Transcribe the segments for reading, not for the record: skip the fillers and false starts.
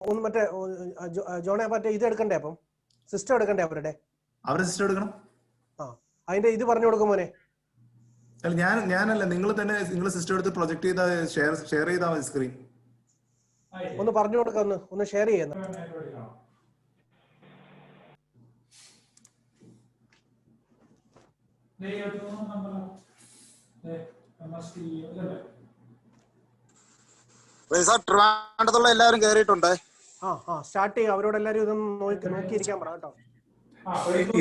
ഒന്ന് മറ്റേ ജോണെ മറ്റേ ഇത് എടുക്കണ്ടേ, അപ്പം സിസ്റ്റം എടുക്കണ്ടേ അവരുടെ സിസ്റ്റം എടുക്കണം. അതിന്റെ ഇത് പറഞ്ഞു കൊടുക്കും മോനെ. അല്ല ഞാനല്ല, നിങ്ങൾ തന്നെ നിങ്ങൾ സിസ്റ്റം എടുത്ത് പ്രൊജക്ട് ചെയ്താൽ ഷെയർ ചെയ്താൽ മതി സ്ക്രീൻ. ഒന്ന് പറഞ്ഞു കൊടുക്ക, ഒന്ന് ഷെയർ ചെയ്യുന്ന. ട്രിവാൻഡ്രത്തുള്ള എല്ലാവരും കേറിയിട്ടുണ്ട്. സ്റ്റാർട്ട് ചെയ്യും. അവരോട് എല്ലാവരും ഇതൊന്ന് നോക്കിയിരിക്കാൻ പറ കേട്ടോ.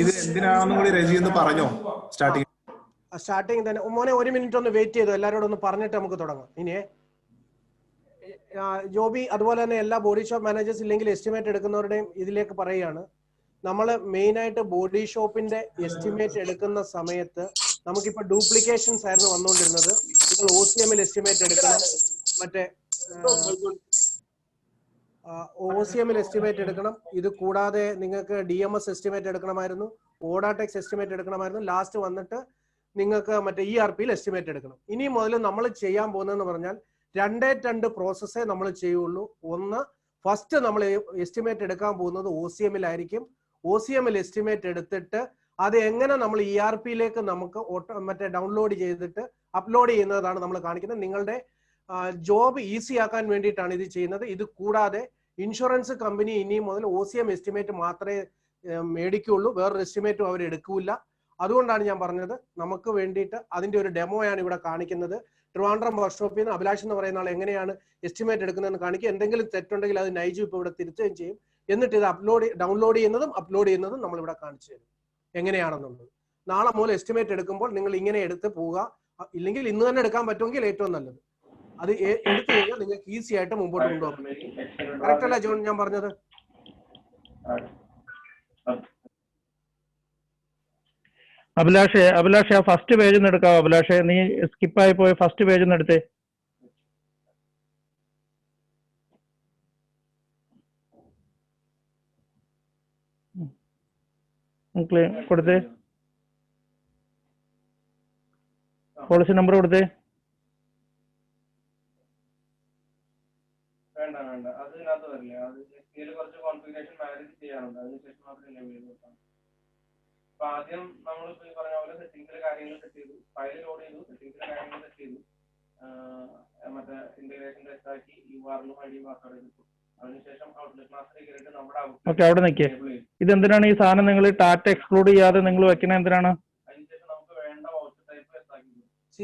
ഇത് എന്തിനാണെന്ന് കൂടി രജി എന്ന് പറഞ്ഞോ. സ്റ്റാർട്ടിങ് തന്നെ മോനെ 1 മിനിറ്റ് ഒന്ന് വെയിറ്റ് ചെയ്തു. എല്ലാവരോടും ഒന്ന് പറഞ്ഞിട്ട് നമുക്ക് തുടങ്ങാം. ഇനിയേ ജോബി അതുപോലെ തന്നെ എല്ലാ ബോഡി ഷോപ്പ് മാനേജേഴ്സ് ഇല്ലെങ്കിൽ എസ്റ്റിമേറ്റ് എടുക്കുന്നവരുടെയും ഇതിലേക്ക് പറയുകയാണ്. നമ്മൾ മെയിൻ ആയിട്ട് ബോഡി ഷോപ്പിന്റെ എസ്റ്റിമേറ്റ് എടുക്കുന്ന സമയത്ത് നമുക്കിപ്പോ ഡ്യൂപ്ലിക്കേഷൻസ് ആയിരുന്നു വന്നുകൊണ്ടിരുന്നത്. നിങ്ങൾ OCM എസ്റ്റിമേറ്റ് എടുക്കണം, മറ്റേ OCM എസ്റ്റിമേറ്റ് എടുക്കണം. ഇത് കൂടാതെ നിങ്ങൾക്ക് DMS എസ്റ്റിമേറ്റ് എടുക്കണമായിരുന്നു, ഓഡാടെക്സ് എസ്റ്റിമേറ്റ് എടുക്കണമായിരുന്നു. ലാസ്റ്റ് വന്നിട്ട് നിങ്ങൾക്ക് മറ്റേ ERP എസ്റ്റിമേറ്റ് എടുക്കണം. ഇനി മുതൽ നമ്മൾ ചെയ്യാൻ പോകുന്നതെന്ന് പറഞ്ഞാൽ 2 പ്രോസസ്സേ നമ്മൾ ചെയ്യുള്ളൂ. ഒന്ന്, ഫസ്റ്റ് നമ്മൾ എസ്റ്റിമേറ്റ് എടുക്കാൻ പോകുന്നത് OCM OCM എസ്റ്റിമേറ്റ് എടുത്തിട്ട് അത് എങ്ങനെ നമ്മൾ ERP നമുക്ക് മറ്റേ ഡൗൺലോഡ് ചെയ്തിട്ട് അപ്ലോഡ് ചെയ്യുന്നതാണ് നമ്മൾ കാണിക്കുന്നത്. നിങ്ങളുടെ ജോബ് ഈസി ആക്കാൻ വേണ്ടിയിട്ടാണ് ഇത് ചെയ്യുന്നത്. ഇത് കൂടാതെ ഇൻഷുറൻസ് കമ്പനി ഇനി മുതൽ OCM എസ്റ്റിമേറ്റ് മാത്രമേ മേടിക്കുള്ളൂ, വേറൊരു എസ്റ്റിമേറ്റും അവർ എടുക്കൂല. അതുകൊണ്ടാണ് ഞാൻ പറഞ്ഞത് നമുക്ക് വേണ്ടിയിട്ട് അതിന്റെ ഒരു ഡെമോയാണ് ഇവിടെ കാണിക്കുന്നത്. ട്രിവാൻഡ്രം വർക്ക്ഷോപ്പിൽ നിന്ന് അഭിലാഷ് എന്ന് പറയുന്ന ആൾ എങ്ങനെയാണ് എസ്റ്റിമേറ്റ് എടുക്കുന്നതെന്ന് കാണിക്കുക. എന്തെങ്കിലും തെറ്റുണ്ടെങ്കിൽ അത് നൈജു ഇപ്പോൾ ഇവിടെ തിരുത്തുകയും ചെയ്യും. എന്നിട്ട് ഇത് ഡൗൺലോഡ് ചെയ്യുന്നതും അപ്ലോഡ് ചെയ്യുന്നതും നമ്മൾ ഇവിടെ കാണിച്ചു തരും എങ്ങനെയാണെന്നുള്ളത്. നാളെ മുതൽ എസ്റ്റിമേറ്റ് എടുക്കുമ്പോൾ നിങ്ങൾ ഇങ്ങനെ എടുത്ത് പോവുക. ഇല്ലെങ്കിൽ ഇന്ന് തന്നെ എടുക്കാൻ പറ്റുമെങ്കിൽ ഏറ്റവും നല്ലത്. അത് എടുത്തു കഴിഞ്ഞാൽ നിങ്ങൾക്ക് ഈസി ആയിട്ട് മുമ്പോട്ട് കൊണ്ടുപോകാൻ പറ്റും. കറക്റ്റ് അല്ല ജോൺ ഞാൻ പറഞ്ഞത്? അഭിലാഷ് ആ ഫസ്റ്റ് പേജിൽ നിന്ന് എടുക്കാവോ? അഭിലാഷ് നീ സ്കിപ്പായി പോയ ഫസ്റ്റ് പേജിൽ നിന്ന് എടുത്തേ. കൊടുത്തേ, പോളിസി നമ്പർ കൊടുത്തേ. ആദ്യം നമ്മൾ ഈ പറഞ്ഞ പോലെ സെറ്റിംഗ്സിലെ കാര്യങ്ങൾ സെറ്റ് ചെയ്തു, ഫയൽ ലോഡ് ചെയ്തു, സെറ്റിംഗ്സിലെ കാര്യങ്ങൾ സെറ്റ് ചെയ്തു, മറ്റേ ഇന്റഗ്രേഷൻ ടെസ്റ്റ് ആക്കി URL വഴി പാസ്വേഡ് എടുത്തു. അതിനുശേഷം ഔട്ട്ലെറ്റ് മാസ്റ്റർ കയറിയിട്ട് നമ്മുടെ അവിടെ നിൽക്കേ. ഇതെന്തിനാണ് ഈ സാധനം നിങ്ങൾ ടാറ്റ എക്സ്ക്ലൂഡ് ചെയ്യാതെ നിങ്ങൾ വെക്കണേ എന്തിനാണ്? അതിനുശേഷം നമുക്ക് വേണ്ട വൗച്ചർ ടൈപ്പ് സെറ്റാക്കി.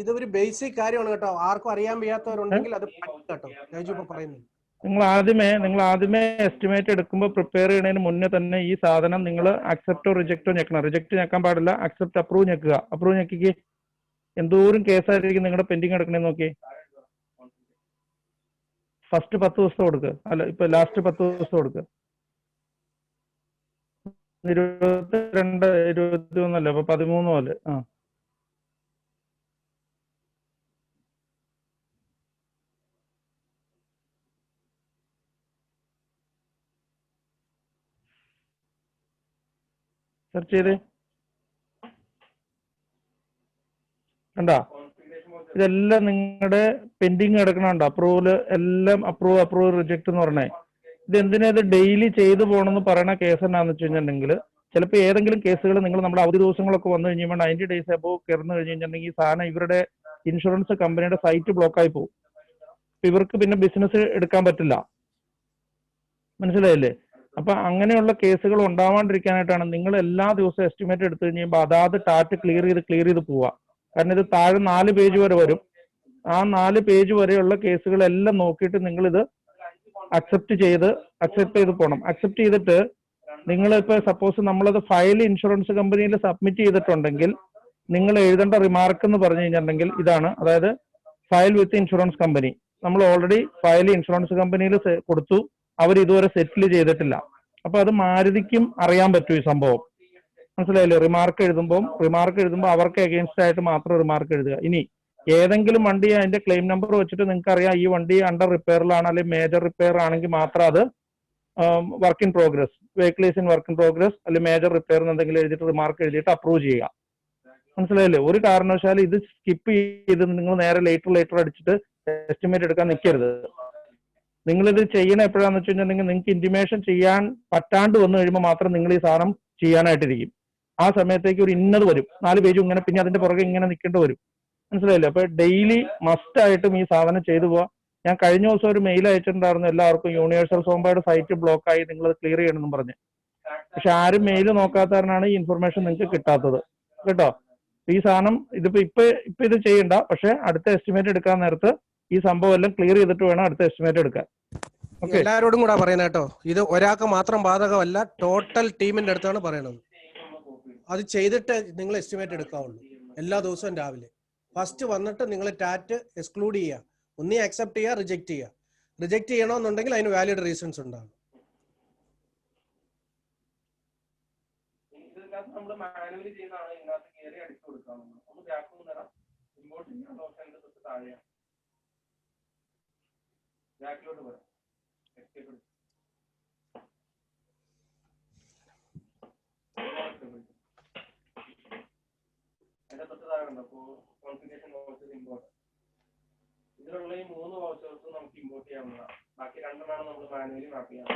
ഇതൊരു ബേസിക് കാര്യമാണ് കേട്ടോ. ആർക്കും അറിയാൻ വയ്യാത്തവരുണ്ടെങ്കിൽ അത് കേട്ടോ പറയുന്നത്. നിങ്ങൾ ആദ്യമേ എസ്റ്റിമേറ്റ് എടുക്കുമ്പോൾ പ്രിപ്പയർ ചെയ്യുന്നതിന് മുന്നേ തന്നെ ഈ സാധനം നിങ്ങൾ അക്സെപ്റ്റോ റിജക്റ്റോ ഞെക്കണം. റിജക്റ്റ് ഞെക്കാൻ പാടില്ല, അക്സെപ്റ്റ് അപ്രൂവ് ഞെക്കുക. അപ്രൂവ് ഞെക്കിക്ക് എന്തോരം കേസായിരിക്കും നിങ്ങളുടെ പെൻഡിങ് കിടക്കണേന്ന് നോക്കി. ഫസ്റ്റ് 10 ദിവസം കൊടുക്കുക, അല്ല ഇപ്പൊ ലാസ്റ്റ് 10 ദിവസം കൊടുക്കുക. 22, 21 അല്ല, അപ്പൊ 13 പോലെ. സെർച്ച് ചെയ്തേ, കണ്ടാ? ഇതെല്ലാം നിങ്ങളുടെ പെൻഡിങ് കിടക്കണുണ്ടോ? അപ്രൂവൽ എല്ലാം അപ്രൂവ് റിജക്ട് എന്ന് പറഞ്ഞേ. ഇത് എന്തിനാ ഇത് ഡെയിലി ചെയ്തു പോകണമെന്ന് പറയുന്ന കേസ് എന്നാന്ന് വെച്ച് കഴിഞ്ഞിട്ടുണ്ടെങ്കിൽ ചിലപ്പോൾ ഏതെങ്കിലും കേസുകൾ നിങ്ങൾ നമ്മുടെ അവധി ദിവസങ്ങളൊക്കെ വന്നു കഴിഞ്ഞാൽ 90 days അപ്പോ കിടന്നു കഴിഞ്ഞ് കഴിഞ്ഞിട്ടുണ്ടെങ്കിൽ ഈ സാധനം ഇവരുടെ ഇൻഷുറൻസ് കമ്പനിയുടെ സൈറ്റ് ബ്ലോക്കായി പോകും. ഇവർക്ക് പിന്നെ ബിസിനസ് എടുക്കാൻ പറ്റില്ല. മനസ്സിലായില്ലേ? അപ്പൊ അങ്ങനെയുള്ള കേസുകൾ ഉണ്ടാവാണ്ടിരിക്കാനായിട്ടാണ് നിങ്ങൾ എല്ലാ ദിവസവും എസ്റ്റിമേറ്റ് എടുത്തു കഴിയുമ്പോൾ അതാത് ടാറ്റ് ക്ലിയർ ചെയ്ത് പോവുക. കാരണം ഇത് താഴെ 4 പേജ് വരെ വരും. ആ 4 പേജ് വരെയുള്ള കേസുകളെല്ലാം നോക്കിയിട്ട് നിങ്ങളിത് അക്സെപ്റ്റ് ചെയ്ത് പോകണം. അക്സെപ്റ്റ് ചെയ്തിട്ട് നിങ്ങളിപ്പോൾ സപ്പോസ് നമ്മളത് ഫയൽ ഇൻഷുറൻസ് കമ്പനിയിൽ സബ്മിറ്റ് ചെയ്തിട്ടുണ്ടെങ്കിൽ നിങ്ങൾ എഴുതേണ്ട റിമാർക്ക് എന്ന് പറഞ്ഞു കഴിഞ്ഞിട്ടുണ്ടെങ്കിൽ ഇതാണ്. അതായത് ഫയൽ വിത്ത് ഇൻഷുറൻസ് കമ്പനി. നമ്മൾ ഓൾറെഡി ഫയൽ ഇൻഷുറൻസ് കമ്പനിയിൽ കൊടുത്തു, അവർ ഇതുവരെ സെറ്റിൽ ചെയ്തിട്ടില്ല. അപ്പൊ അത് മാരുതിക്കും അറിയാൻ പറ്റും ഈ സംഭവം. മനസ്സിലായില്ലേ? റിമാർക്ക് എഴുതുമ്പോൾ അവർക്ക് എഗെയിൻസ്റ്റ് ആയിട്ട് മാത്രം റിമാർക്ക് എഴുതുക. ഇനി ഏതെങ്കിലും വണ്ടി അതിന്റെ ക്ലെയിം നമ്പർ വെച്ചിട്ട് നിങ്ങൾക്ക് അറിയാം ഈ വണ്ടി അണ്ടർ റിപ്പയറിലാണ് അല്ലെങ്കിൽ മേജർ റിപ്പയർ ആണെങ്കിൽ മാത്രം അത് work in progress, vehicle is in work in progress അല്ലെങ്കിൽ മേജർ റിപ്പയർ എന്തെങ്കിലും എഴുതിയിട്ട് റിമാർക്ക് എഴുതിയിട്ട് അപ്രൂവ് ചെയ്യുക. മനസ്സിലായില്ലേ? ഒരു കാരണവശാലും ഇത് സ്കിപ്പ് ചെയ്ത് നിങ്ങൾ നേരെ ലേറ്റർ അടിച്ചിട്ട് എസ്റ്റിമേറ്റ് എടുക്കാൻ നിൽക്കരുത്. നിങ്ങളിത് ചെയ്യണ എപ്പോഴാന്ന് വെച്ച് കഴിഞ്ഞാൽ നിങ്ങൾക്ക് ഇന്റിമേഷൻ ചെയ്യാൻ പറ്റാണ്ട് വന്നു കഴിയുമ്പോൾ മാത്രം നിങ്ങൾ ഈ സാധനം ചെയ്യാനായിട്ടിരിക്കും. ആ സമയത്തേക്ക് ഒരു ഇന്നത് വരും, 4 പേജും ഇങ്ങനെ, പിന്നെ അതിന്റെ പുറകെ ഇങ്ങനെ നിൽക്കേണ്ടി വരും. മനസ്സിലായില്ലേ? അപ്പൊ ഡെയിലി മസ്റ്റ് ആയിട്ടും ഈ സാധനം ചെയ്തു പോവാ. ഞാൻ കഴിഞ്ഞ ദിവസം ഒരു മെയിൽ അയച്ചിട്ടുണ്ടായിരുന്നു എല്ലാവർക്കും, യൂണിവേഴ്സൽ ഫോംബയുടെ സൈറ്റ് ബ്ലോക്ക് ആയി, നിങ്ങൾ അത് ക്ലിയർ ചെയ്യണമെന്നും പറഞ്ഞ്. പക്ഷെ ആരും മെയിൽ നോക്കാത്തവരാണ് ഈ ഇൻഫർമേഷൻ നിങ്ങൾക്ക് കിട്ടാത്തത് കേട്ടോ. ഈ സാധനം ഇപ്പൊ ഇത് ചെയ്യണ്ട, പക്ഷെ അടുത്ത എസ്റ്റിമേറ്റ് എടുക്കാൻ നേരത്ത് ഈ സംഭവം എല്ലാം ക്ലിയർ ചെയ്തിട്ട് വേണം അടുത്ത എസ്റ്റിമേറ്റ് എടുക്കാൻ. എല്ലാവരോടും കൂടെ പറയുന്നത് കേട്ടോ, ഇത് ഒരാൾക്ക് മാത്രം ബാധകമല്ല, ടോട്ടൽ ടീമിന്റെ അടുത്താണ് പറയണത്. അത് ചെയ്തിട്ട് നിങ്ങൾ എസ്റ്റിമേറ്റ് എടുക്കാവുള്ളൂ. എല്ലാ ദിവസവും രാവിലെ ഫസ്റ്റ് വന്നിട്ട് നിങ്ങൾ ടാറ്റ് എക്സ്ക്ലൂഡ് ചെയ്യുക. ഒന്നീ അക്സെപ്റ്റ് ചെയ്യുക, റിജക്ട് ചെയ്യുക. റിജക്ട് ചെയ്യണമെന്നുണ്ടെങ്കിൽ അതിന് വാലിഡ് റീസൺസ് ഉണ്ടാകും. നമ്മൾ മാനുവലി ചെയ്യുന്നതാണ്. ഇതിനകത്ത് കയറി അടിച്ചു കൊടുക്കാം. ഒന്ന് ബാക്ക് തരാം. ഇമ്പോർട്ട് ചെയ്യാൻ ഓപ്ഷൻ്റെ തൊട്ട് താഴെയാണ്. ബാക്കിലോട്ട് പോരാം. അതിന്റെ തൊട്ട് താഴെ ഉണ്ട്. അപ്പോൾ കോൺഫിഗറേഷൻ വൗച്ചേഴ്സ് ഇമ്പോർട്ട്. ഇതിലുള്ള ഈ 3 വൗച്ചേഴ്സ് നമുക്ക് ഇമ്പോർട്ട് ചെയ്യാവുന്നതാണ്. ബാക്കി 2 നമ്മൾ മാനുവലി മാപ്പ് ചെയ്യാം.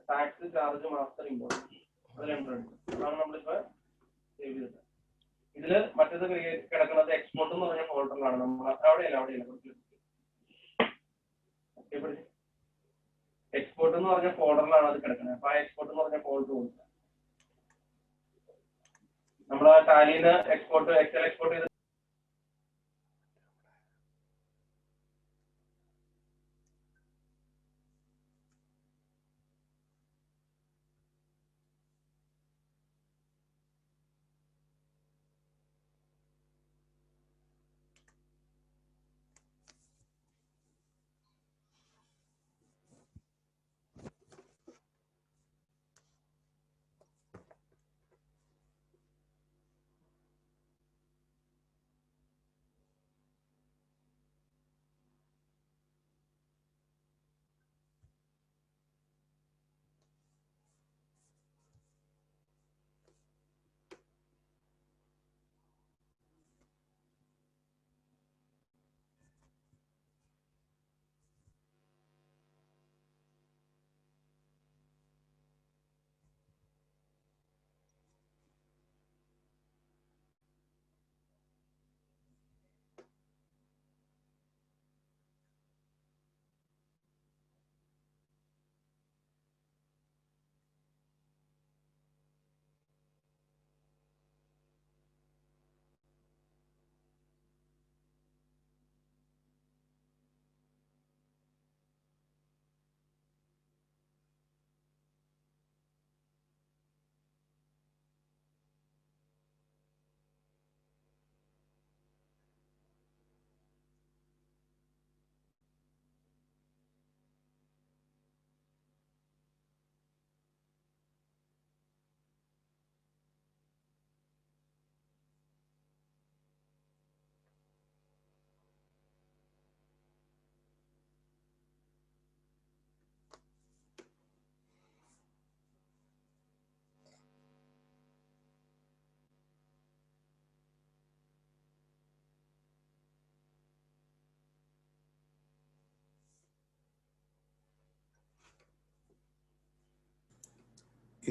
ടാക്സ്, ചാർജ്, മാസ്റ്റർ ഇമ്പോർട്ട്, അത് 2 അതാണ് നമ്മളിപ്പോ സേവ് ചെയ്തത്. ഇതില് മറ്റേത് കിടക്കുന്നത് എക്സ്പോർട്ട് എന്ന് പറഞ്ഞ ഫോൾഡറിലാണ്. നമ്മൾ അവിടെയല്ല എക്സ്പോർട്ട് എന്ന് പറഞ്ഞ ഫോൾഡറിലാണ് അത് കിടക്കുന്നത്. അപ്പൊ ആ എക്സ്പോർട്ട് എന്ന് പറഞ്ഞ ഫോൾഡർ കൊടുക്കുക. നമ്മൾ ആ ടാലിന്ന് എക്സ്പോർട്ട്, എക്സൽ എക്സ്പോർട്ട് ചെയ്ത്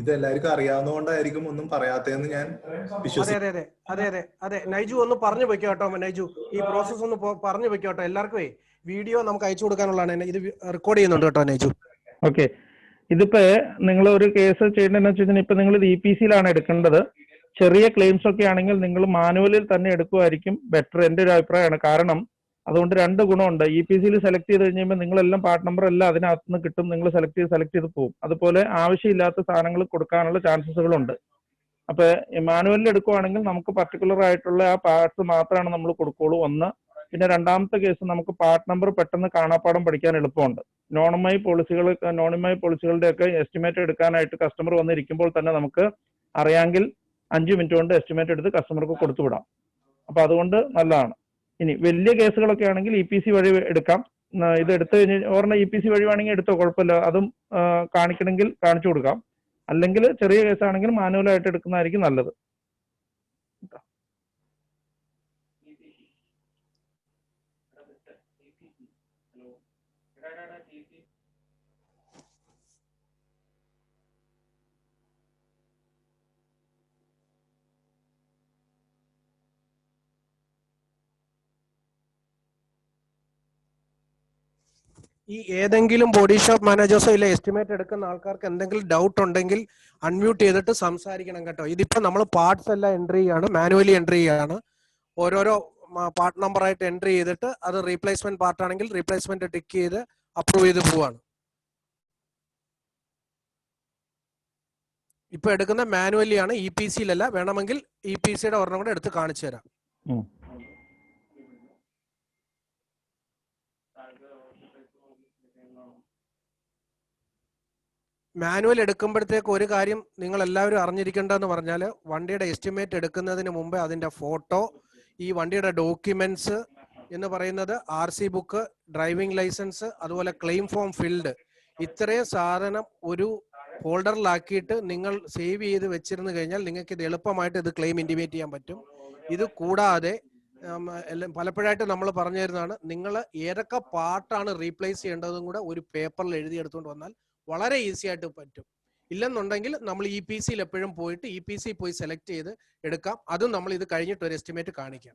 ഇത് എല്ലാവർക്കും അറിയാവുന്നതുകൊണ്ടായിരിക്കും ഒന്നും പറയാത്തതെന്ന് ഞാൻ വിശ്വസിക്കുന്നു. അതെ നൈജു ഒന്ന് പറഞ്ഞു വെക്കോ കേട്ടോ. നൈജു ഈ പ്രോസസ് ഒന്ന് പറഞ്ഞു വെക്കോ കേട്ടോ. എല്ലാവർക്കും വീഡിയോ നമുക്ക് അയച്ചു കൊടുക്കാനുള്ളതാണ്. ഇത് റെക്കോർഡ് ചെയ്യുന്നുണ്ട് കേട്ടോ നൈജു. ഓക്കെ, ഇതിപ്പോ നിങ്ങൾ ഒരു കേസ് ചെയ്യേണ്ടതെന്ന് വെച്ച് കഴിഞ്ഞാൽ ഇപ്പൊ നിങ്ങൾ EPC-യിലാണ് എടുക്കേണ്ടത്. ചെറിയ ക്ലെയിംസ് ഒക്കെ ആണെങ്കിൽ നിങ്ങൾ മാനുവലിൽ തന്നെ എടുക്കുമായിരിക്കും ബെറ്റർ, എൻ്റെ ഒരു അഭിപ്രായമാണ്. കാരണം അതുകൊണ്ട് 2 ഗുണമുണ്ട്. EPC-യിൽ സെലക്ട് ചെയ്ത് കഴിഞ്ഞാൽ നിങ്ങളെല്ലാം പാർട്ട് നമ്പർ എല്ലാം അതിനകത്ത് നിന്ന് കിട്ടും. നിങ്ങൾ സെലക്ട് ചെയ്ത് പോകും. അതുപോലെ ആവശ്യമില്ലാത്ത സാധനങ്ങൾ കൊടുക്കാനുള്ള ചാൻസസുകളുണ്ട്. അപ്പൊ മാനുവലിൽ എടുക്കുവാണെങ്കിൽ നമുക്ക് പർട്ടിക്കുലർ ആയിട്ടുള്ള ആ പാർട്സ് മാത്രമാണ് നമ്മൾ കൊടുക്കുള്ളൂ. ഒന്ന്. പിന്നെ രണ്ടാമത്തെ കേസ് നമുക്ക് പാർട്ട് നമ്പർ പെട്ടെന്ന് കാണാപ്പാടം പഠിക്കാൻ എളുപ്പമുണ്ട്. നോണുമായി പോളിസികളുടെ ഒക്കെ എസ്റ്റിമേറ്റ് എടുക്കാനായിട്ട് കസ്റ്റമർ വന്നിരിക്കുമ്പോൾ തന്നെ നമുക്ക് അറിയാമെങ്കിൽ 5 മിനിറ്റ് കൊണ്ട് എസ്റ്റിമേറ്റ് എടുത്ത് കസ്റ്റമർക്ക് കൊടുത്തുവിടാം. അപ്പൊ അതുകൊണ്ട് നല്ലതാണ്. ഇനി വലിയ കേസുകളൊക്കെ ആണെങ്കിൽ EPC വഴി എടുക്കാം. ഇത് എടുത്തു കഴിഞ്ഞ് ഒരെണ്ണം EPC വഴി വേണമെങ്കിൽ എടുത്തോ, കുഴപ്പമില്ല. അതും കാണിക്കണമെങ്കിൽ കാണിച്ചു കൊടുക്കാം. അല്ലെങ്കിൽ ചെറിയ കേസാണെങ്കിൽ മാനുവലായിട്ട് എടുക്കുന്നതായിരിക്കും നല്ലത്. ഈ ഏതെങ്കിലും ബോഡി ഷോപ്പ് മാനേജേഴ്സോ ഇല്ല എസ്റ്റിമേറ്റ് എടുക്കുന്ന ആൾക്കാർക്ക് എന്തെങ്കിലും ഡൗട്ട് ഉണ്ടെങ്കിൽ അൺമ്യൂട്ട് ചെയ്തിട്ട് സംസാരിക്കണം കേട്ടോ. ഇതിപ്പോ നമ്മൾ പാർട്സ് എല്ലാം എൻട്രി ചെയ്യാണ്, മാനുവലി എൻട്രി ചെയ്യാണ്. ഓരോരോ പാർട്ട് നമ്പർ ആയിട്ട് എൻട്രി ചെയ്തിട്ട് അത് റീപ്ലേസ്മെന്റ് പാർട്ട് ആണെങ്കിൽ റീപ്ലേസ്മെന്റ് ടിക്ക് ചെയ്ത് അപ്രൂവ് ചെയ്ത് പോവാണ്. ഇപ്പൊ എടുക്കുന്ന മാനുവലി ആണ്, ഇ പി സിയിലല്ല. വേണമെങ്കിൽ ഇ പി സിയുടെ ഒരെണ്ണം കൂടെ എടുത്ത് കാണിച്ചു തരാം. മാനുവൽ എടുക്കുമ്പോഴത്തേക്ക് ഒരു കാര്യം നിങ്ങൾ എല്ലാവരും അറിഞ്ഞിരിക്കേണ്ടതെന്ന് പറഞ്ഞാൽ, വണ്ടിയുടെ എസ്റ്റിമേറ്റ് എടുക്കുന്നതിന് മുമ്പ് അതിന്റെ ഫോട്ടോ, ഈ വണ്ടിയുടെ ഡോക്യുമെന്റ്സ് എന്ന് പറയുന്നത് RC ബുക്ക്, ഡ്രൈവിംഗ് ലൈസൻസ്, അതുപോലെ ക്ലെയിം ഫോം ഫിൽഡ്, ഇത്രയും സാധനം ഒരു ഫോൾഡറിലാക്കിയിട്ട് നിങ്ങൾ സേവ് ചെയ്ത് വെച്ചിരുന്നു കഴിഞ്ഞാൽ നിങ്ങൾക്ക് ഇത് എളുപ്പമായിട്ട് ഇത് ക്ലെയിം ഇന്റിമേറ്റ് ചെയ്യാൻ പറ്റും. ഇത് കൂടാതെ പലപ്പോഴായിട്ട് നമ്മൾ പറഞ്ഞു തരുന്നതാണ്, നിങ്ങൾ ഏതൊക്കെ പാർട്ടാണ് റീപ്ലേസ് ചെയ്യേണ്ടതും കൂടെ ഒരു പേപ്പറിൽ എഴുതിയെടുത്തുകൊണ്ട് വന്നാൽ വളരെ ഈസി ആയിട്ട് പറ്റും. ഇല്ലെന്നുണ്ടെങ്കിൽ നമ്മൾ ഇ പി സിയിൽ എപ്പോഴും പോയിട്ട് ഇ പി സി പോയി സെലക്ട് ചെയ്ത് എടുക്കാം. അതും നമ്മൾ ഇത് കഴിഞ്ഞിട്ട് ഒരു എസ്റ്റിമേറ്റ് കാണിക്കാം.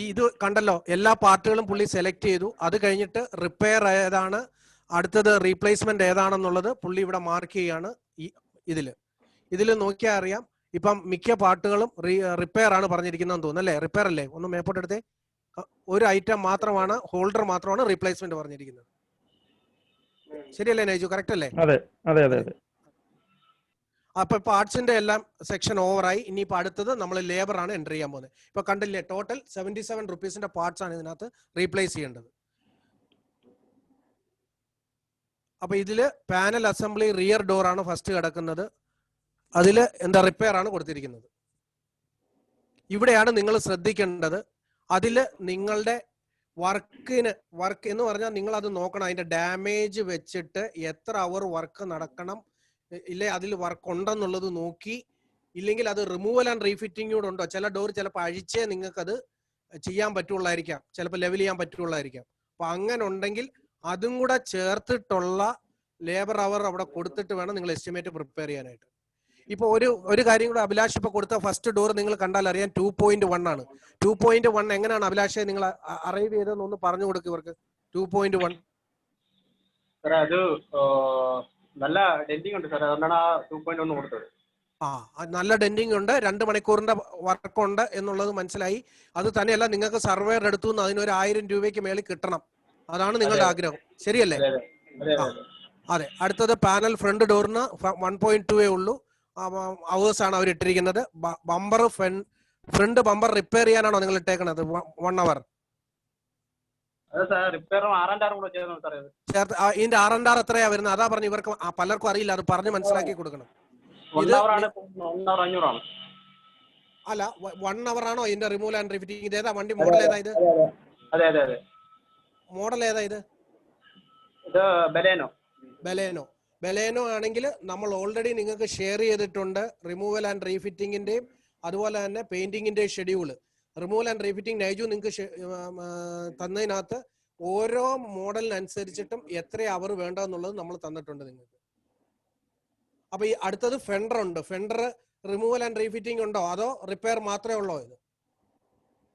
ഇത് കണ്ടല്ലോ, എല്ലാ പാർട്ടുകളും പുള്ളി സെലക്ട് ചെയ്തു. അത് കഴിഞ്ഞിട്ട് റിപ്പയർ ഏതാണ്, അടുത്തത് റീപ്ലേസ്മെന്റ് ഏതാണെന്നുള്ളത് പുള്ളി ഇവിടെ മാർക്ക് ചെയ്യാണ്. ഇതിൽ നോക്കിയാൽ അറിയാം. ഇപ്പം മിക്ക പാർട്ടുകളും റിപ്പയർ ആണ് പറഞ്ഞിരിക്കുന്നതെന്ന് തോന്നുന്നു അല്ലേ? റിപ്പയർ അല്ലേ? ഒന്ന് മേപ്പോട്ട് എടുത്തേ. ഒരു ഐറ്റം മാത്രമാണ്, ഹോൾഡർ മാത്രമാണ് റീപ്ലേസ്മെന്റ് പറഞ്ഞിരിക്കുന്നത്. ശരിയല്ലേ നൈജു? കറക്റ്റ് അല്ലേ? അതെ അതെ അതെ അതെ. അപ്പൊ പാർട്സിന്റെ എല്ലാം സെക്ഷൻ ഓവറായി. ഇനിയിപ്പോ അടുത്തത് നമ്മൾ ലേബർ ആണ് എൻട്രി ചെയ്യാൻ പോകുന്നത്. ഇപ്പൊ കണ്ടില്ലേ, ടോട്ടൽ 77 റുപ്പീസിന്റെ പാർട്സ് ആണ് ഇതിനകത്ത് റീപ്ലേസ് ചെയ്യേണ്ടത്. അപ്പൊ ഇതില് പാനൽ അസംബ്ലി റിയർ ഡോർ ആണ് ഫസ്റ്റ് കിടക്കുന്നത്. അതില് റിപ്പയർ ആണ് കൊടുത്തിരിക്കുന്നത്. ഇവിടെയാണ് നിങ്ങൾ ശ്രദ്ധിക്കേണ്ടത്. അതില് നിങ്ങളുടെ വർക്ക് എന്ന് പറഞ്ഞാൽ നിങ്ങൾ അത് നോക്കണം. അതിന്റെ ഡാമേജ് വെച്ചിട്ട് എത്ര അവർ വർക്ക് നടക്കണം, ഇല്ലേ അതിൽ വർക്ക് ഉണ്ടെന്നുള്ളത് നോക്കി. ഇല്ലെങ്കിൽ അത് റിമൂവൽ ആൻഡ് റീഫിറ്റിംഗ് കൂടെ ഉണ്ടോ. ചില ഡോർ ചിലപ്പോൾ അഴിച്ചേ നിങ്ങൾക്ക് അത് ചെയ്യാൻ പറ്റുള്ളായിരിക്കാം, ചിലപ്പോൾ ലെവൽ ചെയ്യാൻ പറ്റുള്ളായിരിക്കാം. അപ്പൊ അങ്ങനെ ഉണ്ടെങ്കിൽ അതും കൂടെ ചേർത്തിട്ടുള്ള ലേബർ അവർ അവിടെ കൊടുത്തിട്ട് വേണം നിങ്ങൾ എസ്റ്റിമേറ്റ് പ്രിപ്പയർ ചെയ്യാനായിട്ട്. ഇപ്പൊ ഒരു കാര്യം കൂടെ അഭിലാഷ് ഇപ്പൊ കൊടുത്ത ഫസ്റ്റ് ഡോർ നിങ്ങൾ കണ്ടാൽ അറിയാം 2.1 ആണ്. 2.1 എങ്ങനെയാണ് അഭിലാഷെ നിങ്ങൾ അറൈവ് ചെയ്തതെന്ന് ഒന്ന് പറഞ്ഞു കൊടുക്കും ഇവർക്ക്. 2.1 അത് നല്ല ഡെന്റിങ് ഉണ്ട് സാർ, അതുകൊണ്ടാണ് ആ 2.1 കൊടുത്തത്. നല്ല ഡെന്റിങ് ഉണ്ട്, 2 മണിക്കൂറിന്റെ വർക്ക് ഉണ്ട് എന്നുള്ളത് മനസ്സിലായി. അത് തന്നെയല്ല, നിങ്ങൾക്ക് സർവേർ എടുത്തു നിന്ന് അതിനൊരു 1000 രൂപയ്ക്ക് മേളിൽ കിട്ടണം. അതാണ് നിങ്ങളുടെ ആഗ്രഹം, ശരിയല്ലേ? അതെ. അടുത്തത് പാനൽ ഫ്രണ്ട് ഡോറിന് 1.2 ഉള്ളൂ അവേഴ്സ് ആണ് അവർ ഇട്ടിരിക്കുന്നത്. ബമ്പർ ഫ്രണ്ട് ബമ്പർ റിപ്പയർ ചെയ്യാനാണോ നിങ്ങൾ ഇട്ടേക്കണത് 1 അവർ? ഇതിന്റെ R&R എത്രയാ വരുന്നത്? അതാ പറഞ്ഞു, ഇവർക്ക് പലർക്കും അറിയില്ല, അത് പറഞ്ഞ് മനസ്സിലാക്കി കൊടുക്കണം. അല്ല, 1 അവർ ആണോ ഇതിന്റെ റിമൂവൽ ആൻഡ് റീഫിറ്റിംഗ്? ഇത് ഏതാ വണ്ടി മോഡൽ? ഏതാ ഇത്? മോഡൽ ഏതാ ഇത്? ബലേനോ ആണെങ്കിൽ നമ്മൾ ഓൾറെഡി നിങ്ങൾക്ക് ഷെയർ ചെയ്തിട്ടുണ്ട് റിമൂവൽ ആൻഡ് റീഫിറ്റിംഗിന്റെയും അതുപോലെ തന്നെ പെയിന്റിങ്ങിന്റെ schedule. Removal and refitting Naiju നിങ്ങൾക്ക് തന്നതിനകത്ത് ഓരോ മോഡലിനനുസരിച്ചിട്ടും എത്ര അവർ വേണ്ടെന്നുള്ളത് നമ്മൾ തന്നിട്ടുണ്ട് നിങ്ങൾക്ക്. അപ്പൊ ഈ അടുത്തത് ഫെൻഡർ ഉണ്ട്. ഫെൻഡർ റിമൂവൽ ആൻഡ് റീഫിറ്റിംഗ് ഉണ്ടോ അതോ റിപ്പയർ മാത്രമേ ഉള്ളോ? ഇത്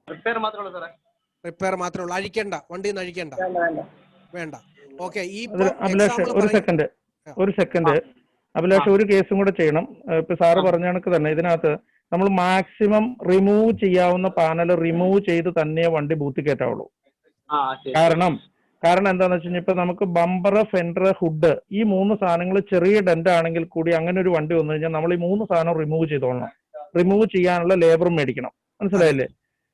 റിപ്പയർ മാത്രമേ ഉള്ളൂ. അഴിക്കണ്ട, വണ്ടിയിൽ നിന്ന് അഴിക്കണ്ട, വേണ്ട. ഓക്കെ. ഈ ഒരു സെക്കൻഡ് അഭിലാഷ്, ഒരു കേസും കൂടെ ചെയ്യണം. ഇപ്പൊ സാറ് പറഞ്ഞ കണക്ക് തന്നെ ഇതിനകത്ത് നമ്മൾ മാക്സിമം റിമൂവ് ചെയ്യാവുന്ന പാനൽ റിമൂവ് ചെയ്ത് തന്നെ വണ്ടി ബൂത്തിൽ കയറ്റാവുള്ളൂ. കാരണം എന്താന്ന് വെച്ച് കഴിഞ്ഞാൽ ഇപ്പൊ നമുക്ക് ബമ്പർ, ഫെൻഡർ, ഹുഡ് ഈ 3 സാധനങ്ങൾ ചെറിയ ഡെന്റ് ആണെങ്കിൽ കൂടി അങ്ങനെ ഒരു വണ്ടി വന്നു കഴിഞ്ഞാൽ നമ്മൾ ഈ 3 സാധനം റിമൂവ് ചെയ്തോളണം. റിമൂവ് ചെയ്യാനുള്ള ലേബറും മേടിക്കണം, മനസ്സിലായില്ലേ?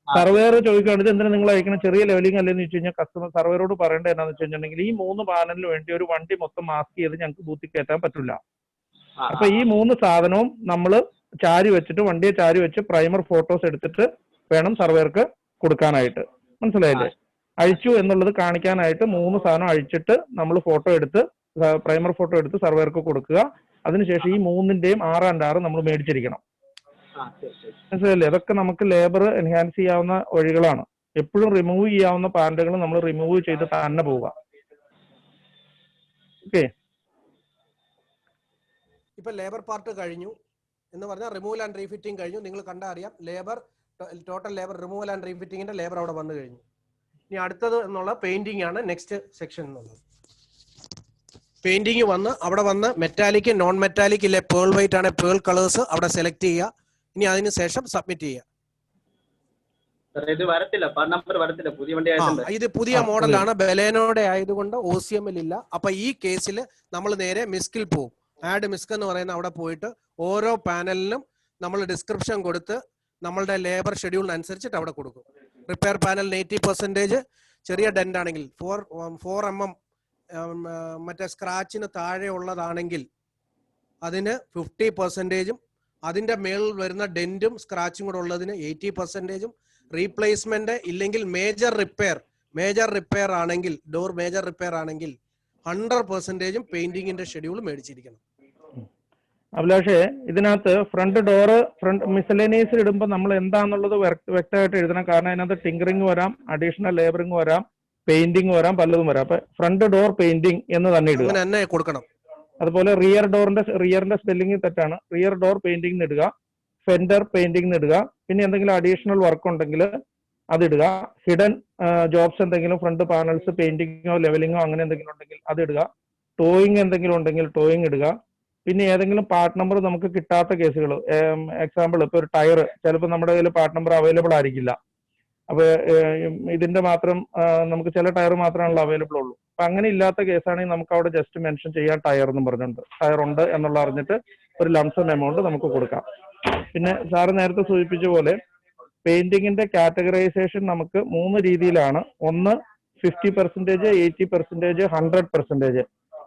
സർവേർ ചോദിക്കുകയാണെങ്കിൽ എന്തിനാ നിങ്ങൾ അയക്കണം, ചെറിയ ലെവലിംഗ് അല്ലെന്ന് വെച്ച് കഴിഞ്ഞാൽ കസ്റ്റമർ സർവേരോട് പറയേണ്ടത് എന്താണെന്ന് വെച്ച് കഴിഞ്ഞിട്ടുണ്ടെങ്കിൽ ഈ 3 പാനലിന് വേണ്ടി ഒരു വണ്ടി മൊത്തം മാസ്ക് ചെയ്ത് ഞങ്ങൾക്ക് ബൂത്തിൽ കയറ്റാൻ പറ്റില്ല. അപ്പൊ ഈ 3 സാധനവും നമ്മൾ ചാരി വെച്ചിട്ട്, വണ്ടിയെ ചാരി വെച്ച് പ്രൈമർ ഫോട്ടോസ് എടുത്തിട്ട് വേണം സർവേർക്ക് കൊടുക്കാനായിട്ട്, മനസ്സിലായില്ലേ? അഴിച്ചു എന്നുള്ളത് കാണിക്കാനായിട്ട് 3 സാധനം അഴിച്ചിട്ട് നമ്മൾ ഫോട്ടോ എടുത്ത്, പ്രൈമർ ഫോട്ടോ എടുത്ത് സർവേർക്ക് കൊടുക്കുക. അതിനുശേഷം ഈ 3ന്റെയും R&R നമ്മൾ മേടിച്ചിരിക്കണം, മനസ്സിലല്ലേ? അതൊക്കെ നമുക്ക് ലേബർ എൻഹാൻസ് ചെയ്യാവുന്ന വഴികളാണ്. എപ്പോഴും റിമൂവ് ചെയ്യാവുന്ന പാനലുകൾ നമ്മൾ റിമൂവ് ചെയ്ത് തന്നെ പോവുക. ഓക്കെ. ഇപ്പൊ ലേബർ പാർട്ട് കഴിഞ്ഞു എന്ന് പറഞ്ഞാൽ റിമൂവൽ ആൻഡ് റീഫിറ്റിംഗ് കഴിഞ്ഞു. നിങ്ങൾ കണ്ടാൽ അറിയാം labour total labour removal and റീഫിറ്റിങ്ങിന്റെ ലേബർ അവിടെ വന്നു കഴിഞ്ഞു. ഇനി അടുത്തത് എന്നുള്ള പെയിന്റിംഗ് ആണ് നെക്സ്റ്റ് സെക്ഷൻ എന്നുള്ളത്. പെയിന്റിംഗ് വന്ന് അവിടെ വന്ന് മെറ്റാലിക് നോൺ മെറ്റാലിക് ഇല്ലേ പേൾ വൈറ്റ് ആണ് പേൾ കളേഴ്സ് അവിടെ സെലക്ട് ചെയ്യുക. ഇനി അതിന് ശേഷം സബ്മിറ്റ് ചെയ്യുക. ഇത് പുതിയ മോഡലാണ്, ബലേനോയുടെ ആയതുകൊണ്ട് OCM ഇല്ല. അപ്പൊ ഈ കേസിൽ നമ്മൾ നേരെ മിസ്കിൽ പോകും. ആഡ് മിസ്ക് എന്ന് പറയുന്ന അവിടെ പോയിട്ട് ഓരോ പാനലിനും നമ്മൾ ഡിസ്ക്രിപ്ഷൻ കൊടുത്ത് നമ്മളുടെ ലേബർ ഷെഡ്യൂളിനനുസരിച്ചിട്ട് അവിടെ കൊടുക്കും. റിപ്പയർ പാനലിന് 80%, ചെറിയ ഡെന്റ് ആണെങ്കിൽ 4 mm മറ്റേ സ്ക്രാച്ചിന് താഴെ ഉള്ളതാണെങ്കിൽ അതിന് 50%, അതിന്റെ മേളിൽ വരുന്ന ഡെന്റും സ്ക്രാച്ചും കൂടെ ഉള്ളതിന് 80%, റീപ്ലേസ്മെന്റ് ഇല്ലെങ്കിൽ മേജർ റിപ്പയർ ആണെങ്കിൽ ഡോർ മേജർ റിപ്പയർ ആണെങ്കിൽ 100% പെയിന്റിങ്ങിന്റെ ഷെഡ്യൂൾ മേടിച്ചിരിക്കണം. അഭിലാഷേ, ഇതിനകത്ത് ഫ്രണ്ട് ഡോറ് മിസലേനിയസിൽ ഇടുമ്പോൾ നമ്മൾ എന്താണെന്നുള്ളത് വ്യക്തമായിട്ട് എഴുതണം. കാരണം അതിനകത്ത് ടിങ്കറിങ് വരാം, അഡീഷണൽ ലേബറിങ് വരാം, പെയിന്റിങ് വരാം, പലതും വരാം. അപ്പൊ ഫ്രണ്ട് ഡോർ പെയിന്റിങ് എന്ന് തന്നെ ഇടുക. തന്നെ കൊടുക്കണം. അതുപോലെ റിയറിന്റെ സ്പെല്ലിംഗ് തെറ്റാണ്. റിയർ ഡോർ പെയിന്റിംഗ് ഇടുക, ഫെൻഡർ പെയിന്റിംഗ് ഇടുക. പിന്നെ എന്തെങ്കിലും അഡീഷണൽ വർക്ക് ഉണ്ടെങ്കിൽ അതിടുക. ഹിഡൻ ജോബ്സ് എന്തെങ്കിലും ഫ്രണ്ട് പാനൽസ് പെയിന്റിങ്ങോ ലെവലിങ്ങോ അങ്ങനെ എന്തെങ്കിലും ഉണ്ടെങ്കിൽ അതിടുക. ടോയിങ് എന്തെങ്കിലും ഉണ്ടെങ്കിൽ ടോയിങ് ഇടുക. പിന്നെ ഏതെങ്കിലും പാർട്ട് നമ്പർ നമുക്ക് കിട്ടാത്ത കേസുകൾ, എക്സാമ്പിൾ ഇപ്പൊ ഒരു ടയർ ചിലപ്പോൾ നമ്മുടെ കയ്യിൽ പാർട്ട് നമ്പർ അവൈലബിൾ ആയിരിക്കില്ല. അപ്പൊ ഇതിന്റെ മാത്രം നമുക്ക് ചില ടയർ മാത്രമാണല്ലോ അവൈലബിൾ ഉള്ളൂ. അപ്പൊ അങ്ങനെ ഇല്ലാത്ത കേസാണെങ്കിൽ നമുക്ക് അവിടെ ജസ്റ്റ് മെൻഷൻ ചെയ്യാൻ ടയർ എന്നും പറഞ്ഞിട്ടുണ്ട്. ടയർ ഉണ്ട് എന്നുള്ള അറിഞ്ഞിട്ട് ഒരു ലംസം എമൗണ്ട് നമുക്ക് കൊടുക്കാം. പിന്നെ സാറ് നേരത്തെ സൂചിപ്പിച്ച പോലെ പെയിന്റിങ്ങിന്റെ കാറ്റഗറൈസേഷൻ നമുക്ക് 3 രീതിയിലാണ്. ഒന്ന് 50%, 80%, 100%.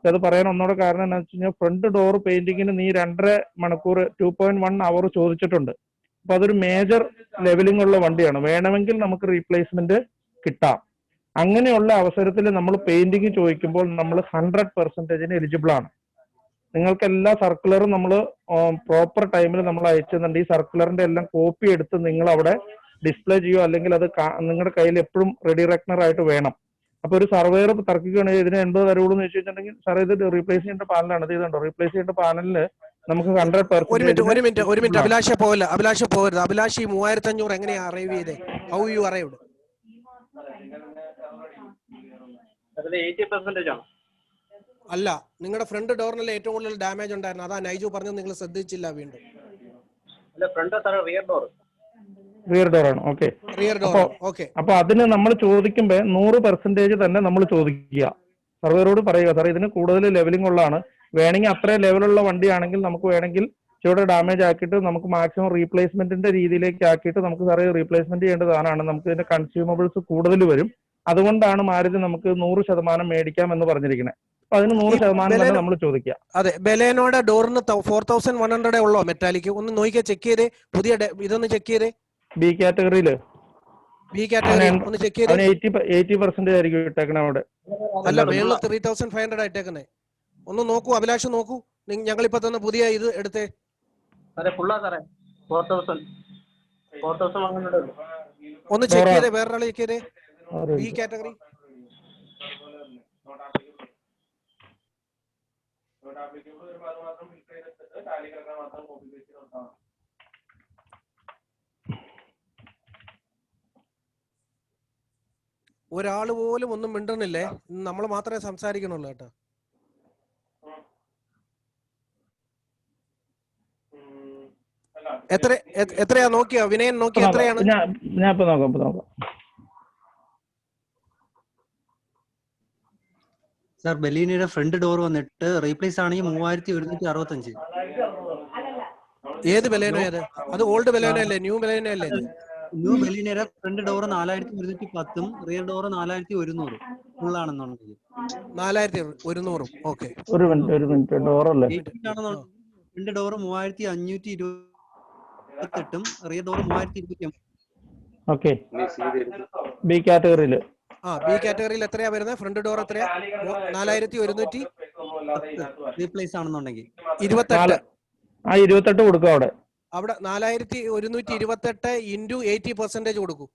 അത് പറയാൻ ഒന്നുകൂടെ കാരണം എന്താ വെച്ച് കഴിഞ്ഞാൽ ഫ്രണ്ട് ഡോർ പെയിന്റിങ്ങിന് നീ 2.5 മണിക്കൂർ 2.1 അവർ ചോദിച്ചിട്ടുണ്ട്. അപ്പൊ അതൊരു മേജർ ലെവലിംഗ് ഉള്ള വണ്ടിയാണ്. വേണമെങ്കിൽ നമുക്ക് റീപ്ലേസ്മെന്റ് കിട്ടാം. അങ്ങനെയുള്ള അവസരത്തിൽ നമ്മൾ പെയിന്റിങ് ചോദിക്കുമ്പോൾ നമ്മൾ 100% എലിജിബിൾ ആണ്. നിങ്ങൾക്ക് എല്ലാ സർക്കുലറും നമ്മൾ പ്രോപ്പർ ടൈമിൽ നമ്മൾ അയച്ചുന്നുണ്ട്. ഈ സർക്കുലറിന്റെ എല്ലാം കോപ്പി എടുത്ത് നിങ്ങൾ അവിടെ ഡിസ്പ്ലേ ചെയ്യുക, അല്ലെങ്കിൽ അത് നിങ്ങളുടെ കയ്യിൽ എപ്പോഴും റെഡി റെക്കണർ ആയിട്ട് വേണം. അപ്പൊ ഒരു സർവേയർ തർക്കിക്കുകയാണെങ്കിൽ ഇതിന് 80 തരുള്ളൂ എന്ന് വെച്ചിട്ടുണ്ടെങ്കിൽ സാർ ഇത് റീപ്ലേസ് ചെയ്യേണ്ട പാനലാണ്. ഇത് ഇതുണ്ടോ റീപ്ലേസ് ചെയ്യേണ്ട പാനലിന് നമുക്ക് 100%. ഒരു മിനിറ്റ് അഭിലാഷ പോകരുത്. അഭിലാഷ് ഈ 3500 എങ്ങനെയാ അറൈവ് ചെയ്തേ? How you arrived? അല്ല, നിങ്ങളുടെ ഫ്രണ്ട് ഡോറിനല്ലേ ഏറ്റവും കൂടുതൽ ഡാമേജ് ഉണ്ടായിരുന്നു. അതാ നൈജു പറഞ്ഞത്, നിങ്ങൾ ശ്രദ്ധിച്ചില്ല. വീണ്ടും റിയർ ഡോർ ആണ്. Okay, rear door. ഓക്കെ, അപ്പൊ അതിന് നമ്മൾ ചോദിക്കുമ്പോ 100% തന്നെ നമ്മൾ ചോദിക്കുക. സർവേറോട് പറയുക, സാർ ഇതിന് കൂടുതൽ ലെവലിംഗ് ഉള്ളതാണ്, വേണമെങ്കിൽ അത്രയും ലെവലുള്ള വണ്ടിയാണെങ്കിൽ നമുക്ക് വേണമെങ്കിൽ ഇവിടെ ഡാമേജ് ആക്കിയിട്ട് നമുക്ക് മാക്സിമം റീപ്ലേസ്മെന്റിന്റെ രീതിയിലേക്ക് ആക്കിയിട്ട് നമുക്ക് സാറേ റീപ്ലേസ്മെന്റ് ചെയ്യേണ്ട സാധനമാണ്. നമുക്ക് ഇതിന്റെ കൺസ്യൂമബിൾസ് കൂടുതൽ വരും. അതുകൊണ്ടാണ് മാരുതി നമുക്ക് 100% മേടിക്കാം എന്ന് പറഞ്ഞിരിക്കുന്നത്. അപ്പൊ അതിന് 100% തന്നെ നമ്മൾ ചോദിക്കുക. അതെ, ബലേനോയുടെ ഡോറിന് 4100 ഉള്ളോ മെറ്റാലിക്? ഒന്ന് നോക്കിയാ ചെക്ക് ചെയ്തേ. പുതിയ ഇതൊന്ന് ചെക്ക് ചെയ്തേ. ബി കാറ്റഗറിയിൽ ഒന്ന് ചെക്ക് ചെയ്തേ. 80% ആയിരിക്കും ഇട്ടേക്കണേ അവിടെ. അല്ല, മേളിൽ 3500 ആയിട്ടേക്കുന്നേ. ഒന്ന് നോക്കൂ അഭിലാഷ്, നോക്കൂ. ഞങ്ങൾ ഇപ്പൊ തന്നെ പുതിയ ഇത് എടുത്തേ. ഒന്ന് ചെക്ക് ചെയ്തേ. വേറൊരാൾ ചെക്ക് ചെയ്തേ. ബി കാറ്റഗറി ഒരാൾ പോലും ഒന്നും മിണ്ടണില്ലേ? നമ്മൾ മാത്രമേ സംസാരിക്കണുള്ളൂ കേട്ടോ. എത്രയാ നോക്കിയോ വിനയൻ? നോക്കി എത്രയാണ്? ഞാൻ ഇപ്പൊ നോക്കാം. സാർ ബലീനയുടെ ഫ്രണ്ട് ഡോർ വന്നിട്ട് റീപ്ലേസ് ആണെങ്കിൽ 3165. ഏത് ബലേനോ? അത് ഓൾഡ് ബലേനോ അല്ലേ? ന്യൂ ബലേനോ അല്ലേ? ന്യൂ ബലീനയുടെ ഫ്രണ്ട് ഡോർ 4110 റിയർ ഡോർ 4100 ഫുള്ളാണെന്നുണ്ടെങ്കിൽ 4100. ഓക്കെ, ഒരു മിനിറ്റ് ഡോറല്ലേ? Front door 3528 rear door 3028. Okay, B കാറ്റഗറിയില്. ബി കാറ്റഗറിയിൽ എത്രയാ വരുന്നത്? ഫ്രണ്ട് ഡോർ എത്രയാ? 4100 റീപ്ലേസ് ആണെന്നുണ്ടെങ്കിൽ 28. 28 കൊടുക്കും അവിടെ. 4128 ഇൻറ്റു 80% കൊടുക്കും.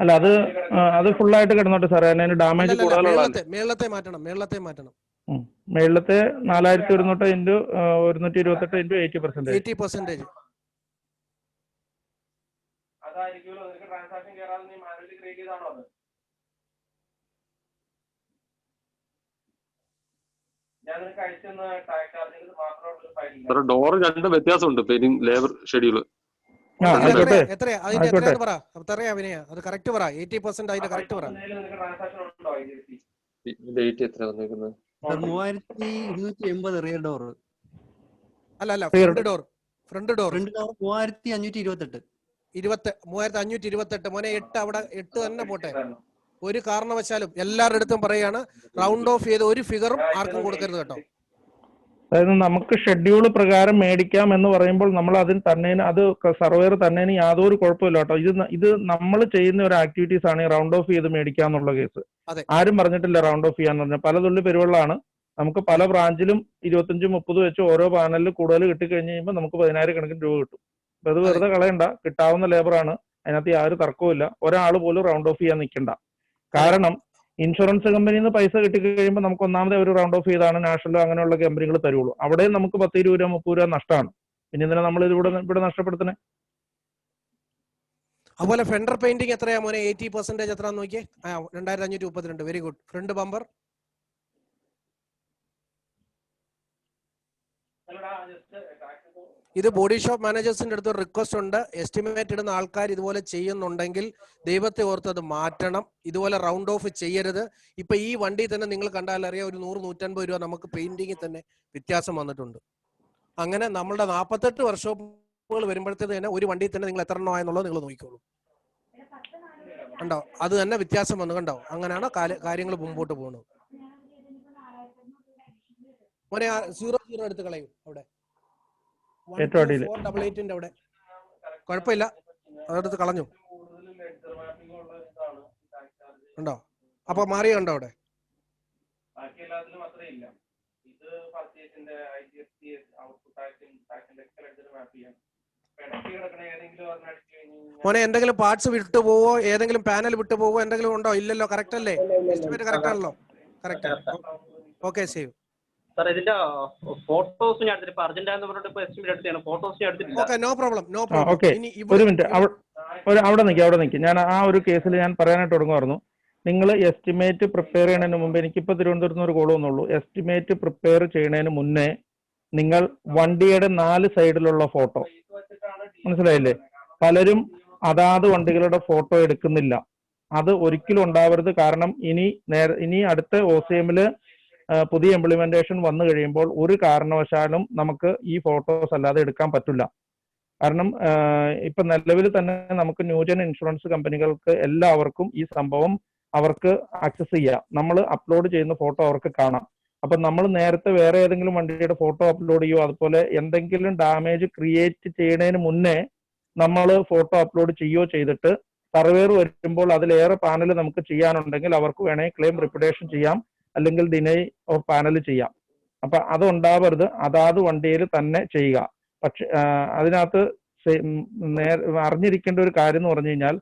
അല്ല, അത് ഫുള്ളായിട്ട് കിടന്നോട്ടെ സാറേ. അതിന് ഡാമേജ് കൂടുതലുള്ള മേളത്തെ മാറ്റണം. മേളത്തെ 4128 ഇൻറ്റു 128 ഇൻറ്റു 80%. ക്രിയേറ്റ് ചെയ്താണോ അത്? ഞാൻ നിനക്ക് അയച്ചെന്ന ടാക്സ് ചാർജിന് മാത്രമുള്ള ഫയൽ ഡോർ രണ്ട് വ്യത്യാസമുണ്ട് പെയിന്റിംഗ് ലേബർ ഷെഡ്യൂള്. എത്രയാ അതിന്റെ എത്രയാന്ന് പറ. എത്രയാ അഭിനയ? അത് കറക്റ്റ് പറ. 80% അതിന്റെ കറക്റ്റ് പറ. ട്രാൻസാക്ഷൻ ഉണ്ടോ? ഡേറ്റ് എത്ര വന്നേക്കുന്നത്? 3280 റിയർ ഡോർ. അല്ല ഫ്രണ്ട് ഡോർ. Front door 3528. 3528. മോനെ 8 അവിടെ 8 തന്നെ പോട്ടെ. ഒരു കാരണവശാലും എല്ലാവരുടെ അടുത്തും പറയാണ് റൗണ്ട് ഓഫ് ചെയ്ത് ഒരു ഫിഗറും ആർക്കും കൊടുക്കരുത് കേട്ടോ. അതായത് നമുക്ക് ഷെഡ്യൂൾ പ്രകാരം മേടിക്കാം എന്ന് പറയുമ്പോൾ നമ്മൾ അതിന് തന്നെ അത് സർവേർ തന്നെ യാതൊരു കുഴപ്പമില്ല കേട്ടോ. ഇത് നമ്മൾ ചെയ്യുന്ന ഒരു ആക്ടിവിറ്റീസ് ആണ് ഈ റൗണ്ട് ഓഫ് ചെയ്ത് മേടിക്കാന്നുള്ള കേസ്. ആരും പറഞ്ഞിട്ടില്ല റൗണ്ട് ഓഫ് ചെയ്യാന്ന് പറഞ്ഞാൽ. പല തുള്ളി പെരുവെള്ളമാണ്. നമുക്ക് പല ബ്രാഞ്ചിലും 25-30 വെച്ച് ഓരോ പാനലിൽ കൂടുതൽ കിട്ടിക്കഴിഞ്ഞ് കഴിയുമ്പോൾ നമുക്ക് 10,000 കണക്കിന് രൂപ കിട്ടും. അപ്പൊ അത് വെറുതെ കളയണ്ട. കിട്ടാവുന്ന ലേബറാണ്. അതിനകത്ത് യാതൊരു തർക്കവും ഇല്ല. ഒരാൾ പോലും റൗണ്ട് ഓഫ് ചെയ്യാൻ നിൽക്കണ്ട. കാരണം ഇൻഷുറൻസ് കമ്പനിയിൽ നിന്ന് പൈസ കിട്ടിക്കഴിയുമ്പോൾ നമുക്ക് ഒന്നാമത്തെ ഒരു റൗണ്ട് ഓഫ് ചെയ്താണ് നാഷണലോ അങ്ങനെയുള്ള കമ്പനികൾ തരുള്ളൂ. അവിടെ നമുക്ക് 10 രൂപ 30 രൂപ നഷ്ടമാണ്. പിന്നെ എന്തിനാ നമ്മൾ ഇവിടെ നഷ്ടപ്പെടുത്തണേ? അതുപോലെ ഫെൻഡർ പെയിന്റിംഗ് എത്രയാ മോനെ? 80% എത്രയാന്ന് നോക്കിയേ. 2532. Very good. ഫ്രണ്ട് ബമ്പർ ഇത് ബോഡി ഷോപ്പ് മാനേജേഴ്സിന്റെ അടുത്ത് ഒരു റിക്വസ്റ്റ് ഉണ്ട്. എസ്റ്റിമേറ്റ് ഇടുന്ന ആൾക്കാർ ഇതുപോലെ ചെയ്യുന്നുണ്ടെങ്കിൽ ദൈവത്തെ ഓർത്ത് അത് മാറ്റണം. ഇതുപോലെ റൗണ്ട് ഓഫ് ചെയ്യരുത്. ഇപ്പൊ ഈ വണ്ടി തന്നെ നിങ്ങൾ കണ്ടാൽ അറിയാം, ഒരു 100-150 രൂപ നമുക്ക് പെയിന്റിങ്ങിൽ തന്നെ വ്യത്യാസം വന്നിട്ടുണ്ട്. അങ്ങനെ നമ്മളുടെ 48 വർഷോപ്പുകൾ വരുമ്പോഴത്തേക്ക് തന്നെ ഒരു വണ്ടിയിൽ തന്നെ നിങ്ങൾ എത്ര എണ്ണമായെന്നുള്ളത് നിങ്ങൾ നോക്കിക്കോളൂ. കണ്ടോ, അത് തന്നെ വ്യത്യാസം വന്നു. കണ്ടോ, അങ്ങനെയാണ് കാര്യങ്ങൾ മുമ്പോട്ട് പോകുന്നത്. മോനെ 00 എടുത്ത് കളയും. അവിടെ 488 അവിടെ കുഴപ്പമില്ല, അതെടുത്ത് കളഞ്ഞു. ഉണ്ടോ? അപ്പൊ മാറിയ കണ്ടോ അവിടെ? മോനെ എന്തെങ്കിലും പാർട്സ് വിട്ടു പോവോ, ഏതെങ്കിലും പാനൽ വിട്ടു പോവോ, എന്തെങ്കിലും ഉണ്ടോ? ഇല്ലല്ലോ. കറക്റ്റ് അല്ലേ? എസ്റ്റിമേറ്റ് കറക്റ്റ് ആണല്ലോ? കറക്റ്റ്. Okay, save. സാർ ഇതിന്റെ ഫോട്ടോസ് ഞാൻ എടുത്തിട്ട് അർജന്റാന്ന് പറഞ്ഞിട്ട് ഇപ്പൊ എസ്റ്റിമേറ്റ് എടുത്താണ്. ഫോട്ടോസ് ഞാൻ എടുത്തിട്ടില്ല. Okay, no problem, no problem. Okay, ഒരു മിനിറ്റ് അവിടെ നിൽക്കുക. ഞാൻ ആ ഒരു കേസിൽ ഞാൻ പറയാനായിട്ട് തുടങ്ങുമായിരുന്നു. നിങ്ങൾ എസ്റ്റിമേറ്റ് പ്രിപ്പയർ ചെയ്യുന്നതിന് മുമ്പ്, എനിക്കിപ്പോൾ തിരുവനന്തപുരത്ത് നിന്ന് ഒരു കോൾ വന്നുള്ളൂ. എസ്റ്റിമേറ്റ് പ്രിപ്പയർ ചെയ്യുന്നതിന് മുന്നേ നിങ്ങൾ വണ്ടിയുടെ 4 സൈഡിലുള്ള ഫോട്ടോ, മനസ്സിലായില്ലേ? പലരും അതാത് വണ്ടികളുടെ ഫോട്ടോ എടുക്കുന്നില്ല. അത് ഒരിക്കലും ഉണ്ടാവരുത്. കാരണം ഇനി അടുത്ത OCM-ല് പുതിയ ഇംപ്ലിമെന്റേഷൻ വന്നു കഴിയുമ്പോൾ ഒരു കാരണവശാലും നമുക്ക് ഈ ഫോട്ടോസ് അല്ലാതെ എടുക്കാൻ പറ്റില്ല. കാരണം ഇപ്പൊ നിലവിൽ തന്നെ നമുക്ക് ന്യൂജൻ ഇൻഷുറൻസ് കമ്പനികൾക്ക് എല്ലാവർക്കും ഈ സംഭവം അവർക്ക് ആക്സസ് ചെയ്യാം. നമ്മൾ അപ്ലോഡ് ചെയ്യുന്ന ഫോട്ടോ അവർക്ക് കാണാം. അപ്പൊ നമ്മൾ നേരത്തെ വേറെ ഏതെങ്കിലും വണ്ടിയുടെ ഫോട്ടോ അപ്ലോഡ് ചെയ്യുമോ, അതുപോലെ എന്തെങ്കിലും ഡാമേജ് ക്രിയേറ്റ് ചെയ്യുന്നതിന് മുന്നേ നമ്മൾ ഫോട്ടോ അപ്ലോഡ് ചെയ്യുകയോ ചെയ്തിട്ട് സർവേർ വരുമ്പോൾ അതിലേറെ പാനൽ നമുക്ക് ചെയ്യാനുണ്ടെങ്കിൽ അവർക്ക് വേണമെങ്കിൽ ക്ലെയിം റിപ്പിറ്റേഷൻ ചെയ്യാം, അല്ലെങ്കിൽ ഡിനൈ ഓഫ് പാനൽ ചെയ്യാം. അപ്പൊ അതുണ്ടാവരുത്. അതാത് വണ്ടിയിൽ തന്നെ ചെയ്യുക. പക്ഷെ അതിനകത്ത് അറിഞ്ഞിരിക്കേണ്ട ഒരു കാര്യം എന്ന് പറഞ്ഞു കഴിഞ്ഞാൽ,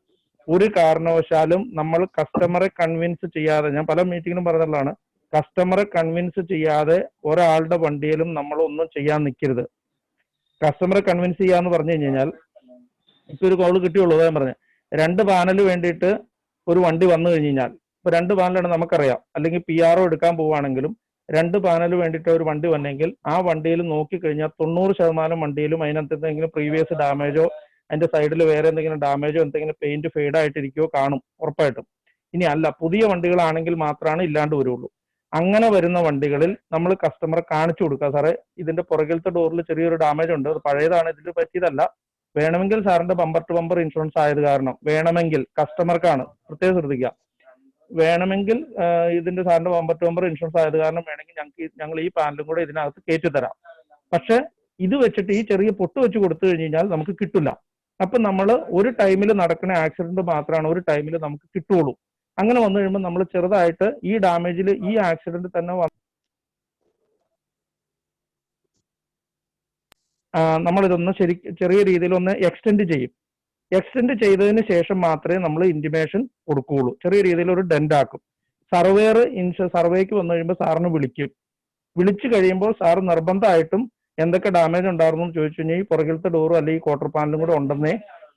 ഒരു കാരണവശാലും നമ്മൾ കസ്റ്റമറെ കൺവിൻസ് ചെയ്യാതെ, ഞാൻ പല മീറ്റിങ്ങിലും പറഞ്ഞതാണ്, കസ്റ്റമറെ കൺവിൻസ് ചെയ്യാതെ ഒരാളുടെ വണ്ടിയിലും നമ്മൾ ഒന്നും ചെയ്യാൻ നിൽക്കരുത്. കസ്റ്റമറെ കൺവിൻസ് ചെയ്യാന്ന് പറഞ്ഞു കഴിഞ്ഞാൽ, ഇപ്പൊ ഒരു കോള് കിട്ടിയുള്ളൂ, ഞാൻ പറഞ്ഞത് 2 പാനൽ വേണ്ടിയിട്ട് ഒരു വണ്ടി വന്നു കഴിഞ്ഞ് കഴിഞ്ഞാൽ, ഇപ്പൊ 2 പാനലാണ് നമുക്കറിയാം, അല്ലെങ്കിൽ PRO എടുക്കാൻ പോവുകയാണെങ്കിലും 2 പാനൽ വേണ്ടിയിട്ട് ഒരു വണ്ടി വന്നെങ്കിൽ ആ വണ്ടിയിൽ നോക്കിക്കഴിഞ്ഞാൽ 90% വണ്ടിയിലും അതിനകത്ത് എന്തെങ്കിലും പ്രീവിയസ് ഡാമേജോ അതിന്റെ സൈഡിൽ വേറെ എന്തെങ്കിലും ഡാമേജോ എന്തെങ്കിലും പെയിന്റ് ഫെയ്ഡ് ആയിട്ടിരിക്കുകയോ കാണും ഉറപ്പായിട്ടും. ഇനി അല്ല, പുതിയ വണ്ടികളാണെങ്കിൽ മാത്രമാണ് ഇല്ലാണ്ട് വരുള്ളൂ. അങ്ങനെ വരുന്ന വണ്ടികളിൽ നമ്മൾ കസ്റ്റമറെ കാണിച്ചു കൊടുക്കുക, സാറേ ഇതിന്റെ പുറകിലത്തെ ഡോറിൽ ചെറിയൊരു ഡാമേജ് ഉണ്ട്, അത് പഴയതാണ്, ഇതിൽ പറ്റിയതല്ല, വേണമെങ്കിൽ സാറിന്റെ ബമ്പർ ടു ബമ്പർ ഇൻഷുറൻസ് ആയത് കാരണം വേണമെങ്കിൽ, കസ്റ്റമർക്കാണ് പ്രത്യേകം ശ്രദ്ധിക്കുക, വേണമെങ്കിൽ ഇതിന്റെ സാറിന്റെ ബമ്പർ ടു ബമ്പർ ഇൻഷുറൻസ് ആയത് കാരണം വേണമെങ്കിൽ ഞങ്ങൾ ഈ പാനലും കൂടെ ഇതിനകത്ത് കയറ്റി തരാം. പക്ഷെ ഇത് വെച്ചിട്ട് ഈ ചെറിയ പൊട്ട് വെച്ച് കൊടുത്തു കഴിഞ്ഞ് കഴിഞ്ഞാൽ നമുക്ക് കിട്ടില്ല. അപ്പൊ നമ്മൾ ഒരു ടൈമിൽ നടക്കുന്ന ആക്സിഡന്റ് മാത്രമാണ് ഒരു ടൈമിൽ നമുക്ക് കിട്ടുള്ളൂ. അങ്ങനെ വന്നു കഴിയുമ്പോൾ നമ്മൾ ചെറുതായിട്ട് ഈ ഡാമേജിൽ ഈ ആക്സിഡന്റ് തന്നെ നമ്മളിതൊന്ന് ചെറിയ രീതിയിൽ ഒന്ന് എക്സ്റ്റെൻഡ് ചെയ്യും. എക്സ്റ്റെൻഡ് ചെയ്തതിന് ശേഷം മാത്രമേ നമ്മൾ ഇന്റിമേഷൻ കൊടുക്കുകയുള്ളൂ. ചെറിയ രീതിയിൽ ഒരു ഡെന്റ് ആക്കും. സർവേക്ക് വന്നു കഴിയുമ്പോൾ സാറിന് വിളിക്കും. വിളിച്ചു കഴിയുമ്പോൾ സാർ നിർബന്ധമായിട്ടും എന്തൊക്കെ ഡാമേജ് ഉണ്ടായിരുന്നു എന്ന് ചോദിച്ചു കഴിഞ്ഞാൽ ഈ പുറകിലത്തെ ഡോറും അല്ലെങ്കിൽ ക്വാർട്ടർ പാനലും കൂടെ ഉണ്ടെന്നേ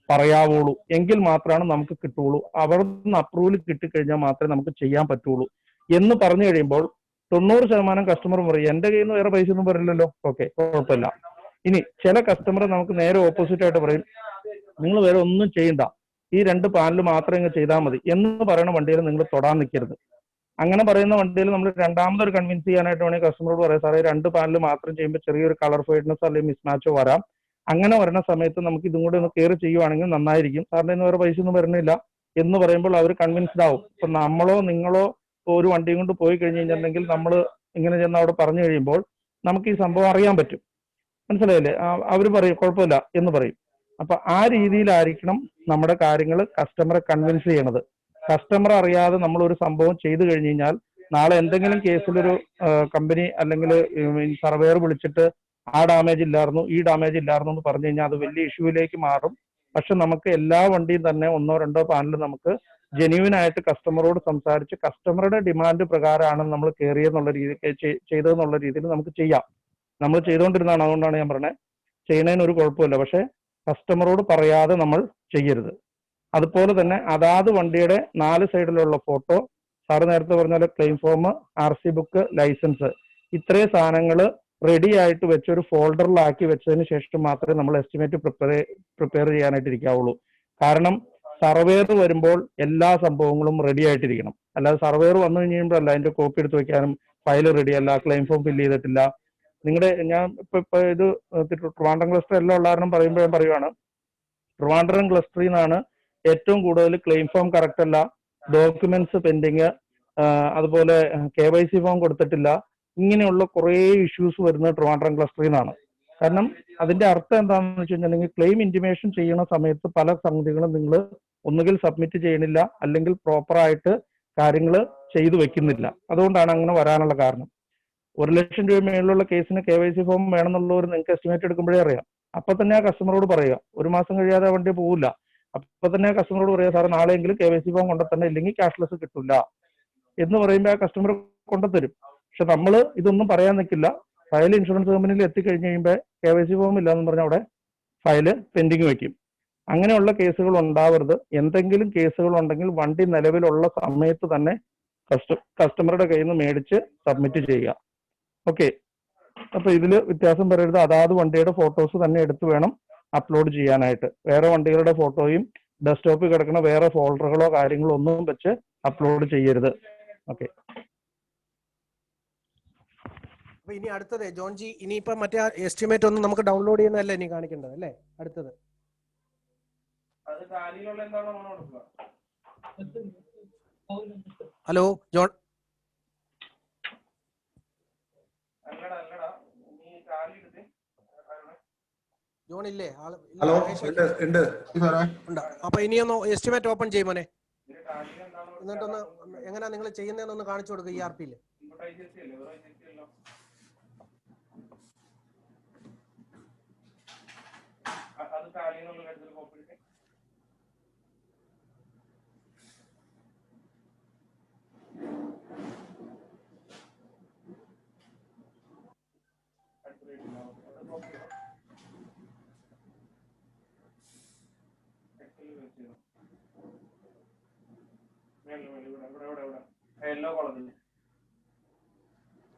പറയാവുള്ളൂ. എങ്കിൽ മാത്രമാണ് നമുക്ക് കിട്ടുള്ളൂ. അവിടെ നിന്ന് അപ്രൂവൽ കിട്ടിക്കഴിഞ്ഞാൽ മാത്രമേ നമുക്ക് ചെയ്യാൻ പറ്റുള്ളൂ എന്ന് പറഞ്ഞു കഴിയുമ്പോൾ 90% കസ്റ്റമർ പറയും എന്റെ കയ്യിൽ നിന്ന് വേറെ പൈസ ഒന്നും പറയില്ലല്ലോ, ഓക്കെ കുഴപ്പമില്ല. ഇനി ചില കസ്റ്റമർ നമുക്ക് നേരെ ഓപ്പോസിറ്റ് ആയിട്ട് പറയും നിങ്ങൾ വേറെ ഒന്നും ചെയ്യണ്ട, ഈ 2 പാനൽ മാത്രം ഇങ്ങ് ചെയ്താൽ മതി എന്ന് പറയുന്ന വണ്ടിയിൽ നിങ്ങൾ തൊടാൻ നിൽക്കരുത്. അങ്ങനെ പറയുന്ന വണ്ടിയിൽ നമ്മൾ രണ്ടാമതൊരു കൺവിൻസ് ചെയ്യാനായിട്ട് വേണമെങ്കിൽ കസ്റ്റമറോട് പറയാം സാറേ 2 പാനൽ മാത്രം ചെയ്യുമ്പോൾ ചെറിയൊരു കളർ ഫെയ്ഡ്നെസ് അല്ലെങ്കിൽ മിസ്മാച്ചോ വരാം, അങ്ങനെ വരുന്ന സമയത്ത് നമുക്ക് ഇതും കൂടി ഒന്ന് കെയർ ചെയ്യുവാണെങ്കിൽ നന്നായിരിക്കും, സാറിന്റെ നിന്ന് വേറെ പൈസ ഒന്നും വരുന്നില്ല എന്ന് പറയുമ്പോൾ അവർ കൺവിൻസ്ഡ് ആവും. ഇപ്പൊ നമ്മളോ നിങ്ങളോ ഒരു വണ്ടിയും കൊണ്ട് പോയി കഴിഞ്ഞ് കഴിഞ്ഞിട്ടുണ്ടെങ്കിൽ നമ്മൾ ഇങ്ങനെ ചെന്ന് അവിടെ പറഞ്ഞു കഴിയുമ്പോൾ നമുക്ക് ഈ സംഭവം അറിയാൻ പറ്റും, മനസ്സിലായില്ലേ? അവർ പറയും കുഴപ്പമില്ല എന്ന് പറയും. അപ്പൊ ആ രീതിയിലായിരിക്കണം നമ്മുടെ കാര്യങ്ങൾ കസ്റ്റമറെ കൺവിൻസ് ചെയ്യണത്. കസ്റ്റമർ അറിയാതെ നമ്മൾ ഒരു സംഭവം ചെയ്തു കഴിഞ്ഞു കഴിഞ്ഞാൽ നാളെ എന്തെങ്കിലും കേസിലൊരു കമ്പനി അല്ലെങ്കിൽ സർവേയർ വിളിച്ചിട്ട് ആ ഡാമേജ് ഇല്ലായിരുന്നു ഈ ഡാമേജ് ഇല്ലായിരുന്നു എന്ന് പറഞ്ഞു കഴിഞ്ഞാൽ അത് വലിയ ഇഷ്യൂവിലേക്ക് മാറും. പക്ഷെ നമുക്ക് എല്ലാ വണ്ടിയും തന്നെ 1-2 പാനൽ നമുക്ക് ജെന്യൂൻ ആയിട്ട് കസ്റ്റമറോട് സംസാരിച്ച് കസ്റ്റമറുടെ ഡിമാൻഡ് പ്രകാരമാണ് നമ്മൾ കയറിയെന്നുള്ള രീതി ചെയ്തതെന്നുള്ള രീതിയിൽ നമുക്ക് ചെയ്യാം. നമ്മൾ ചെയ്തുകൊണ്ടിരുന്നതാണ്, അതുകൊണ്ടാണ് ഞാൻ പറഞ്ഞത് ചെയ്യണതിന് ഒരു കുഴപ്പമില്ല. പക്ഷെ കസ്റ്റമറോട് പറയാതെ നമ്മൾ ചെയ്യരുത്. അതുപോലെ തന്നെ അതാത് വണ്ടിയുടെ 4 സൈഡിലുള്ള ഫോട്ടോ, സാറ് നേരത്തെ പറഞ്ഞ claim form, RC book, licence, ഇത്രയും സാധനങ്ങൾ റെഡി ആയിട്ട് വെച്ച് ഒരു ഫോൾഡറിലാക്കി വെച്ചതിന് ശേഷം മാത്രമേ നമ്മൾ എസ്റ്റിമേറ്റ് പ്രിപ്പയർ ചെയ്യാനായിട്ട് ഇരിക്കാവുള്ളൂ. കാരണം സർവേയർ വരുമ്പോൾ എല്ലാ സംഭവങ്ങളും റെഡി ആയിട്ടിരിക്കണം. അല്ലാതെ സർവേയർ വന്നു കഴിയുമ്പോഴല്ല അതിന്റെ കോപ്പി എടുത്ത് വെക്കാനും ഫയൽ റെഡി അല്ല, ക്ലെയിം ഫോം ഫില്ല് ചെയ്തിട്ടില്ല. നിങ്ങളുടെ ഞാൻ ഇപ്പൊ ഇത് ട്രിവാൻഡ്രം ക്ലസ്റ്റർ എല്ലാം ഉള്ള കാരണം പറയുമ്പോൾ ഞാൻ പറയുവാണ്, ട്രിവാൻഡ്രം ക്ലസ്റ്ററിൽ നിന്നാണ് ഏറ്റവും കൂടുതൽ ക്ലെയിം ഫോം കറക്റ്റ് അല്ല, ഡോക്യുമെന്റ്സ് പെൻഡിങ്, അതുപോലെ KYC ഫോം കൊടുത്തിട്ടില്ല, ഇങ്ങനെയുള്ള കുറേ ഇഷ്യൂസ് വരുന്നത് ട്രിവാൻഡ്രം ക്ലസ്റ്ററിൽ നിന്നാണ്. കാരണം അതിന്റെ അർത്ഥം എന്താണെന്ന് വെച്ച് കഴിഞ്ഞിട്ടുണ്ടെങ്കിൽ ക്ലെയിം ഇന്റിമേഷൻ ചെയ്യുന്ന സമയത്ത് പല സംഗതികളും നിങ്ങൾ ഒന്നുകിൽ സബ്മിറ്റ് ചെയ്യണില്ല അല്ലെങ്കിൽ പ്രോപ്പറായിട്ട് കാര്യങ്ങൾ ചെയ്തു വെക്കുന്നില്ല. അതുകൊണ്ടാണ് അങ്ങനെ വരാനുള്ള കാരണം. 1 ലക്ഷം രൂപ മേളിലുള്ള കേസിന് KYC ഫോം വേണമെന്നുള്ളവർ നിങ്ങൾക്ക് എസ്റ്റിമേറ്റ് എടുക്കുമ്പോഴേ അറിയാം. അപ്പൊ തന്നെ ആ കസ്റ്റമറോട് പറയുക, 1 മാസം കഴിയാതെ വണ്ടി പോകില്ല, അപ്പൊ തന്നെ ആ കസ്റ്റമറോട് പറയുക സാർ നാളെയെങ്കിലും KYC ഫോം കൊണ്ടുതന്നെ, ഇല്ലെങ്കിൽ ക്യാഷ്ലെസ് കിട്ടില്ല എന്ന് പറയുമ്പോൾ ആ കസ്റ്റമർ കൊണ്ടുതരും. പക്ഷെ നമ്മൾ ഇതൊന്നും പറയാൻ നിൽക്കില്ല. ഫയൽ ഇൻഷുറൻസ് കമ്പനിയിൽ എത്തിക്കഴിഞ്ഞ് കഴിയുമ്പോൾ KYC ഫോം ഇല്ല എന്ന് പറഞ്ഞാൽ അവിടെ ഫയല് പെൻഡിങ് വെക്കും. അങ്ങനെയുള്ള കേസുകൾ ഉണ്ടാവരുത്. എന്തെങ്കിലും കേസുകൾ ഉണ്ടെങ്കിൽ വണ്ടി നിലവിലുള്ള സമയത്ത് തന്നെ കസ്റ്റമറുടെ കയ്യിൽ നിന്ന് മേടിച്ച് സബ്മിറ്റ് ചെയ്യുക. ഓക്കെ, അപ്പൊ ഇതില് വ്യത്യാസം വരരുത്. അതാത് വണ്ടിയുടെ ഫോട്ടോസ് തന്നെ എടുത്ത് വേണം അപ്ലോഡ് ചെയ്യാനായിട്ട്. വേറെ വണ്ടികളുടെ ഫോട്ടോയും ഡെസ്ക്ടോപ്പിൽ കിടക്കുന്ന വേറെ ഫോൾഡറുകളോ കാര്യങ്ങളോ ഒന്നും വെച്ച് അപ്ലോഡ് ചെയ്യരുത്. ഓക്കെ. അപ്പൊ ഇനി അടുത്തത് ജോൺജി, ഇനിയിപ്പോ മറ്റേ എസ്റ്റിമേറ്റ് ഒന്നും നമുക്ക് ഡൗൺലോഡ് ചെയ്യുന്നതല്ല ഇനി കാണിക്കേണ്ടത് അല്ലേ? അടുത്തത് ഹലോ ജോൺ, ജോൺ ഇല്ലേ? ഹലോ, ഉണ്ട്. അപ്പൊ ഇനിയൊന്ന് എസ്റ്റിമേറ്റ് ഓപ്പൺ ചെയ്യുമോനെ, എന്നിട്ടൊന്ന് എങ്ങനെയാ നിങ്ങൾ ചെയ്യുന്നതെന്നൊന്ന് കാണിച്ചു കൊടുക്കുക. ERP-യിൽ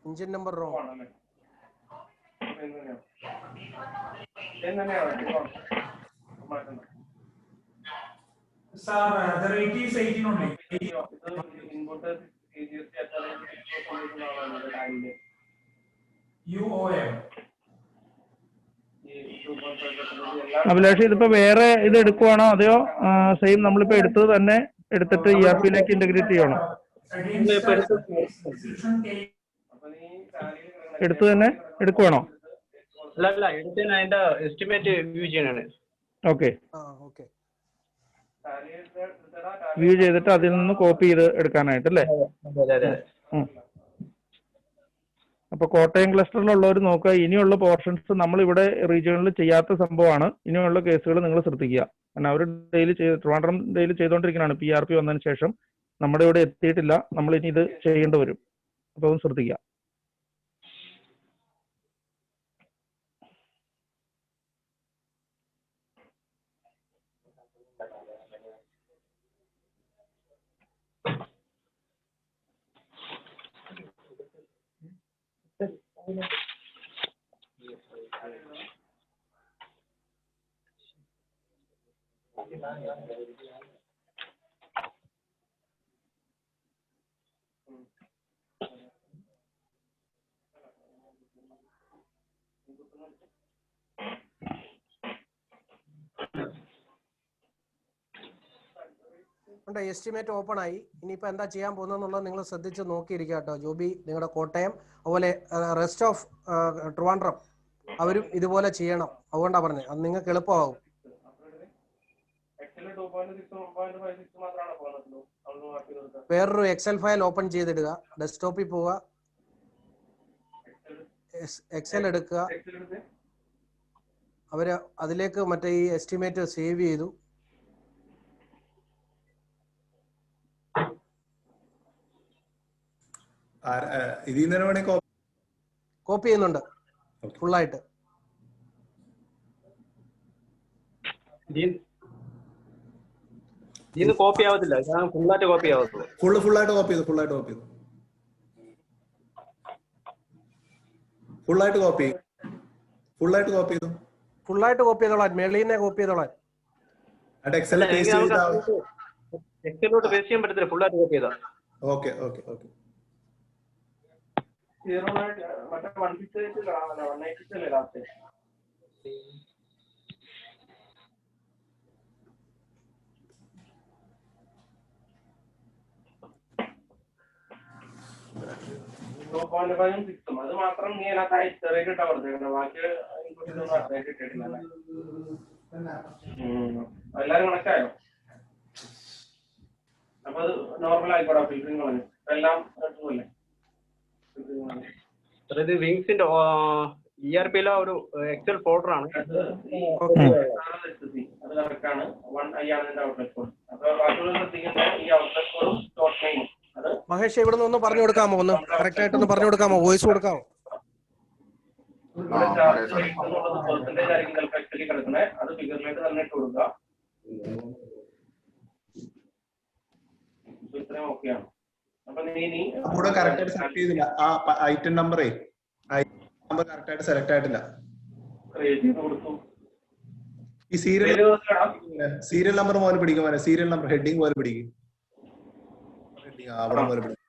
എഞ്ചിൻ നമ്പർ റോങ് ആണല്ലേ? അഭിലാഷ്, ഇതിപ്പോ വേറെ ഇത് എടുക്കുവാണോ അതെയോ സെയിം നമ്മളിപ്പോ എടുത്തത് തന്നെ എടുത്തിട്ട് ERP-യിലേക്ക് ഇന്റഗ്രേറ്റ് ചെയ്യണോ? എടുത്തു തന്നെ എടുക്കുവാണോ? അല്ല, എടുത്തതിന് അതിന്റെ എസ്റ്റിമേറ്റ് വ്യൂ ചെയ്യാനാണ്. ഓക്കെ, വ്യൂ ചെയ്തിട്ട് അതിൽ നിന്ന് കോപ്പി ചെയ്ത് എടുക്കാനായിട്ട് അല്ലേ? അപ്പൊ കോട്ടയം ക്ലസ്റ്ററിലുള്ളവർ നോക്കുക, ഇനിയുള്ള പോർഷൻസ് നമ്മൾ ഇവിടെ റീജിയണിൽ ചെയ്യാത്ത സംഭവമാണ്. ഇനിയുള്ള കേസുകൾ നിങ്ങൾ ശ്രദ്ധിക്കുക. കാരണം അവർ ഡെയിലി ട്രിവാൻഡ്രം ഡെയിലി ചെയ്തുകൊണ്ടിരിക്കുന്നതാണ്. PRP വന്നതിന് ശേഷം നമ്മുടെ ഇവിടെ എത്തിയിട്ടില്ല, നമ്മൾ ഇനി ഇത് ചെയ്യേണ്ടി വരും. അപ്പൊ ഒന്ന് ശ്രദ്ധിക്കുക. എസ്റ്റിമേറ്റ് ഓപ്പൺ ആയി. ഇനിയിപ്പോൾ എന്താ ചെയ്യാൻ പോകുന്നതെന്നുള്ളത് നിങ്ങൾ ശ്രദ്ധിച്ച് നോക്കിയിരിക്കുക കേട്ടോ. ജോബി, നിങ്ങളുടെ കോട്ടയം, അതുപോലെ റെസ്റ്റ് ഓഫ് ട്രിവാൻഡ്രം അവരും ഇതുപോലെ ചെയ്യണം. അതുകൊണ്ടാണ് പറഞ്ഞത്, അത് നിങ്ങൾക്ക് എളുപ്പമാകും. വേറൊരു എക്സൽ ഫയൽ ഓപ്പൺ ചെയ്തിടുക, ഡെസ്ക്ടോപ്പിൽ പോവുക, എക്സൽ എടുക്കുക, അവര് അതിലേക്ക് മറ്റേ ഈ എസ്റ്റിമേറ്റ് സേവ് ചെയ്തു. കോപ്പി ചെയ്യുന്നുണ്ട് ഫുള്ളായിട്ട്. കോപ്പി ആവത്തില്ല, ഫുള്ളായിട്ട് കോപ്പി ആവത്തുള്ളൂ. ഫുള്ളായിട്ട് കോപ്പി ചെയ്തു. ഫുള്ളായിട്ട് കോപ്പി ചെയ്തോളാം. മേളിൽ നിന്ന് കോപ്പി ചെയ്തോളാം. എക്സലിലോട്ട് പേസ്റ്റ് ചെയ്യാൻ പറ്റത്തില്ല, ഫുള്ളായിട്ട് കോപ്പി ചെയ്താ. ഓക്കെ. അത് മാത്രം നീ അതിനകത്ത് ഇട്ടാ പറഞ്ഞേക്കണം. ബാക്കി ഇട്ടിട്ടില്ല. എല്ലാരും കണക്റ്റായോ? അപ്പൊ അത് നോർമൽ ആയിക്കോട്ടെ. ഫിൽറ്ററിംഗ് പറഞ്ഞു എല്ലാം പോലെ. ഇത് വിങ്സിന്റെ ERP-യിലെ ഒരു എക്സൽ ഫോൾഡർ ആണ്. അത് കറക്റ്റാണ്. 1i ആണ് ഇതിന്റെ ഔട്ട്ലെറ്റ് കോഡ്. അപ്പൊ ബാക്കിയുള്ള ശ്രദ്ധിക്കുന്ന ഈ ഔട്ട്ലെറ്റ് കോഡും ഡോട്ട് നെയിമും. മഹേഷ്, ഇവിടെ നിന്ന് പറഞ്ഞു കൊടുക്കാമോ? ഒന്ന് കറക്റ്റ് ആയിട്ടൊന്ന് പറഞ്ഞു കൊടുക്കാമോ? വോയിസ് കൊടുക്കാമോ? പെർസെന്റേജ് ആയിരിക്കും ചിലപ്പോൾ എക്സലിൽ കിടക്കുന്നത്. അത് ഫിഗറിലേക്ക് തന്നെ ഇട്ട് കൊടുക്കുക. ഇത്രയും ഓക്കെയാണ്. അപ്പൊ നീ കൂടെ കറക്റ്റ് ആയിട്ട് സെലക്ട് ചെയ്തില്ല. ആ ഐറ്റം നമ്പർ കറക്റ്റ് ആയിട്ട് സെലക്ട് ആയിട്ടില്ല. കൊടുത്തു. ഈ സീരിയൽ നമ്പർ പോലെ പിടിക്കും. സീരിയൽ നമ്പർ ഹെഡിങ് പോലെ പിടിക്കും. അവിടെ പോലെ പിടിക്കും.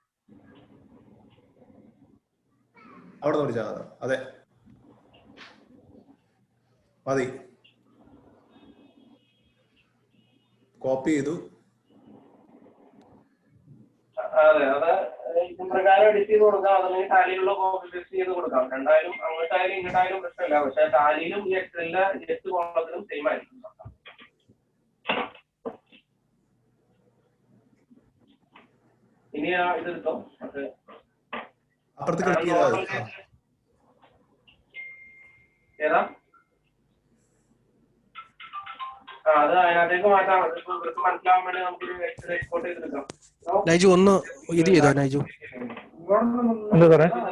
അവിടെ നിന്ന് പിടിച്ചാൽ അതെ മതി. കോപ്പി ചെയ്തു. അതെ, അത് പ്രകാരം എഡിറ്റ് ചെയ്ത് കൊടുക്കാം. അതല്ലെങ്കിൽ ടാലിയിലുള്ള കോപ്പി പേസ്റ്റ് ചെയ്ത് കൊടുക്കാം. രണ്ടായാലും അങ്ങോട്ടായാലും ഇങ്ങോട്ടായാലും പ്രശ്നമില്ല. പക്ഷെ ടാലിയിലും ഈ എക്സലിലെ ജസ്റ്റ് കോളത്തിലും സെയിം ആയിരിക്കും. ഇനി ഇതെടുത്തോ. അപ്പുറത്ത് ക്ലിക്ക് ചെയ്താൽ ഏതാ? അത് അതിനകത്തേക്ക് മാറ്റാം. ഇവർക്ക് മനസ്സിലാവാൻ വേണ്ടി നമുക്കൊരു എക്സ്പോർട്ട് ചെയ്തെടുക്കാം. നൈജു ഒന്ന് ഇത് ചെയ്തോ. നൈജു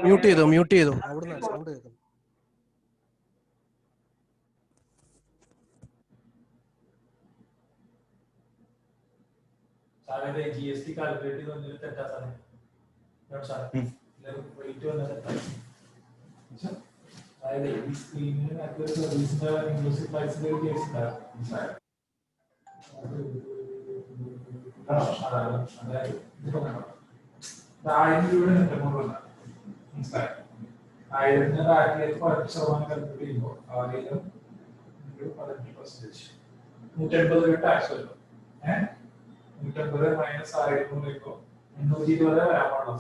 മ്യൂട്ട് ചെയ്തോ. അവിടുന്ന് സൗണ്ട് കേൾക്കുന്നു. GST കാൽക്കുലേറ്റ് ചെയ്ത് തെറ്റാ സാറേ. അതായത് ഈ സ്ക്രീനിന് സർവീസിന്റെ ഇൻക്ലൂസീവ് പ്രൈസിന്റെ ഒരു കേസ് ഉണ്ടാകും. അതായത് 1000 രൂപയുടെ 100 മനസ്സിലായി. 1000 ആക്കിലേക്ക് 10% കാൽക്കുലേറ്റ് ചെയ്യുമ്പോൾ 1000 15% 180 രൂപ ടാക്സ് വരും. 180 മൈനസ് 1000 വരുമ്പോൾ 820 വരാൻ പാടില്ല.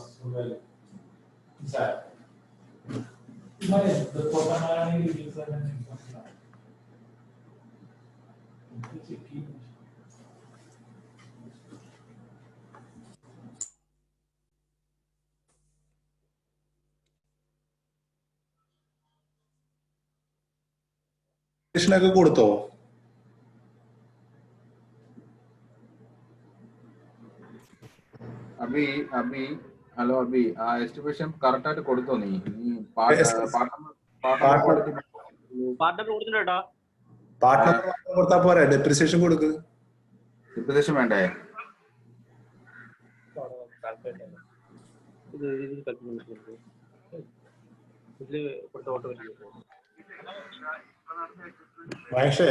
മനസ്സിലായി. ഒക്കെ കൊടുത്തോ? അബി ഹലോ അബി, ആ എസ്റ്റിമേഷൻ കറക്റ്റ് ആയിട്ട് കൊടുത്തോ? നീ കൊടുത്താ പോരാ, ഡെപ്രിസിയേഷൻ കൊടുക്ക്. ഡെപ്രിസിയേഷൻ വേണ്ടേ? ഇതില് കൊടുത്ത ഓട്ടോമാറ്റിക് മഹേഷേ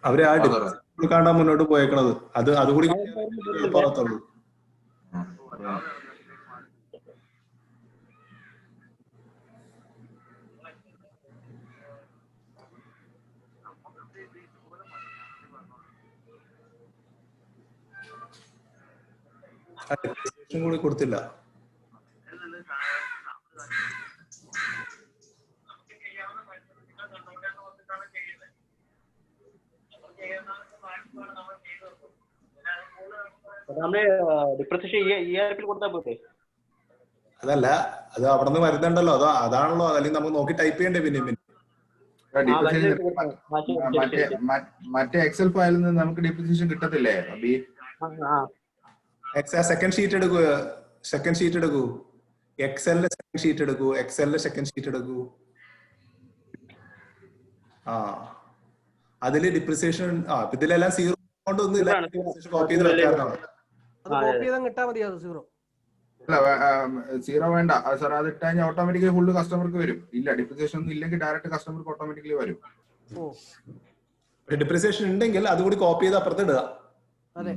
അവര് ആ കൊടുക്കാണ്ടാ മുന്നോട്ട് പോയേക്കണത്. അത് അതുകൂടി എളുപ്പമാകത്തുള്ളൂ. കൂടി കൊടുത്തില്ല. അതല്ല, അത് അവിടെ നിന്ന് വരുന്നുണ്ടല്ലോ, അതാണല്ലോ. അല്ലെങ്കിൽ നമുക്ക് നോക്കി ടൈപ്പ് ചെയ്യണ്ടേ പിന്നെ മറ്റേ എക്സൽ ഫയലിൽ നിന്ന് നമുക്ക് ഡിപ്രിസിയേഷൻ കിട്ടത്തില്ലേ അബി? സെക്കൻഡ് ഷീറ്റ് എടുക്കൂ, സെക്കൻഡ് ഷീറ്റ് എടുക്കൂ. എക്സലിന്റെ സെക്കൻഡ് ഷീറ്റ് എടുക്കൂ, എക്സലിന്റെ സെക്കൻഡ് ഷീറ്റ് എടുക്കൂ. അതില് ഡിപ്രിസിയേഷൻ ഇതിലെല്ലാം സീറോ കൊണ്ടൊന്നുമില്ല. കോപ്പി ചെയ്ത് വെക്കാറുണ്ടോ? സീറോ വേണ്ട സാർ. അത് ഇട്ട് കഴിഞ്ഞാൽ ഓട്ടോമാറ്റിക്കലി ഫുള്ള് കസ്റ്റമർക്ക് വരും. ഇല്ല, ഡിപ്രിസിയേഷൻ ഒന്നും ഇല്ലെങ്കിൽ ഡയറക്റ്റ് കസ്റ്റമർക്ക് ഓട്ടോമാറ്റിക്കലി വരും. ഡിപ്രിസിയേഷൻ ഉണ്ടെങ്കിൽ അതുകൂടി കോപ്പി ചെയ്ത് അപ്പുറത്ത് ഇടുക. അതെ.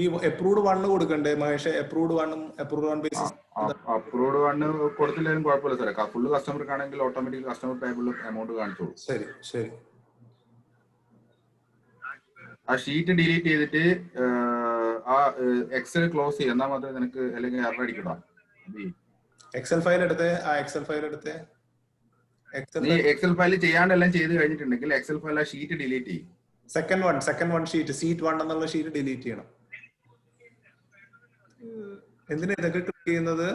ഈ അപ്രൂവ്ഡ് 1 കൊടുക്കണ്ടേ മഹേഷ്? അപ്രൂവ്ഡ് 1 അപ്രൂവ്ഡ് 1 ബേസിസ് അപ്രൂവ്ഡ് 1 കൊടുത്തില്ലാലും കുഴപ്പമില്ല സാറേ. ഫുള്ള് കസ്റ്റമർക്കാണെങ്കിൽ ഓട്ടോമാറ്റിക്കലി കസ്റ്റമർ ടേബിൾ എമൗണ്ട് കാണിച്ചോളൂ. ശരി ശരി. ആ ഷീറ്റ് ഡിലീറ്റ് ചെയ്തിട്ട് ആ എക്സൽ ക്ലോസ് ചെയ്യുക. എന്നാൽ മാത്രമേ നിനക്ക് അല്ലെങ്കിൽ എറർ അടിക്കണം. എക്സൽ ഫയൽ എടുത്തേ, ആ എക്സൽ ഫയൽ എടുത്തേ. നീ എക്സൽ ഫയൽ ചെയ്യാണ്ടെല്ലാം ചെയ്ത് കഴിഞ്ഞിട്ടുണ്ടെങ്കിൽ എക്സൽ ഫയൽ ആ ഷീറ്റ് ഡിലീറ്റ് ചെയ്യും. സെക്കൻഡ് വൺ ഷീറ്റ്, സീറ്റ് 1 എന്നുള്ള ഷീറ്റ് ഡിലീറ്റ് ചെയ്യണം. എന്തിനാ ഇതൊക്കെ ക്ലിക്ക് ചെയ്യുന്നത്?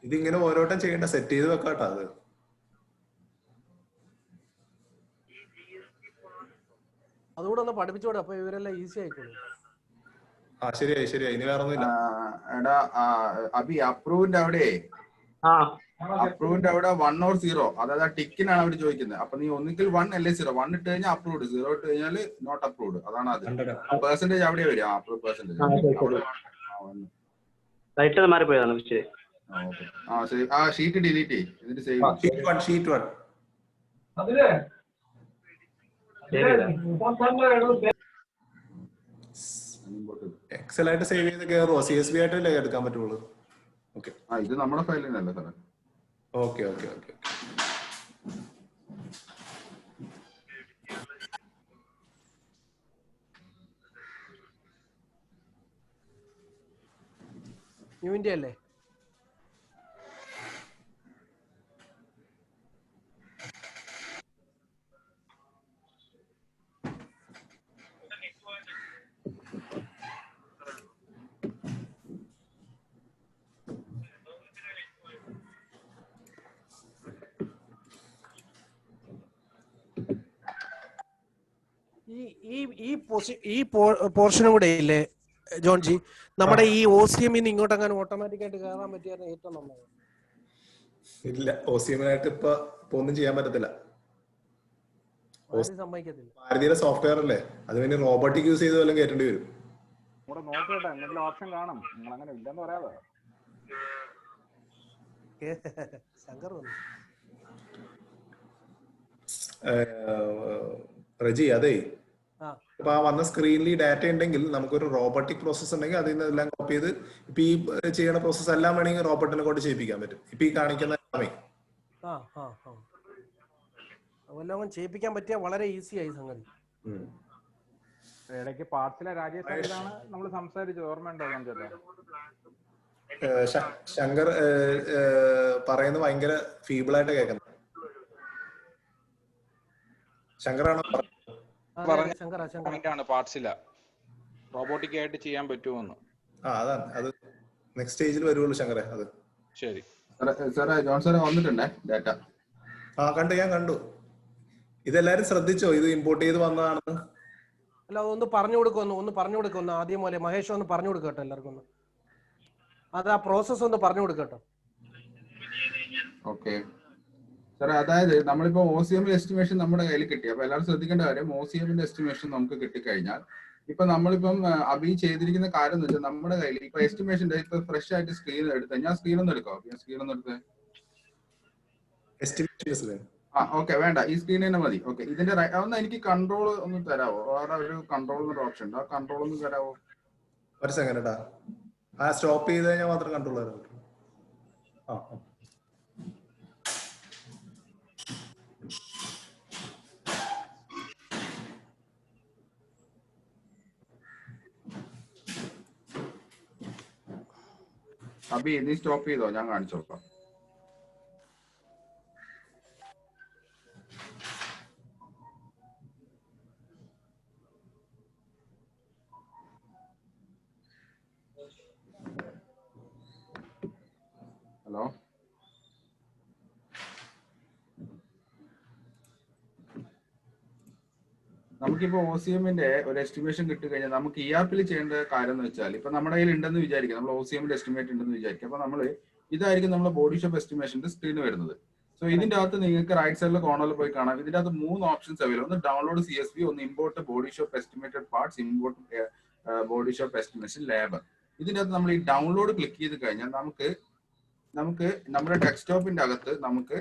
ഇതിങ്ങനെ ഓരോട്ടം ചെയ്യേണ്ട, സെറ്റ് ചെയ്ത് വെക്കാട്ടോ. അത് അതുകൂടെ ഒന്ന് പഠിപ്പിച്ചോടെ, അപ്പൊ ഇവരെല്ലാം ഈസി ആയിക്കോളും. ശരിയായി ശരിയായി. ഇനി വേറെ ഒന്നുമില്ല. എടാ അബി, അപ്രൂവിന്റെ അവിടെ 1 or 0, അതായത് ആ ടിക്കിനാണ് അവർ ചോദിക്കുന്നത്. അപ്പൊ നീ ഒന്നിക്കൽ 1 അല്ലെ 0. 1 ഇട്ട് കഴിഞ്ഞാൽ അപ്രൂവ്ഡ്, 0 ഇട്ട് കഴിഞ്ഞാൽ നോട്ട് അപ്രൂവ്ഡ്. അതാണ് അത്. പെർസെന്റേജ് അവിടെ വരും. അപ്രൂവ് പെർസെന്റേജ് മാറിപ്പോയതാണ്. ശരി. ആ ഷീറ്റ് ഡിലീറ്റ് ചെയ്യും. എന്നിട്ട് സേവ് ഷീറ്റ് 1 എക്സൽ ആയിട്ട് സേവ് ചെയ്ത് കയറുമോ? CSV ആയിട്ടല്ലേ എടുക്കാൻ പറ്റുള്ളൂ. ഓക്കെ. ഇത് നമ്മുടെ ഫയലിനല്ല സാറേ. Okay okay okay. New India അല്ലേ? ഈ പോർഷനും കൂടെ ഇല്ലേ ജോൺ ജി, നമ്മുടെ ഈ OCM ഇങ്ങോട്ട് അങ്ങനെ ഓട്ടോമാറ്റിക് ആയിട്ട് കയറാൻ പറ്റിയാണ് ഏറ്റവും നല്ലത്. ഇല്ല, OCM ആയിട്ട് ഇപ്പൊ ഒന്നും ചെയ്യാൻ പറ്റത്തില്ല. സമ്മതിക്കത്തില്ല. ഭാരതീയ സോഫ്റ്റ്വെയർ അല്ലേ, അത് പിന്നെ റോബോട്ടിക് യൂസ് ചെയ്ത് വല്ലതും കയറ്റേണ്ടി വരും. നോക്കട്ടെ, എന്തെങ്കിലും ഓപ്ഷൻ കാണും. നിങ്ങൾ അങ്ങനെ ഇല്ലെന്ന് പറയാതെ. ശങ്കർ റജി, അതെ, ഇപ്പൊ ആ വന്ന സ്ക്രീനിൽ ഡാറ്റ ഉണ്ടെങ്കിൽ നമുക്കൊരു റോബോട്ടിക് പ്രോസസ് ഉണ്ടെങ്കിൽ അതിൽ നിന്ന് എല്ലാം കോപ്പി ചെയ്ത് ഇപ്പൊ ഈ ചെയ്യണ പ്രോസസ് എല്ലാം വേണമെങ്കിൽ റോബോട്ടിനെ കൊണ്ട് ചെയ്യിപ്പിക്കാൻ പറ്റും. ഇപ്പൊ ഈ കാണിക്കുന്ന എല്ലാം ചെയ്യിപ്പിക്കാൻ പറ്റിയ വളരെ ഈസി ആയി സംഗതി. ഇടയ്ക്ക് പാർട്സിലെ രാജേഷ് നമ്മൾ സംസാരിച്ചത് ഓർമ്മയുണ്ടോ? ശങ്കർ പറയുന്നത് ഭയങ്കര ഫീബിളായിട്ട് കേൾക്കുന്നത്. ശങ്കറാണോ പാർട്സില റോബോട്ടിക് ആയിട്ട് ചെയ്യാൻ പറ്റുമോന്ന്? അതാണ്, അത് നെക്സ്റ്റ് സ്റ്റേജിൽ വരുള്ളൂ ശങ്കറെ. അത് ശരി സാറേ. ജോൺ സാറെ വന്നിട്ടുണ്ടേ ഡാറ്റ. കണ്ടു, ഞാൻ കണ്ടു. ഇതെല്ലാരും ശ്രദ്ധിച്ചോ? ഇത് ഇമ്പോർട്ട് ചെയ്ത് വന്നതാണെന്ന്. അല്ല ഒന്ന് പറഞ്ഞു കൊടുക്കൊന്ന് ആദ്യം പോലെ മഹേഷ് ഒന്ന് പറഞ്ഞു കൊടുക്കട്ടോ എല്ലാവർക്കും ഒന്ന്. അത് ആ പ്രോസസ് ഒന്ന് പറഞ്ഞു കൊടുക്കട്ടോ. ഓക്കെ സാറേ, അതായത് നമ്മളിപ്പോ OCM എസ്റ്റിമേഷൻ നമ്മുടെ കയ്യിൽ കിട്ടി. അപ്പൊ എല്ലാവരും ശ്രദ്ധിക്കേണ്ട കാര്യം, OCM എസ്റ്റിമേഷൻ നമുക്ക് കിട്ടിക്കഴിഞ്ഞാൽ ഇപ്പൊ നമ്മളിപ്പം അഭി ചെയ്തിരിക്കുന്ന കാര്യം എന്ന് വെച്ചാൽ നമ്മുടെ കയ്യിൽ ഇപ്പൊ എസ്റ്റിമേഷന്റെ ഇപ്പൊ ഫ്രഷ് ആയിട്ട് സ്ക്രീൻ എടുത്ത് ഞാൻ സ്ക്രീൻ ഒന്ന് എടുക്കാം. സ്ക്രീൻ ഒന്ന് എടുത്ത് ഓക്കെ വേണ്ട, ഈ സ്ക്രീൻ തന്നെ മതി. ഓക്കെ, ഇതിന്റെ ഒന്ന് എനിക്ക് കൺട്രോൾ ഒന്ന് തരാവോ? വേറെ ഒരു കൺട്രോൾ എന്നൊരു ഓപ്ഷൻ ഉണ്ട്, ആ കൺട്രോൾ ഒന്ന് തരാവോ? ഒരു സെക്കൻഡ് ആ സ്റ്റോപ്പ് ചെയ്ത് കഴിഞ്ഞാൽ മാത്രം കൺട്രോൾ തരാം. അഭി നീ സ്റ്റോപ്പ് ചെയ്തോ, ഞാൻ കാണിച്ചു നോക്കാം. ഹലോ, നമുക്കിപ്പോ OCMന്റെ ഒരു എസ്റ്റിമേഷൻ കിട്ടിക്കഴിഞ്ഞാൽ നമുക്ക് ERP-ൽ ചെയ്യേണ്ട കാര്യം എന്ന് വെച്ചാൽ ഇപ്പൊ നമ്മുടെ കയ്യിൽ ഉണ്ടെന്ന് വിചാരിക്കാം, നമ്മൾ OCMന്റെ എസ്റ്റിമേറ്റ് ഉണ്ടെന്ന് വിചാരിക്കാം. അപ്പൊ നമ്മൾ ഇതായിരിക്കും നമ്മുടെ ബോഡി ഷോപ്പ് എസ്റ്റിമേഷന്റെ സ്ക്രീൻ വരുന്നത്. സോ ഇതിന്റെ അകത്ത് നിങ്ങൾക്ക് റൈറ്റ് സൈഡിലെ കോർണറിൽ പോയി കാണാം. ഇതിന്റെ അകത്ത് 3 ഓപ്ഷൻസ് അവൈലബിൾ. ഒന്ന് ഡൗൺലോഡ് CSV, ഒന്ന് import body shop estimated parts, import body shop estimation labour. ഇതിന്റെ അകത്ത് നമ്മൾ ഈ ഡൗൺലോഡ് ക്ലിക്ക് ചെയ്ത് കഴിഞ്ഞാൽ നമുക്ക് നമ്മുടെ ഡെസ്ക്ടോപ്പിന്റെ അകത്ത് നമുക്ക്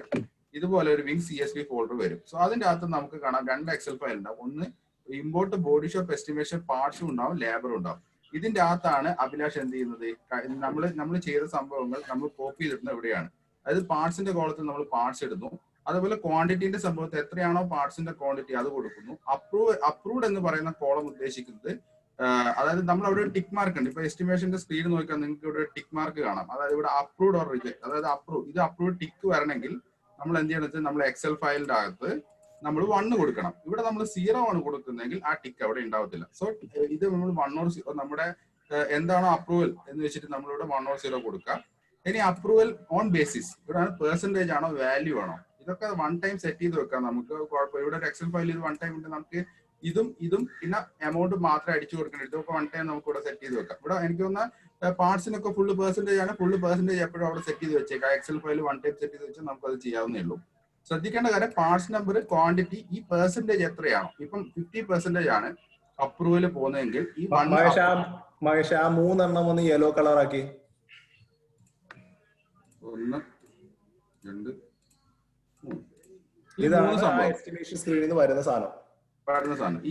ഇതുപോലെ ഒരു വിങ് CSV ഫോൾഡർ വരും. സോ അതിന്റെ അകത്ത് നമുക്ക് കാണാം 2 എക്സൽ ഫയൽ ഉണ്ടാവും. ഒന്ന് ഇമ്പോർട്ട് ബോഡി ഷോപ്പ് എസ്റ്റിമേഷൻ പാർട്സും ഉണ്ടാവും, ലേബറും ഉണ്ടാവും. ഇതിന്റെ അകത്താണ് അഭിലാഷ് എന്ത് ചെയ്യുന്നത്, നമ്മൾ ചെയ്ത സംഭവങ്ങൾ നമ്മൾ കോപ്പി ചെയ്തിടുന്നത് എവിടെയാണ്. അതായത് പാർട്സിന്റെ കോളത്തിൽ നമ്മൾ പാർട്സ് ഇടുന്നു. അതുപോലെ ക്വാണ്ടിറ്റിന്റെ സംഭവത്തിൽ എത്രയാണോ പാർട്സിന്റെ ക്വാണ്ടിറ്റി അത് കൊടുക്കുന്നു. അപ്രൂവ്ഡ് എന്ന് പറയുന്ന കോളം ഉദ്ദേശിക്കുന്നത് അതായത് നമ്മൾ അവിടെ ഒരു ടിക്ക് മാർക്ക് ഉണ്ട്. ഇപ്പൊ എസ്റ്റിമേഷന്റെ സ്ക്രീൻ നോക്കിയാൽ നിങ്ങൾക്ക് ഇവിടെ ടിക്ക് മാർക്ക് കാണാം. അതായത് ഇവിടെ അപ്രൂവ്ഡ് ഓർ റിജക്ട്, അതായത് ഇത് അപ്രൂവ്ഡ് ടിക്ക് വരണമെങ്കിൽ നമ്മൾ എന്ത് ചെയ്യണം വെച്ചാൽ നമ്മൾ എക്സൽ ഫയലിന്റെ അകത്ത് നമ്മൾ 1 കൊടുക്കണം. ഇവിടെ നമ്മൾ 0 ആണ് കൊടുക്കുന്നതെങ്കിൽ ആ ടിക്ക് അവിടെ ഉണ്ടാവത്തില്ല. സോ ഇത് നമ്മൾ 1 or 0 നമ്മുടെ എന്താണോ അപ്രൂവൽ എന്ന് വെച്ചിട്ട് നമ്മളിവിടെ 1 or 0 കൊടുക്കുക. ഇനി അപ്രൂവൽ ഓൺ ബേസിസ് ഇവിടെ പെർസെന്റേജ് ആണോ വാല്യൂ ആണോ, ഇതൊക്കെ 1 ടൈം സെറ്റ് ചെയ്ത് വെക്കാം. നമുക്ക് കുഴപ്പമില്ല. ഇവിടെ ഒരു എക്സൽ ഫയലിൽ 1 ടൈം ഉണ്ട്. നമുക്ക് ഇതും പിന്നെ എമൗണ്ട് മാത്രം അടിച്ചു കൊടുക്കേണ്ടത്. ഇതൊക്കെ 1 ടൈം നമുക്ക് ഇവിടെ സെറ്റ് ചെയ്ത് വെക്കാം. ഇവിടെ എനിക്ക് തോന്നുന്ന പാർട്സിനൊക്കെ ഫുള്ള് പെർസെന്റേജ് ആണ്. ഫുള്ള് പെർസെന്റേജ് എപ്പോഴും അവിടെ സെറ്റ് ചെയ്ത് വെച്ചേക്കാം. എക്സൽ ഫയൽ 1 ടൈം സെറ്റ് ചെയ്ത് വെച്ചാൽ നമുക്ക് അത് ചെയ്യാവുന്നേ ഉള്ളൂ. ശ്രദ്ധിക്കേണ്ട കാര്യം പാർട്സ് നമ്പർ, ക്വാണ്ടിറ്റി, ഈ പെർസെന്റേജ് എത്രയാണോ. ഇപ്പം 50% ആണ് അപ്രൂവൽ പോകുന്നതെങ്കിൽ ഈ മഹേഷ് ആ 3 എണ്ണം ഒന്ന് യെല്ലോ കളർ ആക്കി. 1 2 3 ഇതാണ് എസ്റ്റിമേഷൻ സ്ക്രീനിൽ നിന്ന് വരുന്ന സാധനം.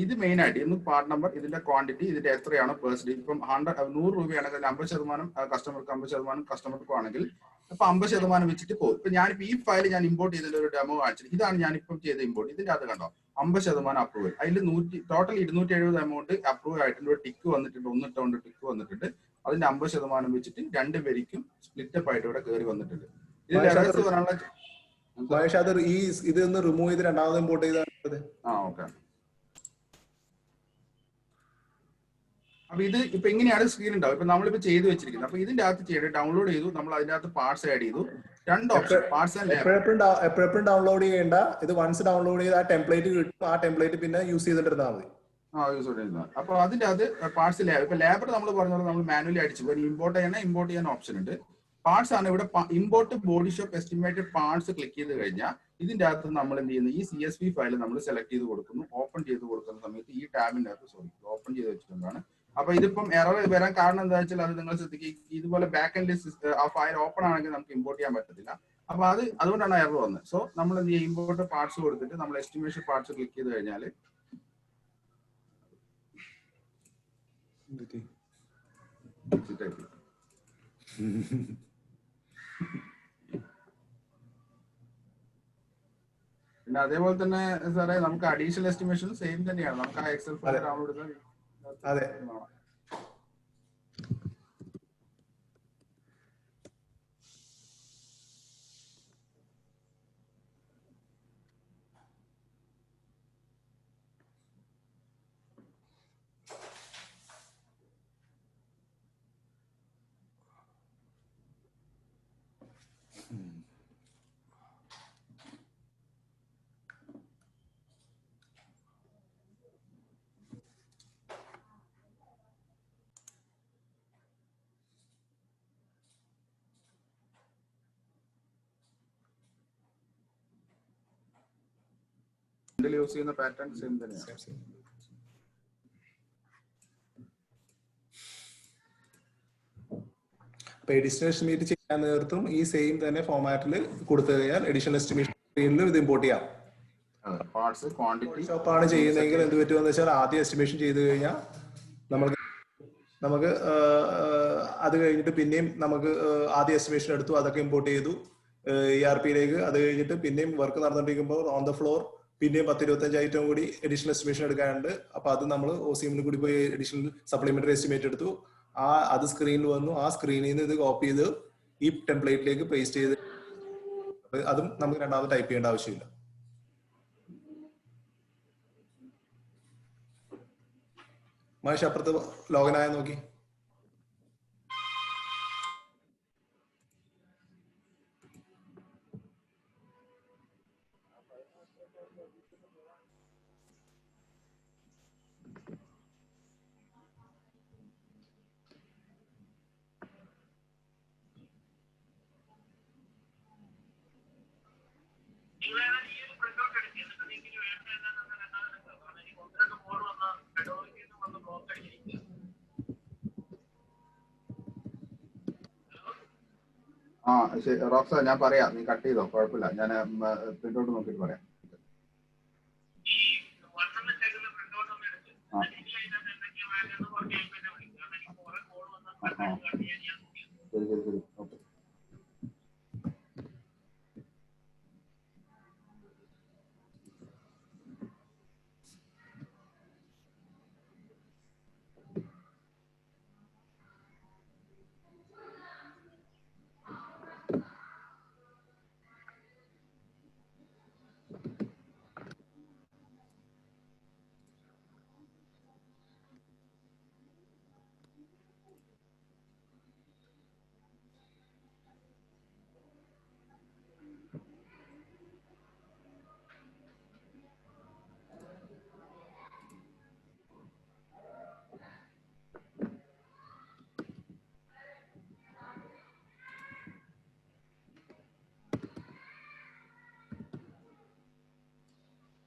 ഇത് മെയിൻ ആയിട്ട് ഇന്ന് പാർട്ട് നമ്പർ, ഇതിന്റെ ക്വാണ്ടിറ്റി, ഇതിന്റെ എത്രയാണോ പെർസെന്റേജ്. ഇപ്പം 100 രൂപയാണെങ്കിൽ 50% കസ്റ്റമർക്ക്, 50% കസ്റ്റമർക്കും ആണെങ്കിൽ അപ്പൊ 50% വെച്ചിട്ട് പോകും. ഇപ്പൊ ഞാനിപ്പോ ഈ ഫയൽ ഞാൻ ഇമ്പോർട്ട് ചെയ്തതിന്റെ ഒരു ഡെമോ കാണിച്ചിട്ട് ഇതാണ് ഞാനിപ്പം ചെയ്ത ഇമ്പോർട്ട്. ഇതിന്റെ അത് കണ്ടോ 50% അപ്രൂവൽ. അതിൽ ടോട്ടൽ 270 എമൗണ്ട് അപ്രൂവ് ആയിട്ടുണ്ട്. ടിക്ക് വന്നിട്ടുണ്ട്, 1 ഇട്ടുകൊണ്ട് ടിക്ക് വന്നിട്ടുണ്ട്. അതിന്റെ 50% വെച്ചിട്ട് 2 പേരിക്കും സ്പ്ലിറ്റപ്പ് ആയിട്ട് ഇവിടെ കയറി വന്നിട്ടുണ്ട്. ഇതിന്റെ മഹേഷ് അത് ഇതൊന്ന് റിമൂവ് ചെയ്ത് രണ്ടാമത് ഇമ്പോർട്ട് ചെയ്ത് ഓക്കെ. അപ്പൊ ഇത് ഇപ്പൊ എങ്ങനെയാണ് സ്ക്രീൻ ഉണ്ടാവും. ഇപ്പൊ നമ്മളിപ്പോ ചെയ്ത് വെച്ചിരിക്കുന്നത്. അപ്പൊ ഇതിന്റെ അകത്ത് ചെയ്ത് ഡൗൺലോഡ് ചെയ്തു, നമ്മൾ അതിന്റെ അകത്ത് പാർട്സ് ആഡ് ചെയ്തു. 2 ഓപ്ഷൻ പാർട്സ് ആൻഡ് എപ്പോഴും ഡൗൺലോഡ് ചെയ്യേണ്ട. ഇത് വൺസ് ഡൗൺലോഡ് ചെയ്ത് ആ ടെംപ്ലേറ്റ് കിട്ടും. ആ ടെംപ്ലേറ്റ് പിന്നെ യൂസ് ചെയ്തിട്ടിരുന്നാൽ മതി. യൂസ് ചെയ്തിരുന്നത്. അപ്പൊ അതിന്റെ അത് പാർട്സ് ലേബർ. ഇപ്പൊ ലേബർ നമ്മൾ പറഞ്ഞ നമ്മൾ മാനുവലി അടിച്ചു ഇമ്പോർട്ട് ചെയ്യണം. ഇമ്പോർട്ട് ചെയ്യാൻ ഓപ്ഷൻ ഉണ്ട്. പാർട്സ് ആണ് ഇവിടെ import body shop estimated parts click ചെയ്ത് കഴിഞ്ഞാൽ ഇതിന്റെ അകത്ത് നമ്മൾ എന്ത് ചെയ്യുന്നു, ഈ CSV ഫയൽ നമ്മൾ സെലക്ട് ചെയ്ത് കൊടുക്കുന്നു. ഓപ്പൺ ചെയ്ത് കൊടുക്കുന്ന സമയത്ത് ഈ ടാബിന്റെ അകത്ത് ഓപ്പൺ ചെയ്ത് വെച്ചിട്ടുണ്ടാണ്. അപ്പൊ ഇതിപ്പം എറർ വരാൻ കാരണം എന്താ വെച്ചാൽ അത് നിങ്ങൾ ശ്രദ്ധിക്കുക, ഇതുപോലെ ബാക്ക് എൻഡ് ആ ഫയൽ ഓപ്പൺ ആണെങ്കിൽ നമുക്ക് ഇമ്പോർട്ട് ചെയ്യാൻ പറ്റത്തില്ല. അപ്പൊ അതുകൊണ്ടാണ് എറർ വന്നത്. സോ നമ്മൾ എന്ത് ചെയ്യും, ഇമ്പോർട്ട് പാർട്സ് കൊടുത്തിട്ട് നമ്മൾ എസ്റ്റിമേഷൻ പാർട്സ് ക്ലിക്ക് ചെയ്ത് കഴിഞ്ഞാൽ പിന്നെ അതേപോലെ തന്നെ സാറേ നമുക്ക് അഡീഷണൽ എസ്റ്റിമേഷൻ സെയിം തന്നെയാണ്. നമുക്ക് ആ എക്സൽ ഫയൽ ഡൗൺലോഡ് ചെയ്താൽ അതെ. യൂസ് ചെയ്യുന്ന പാറ്റേൺ സെയിം തന്നെയാണ്. അപ്പൊ എഡിഷണൽ എസ്റ്റിമേറ്റ് ചെയ്യാൻ നേരത്തും ഈ സെയിം തന്നെ ഫോമാറ്റിൽ കൊടുത്തു കഴിഞ്ഞാൽ എഡിഷണൽ എസ്റ്റിമേഷൻ സ്ക്രീനിൽ ഇത് ഇമ്പോർട്ട് ചെയ്യാം. പാർട്സ് ക്വാണ്ടിറ്റി ഷോപ്പാണ് ചെയ്യുന്നതെങ്കിൽ എന്ത് പറ്റുമെന്ന് വെച്ചാൽ ആദ്യം എസ്റ്റിമേഷൻ ചെയ്ത് കഴിഞ്ഞാൽ നമുക്ക് അത് കഴിഞ്ഞിട്ട് പിന്നെയും നമുക്ക് ആദ്യം എസ്റ്റിമേഷൻ എടുത്തു, അതൊക്കെ ഇമ്പോർട്ട് ചെയ്തു ERP-യിലേക്ക്. അത് കഴിഞ്ഞിട്ട് പിന്നെയും വർക്ക് നടന്നുകൊണ്ടിരിക്കുമ്പോൾ ഓൺ ദ ഫ്ലോർ പിന്നെയും 10-25 ഐറ്റം കൂടി അഡീഷണൽ എസ്റ്റിമേഷൻ എടുക്കാനുണ്ട്. അപ്പൊ അത് നമ്മൾ OCM കൂടി പോയി അഡീഷണൽ സപ്ലിമെന്ററി എസ്റ്റിമേറ്റ് എടുത്തു. അത് സ്ക്രീനിൽ വന്നു. ആ സ്ക്രീനിൽ നിന്ന് ഇത് കോപ്പി ചെയ്ത് ഈ ടെംപ്ലേറ്റിലേക്ക് പേസ്റ്റ് ചെയ്ത് അതും നമുക്ക് രണ്ടാമത് ടൈപ്പ് ചെയ്യേണ്ട ആവശ്യമില്ല. മഹേഷ് അപ്പുറത്ത് ലോഗിനായ നോക്കി. ശരി റോക്സ, ഞാൻ പറയാം, നീ കട്ട് ചെയ്തോ, കുഴപ്പമില്ല. ഞാൻ പ്രിന്റ് ഔട്ട് നോക്കിയിട്ട് പറയാം. ശരി ശരി ശരി ഓക്കെ.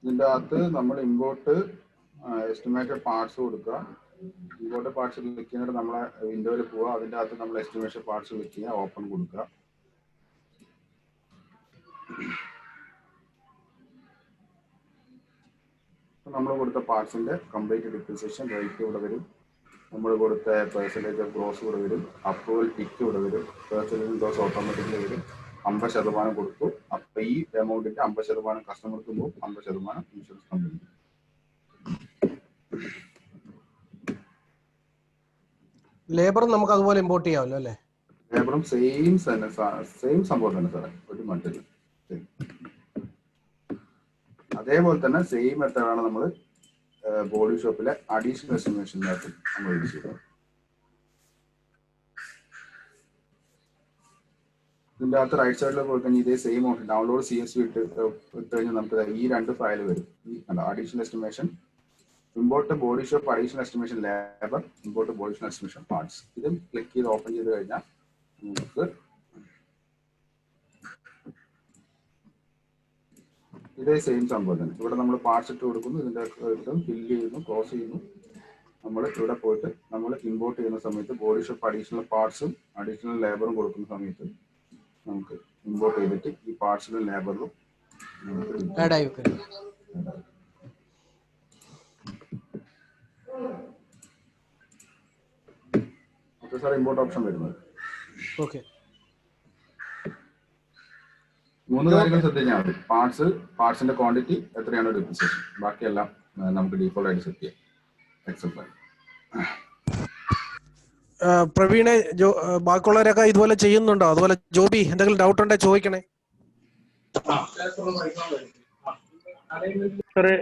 ഇതിൻ്റെ അകത്ത് നമ്മൾ ഇമ്പോർട്ട് എസ്റ്റിമേറ്റഡ് പാർട്സ് കൊടുക്കുക. ഇമ്പോർട്ട് പാർട്സ് ക്ലിക്ക് ചെയ്യുന്നിട്ട് നമ്മളെ വിൻഡോയിൽ പോവുക. അതിൻ്റെ അകത്ത് നമ്മൾ എസ്റ്റിമേഷൻ പാർട്സ് ക്ലിക്ക് ചെയ്യുക, ഓപ്പൺ കൊടുക്കുക. നമ്മൾ കൊടുത്ത പാർട്സിന്റെ കംപ്ലീറ്റ് ഡിപ്രിസിയേഷൻ റേറ്റ് ഇവിടെ വരും. നമ്മൾ കൊടുത്ത പെർസെൻറ്റേജ് ഓഫ് ഗ്രോസ് ഇവിടെ വരും. അപ്രൂവൽ ടിക്ക് ഇവിടെ വരും. പെർസെൻറ്റേജ് ഗ്രോസ് ഓട്ടോമാറ്റിക്കലി വരും. 50% കൊടുത്തു. അപ്പൊ ഈ എമൗണ്ടിന്റെ 50% കസ്റ്റമർക്ക് പോകും, 50% ഇൻഷുറൻസ് കമ്പനി. ലേബറും നമുക്ക് അതുപോലെ ഇമ്പോർട്ട് ചെയ്യാമല്ലോ അല്ലേ? ലേബറും സെയിം സംഭവം തന്നെ സാറേ, ഒരു മറ്റൊരു അതേപോലെ തന്നെ സെയിം മെത്തേഡാണ് നമ്മൾ ബോഡി ഷോപ്പിലെ അഡീഷണൽ എസ്റ്റിമേഷനകത്ത് നമ്മൾ യൂസ് ചെയ്തത്. ഇതിൻ്റെ അകത്ത് റൈറ്റ് സൈഡിൽ പോയി കഴിഞ്ഞാൽ ഇതേ സെയിം ഡൗൺലോഡ് CSV ഇട്ട് കഴിഞ്ഞാൽ നമുക്ക് ഈ 2 ഫയൽ വരും. ഈ additional estimation, import body shop additional estimation labour, import body shop estimation parts. ഇതും ക്ലിക്ക് ചെയ്ത് ഓപ്പൺ ചെയ്ത് കഴിഞ്ഞാൽ നമുക്ക് ഇതേ സെയിം സംഭവം തന്നെ. ഇവിടെ നമ്മൾ പാർട്സ് ഇട്ട് കൊടുക്കുന്നു, ഇതിൻ്റെ ഫില്ല് ചെയ്യുന്നു, ക്ലോസ് ചെയ്യുന്നു. നമ്മൾ ഇവിടെ പോയിട്ട് നമ്മൾ ഇമ്പോർട്ട് ചെയ്യുന്ന സമയത്ത് ബോഡി ഷോപ്പ് അഡീഷണൽ പാർട്സും അഡീഷണൽ ലേബറും കൊടുക്കുന്ന സമയത്ത് നമുക്ക് ഇമ്പോർട്ട് ചെയ്തിട്ട് ഈ പാർട്സിലും ലേബറിലും സാർ ഇമ്പോർട്ട് ഓപ്ഷൻ വരുന്നത്. ഓക്കെ, 3 കാര്യങ്ങൾ ശ്രദ്ധിച്ചാൽ മതി. പാർട്സിന്റെ ക്വാണ്ടിറ്റി എത്രയാണ് ഡിപ്രിസിയേഷൻ, ബാക്കിയെല്ലാം നമുക്ക് ഡീഫോൾട്ട് ആയിട്ട് സെറ്റ് ചെയ്യാം. Excel file. പ്രവീണെ, ബാക്കിയുള്ളവരൊക്കെ ഇതുപോലെ ചെയ്യുന്നുണ്ടോ? അതുപോലെ ജോബി, എന്തെങ്കിലും ഡൗട്ട് ഉണ്ടെങ്കിൽ ചോദിക്കണേ. സാറേ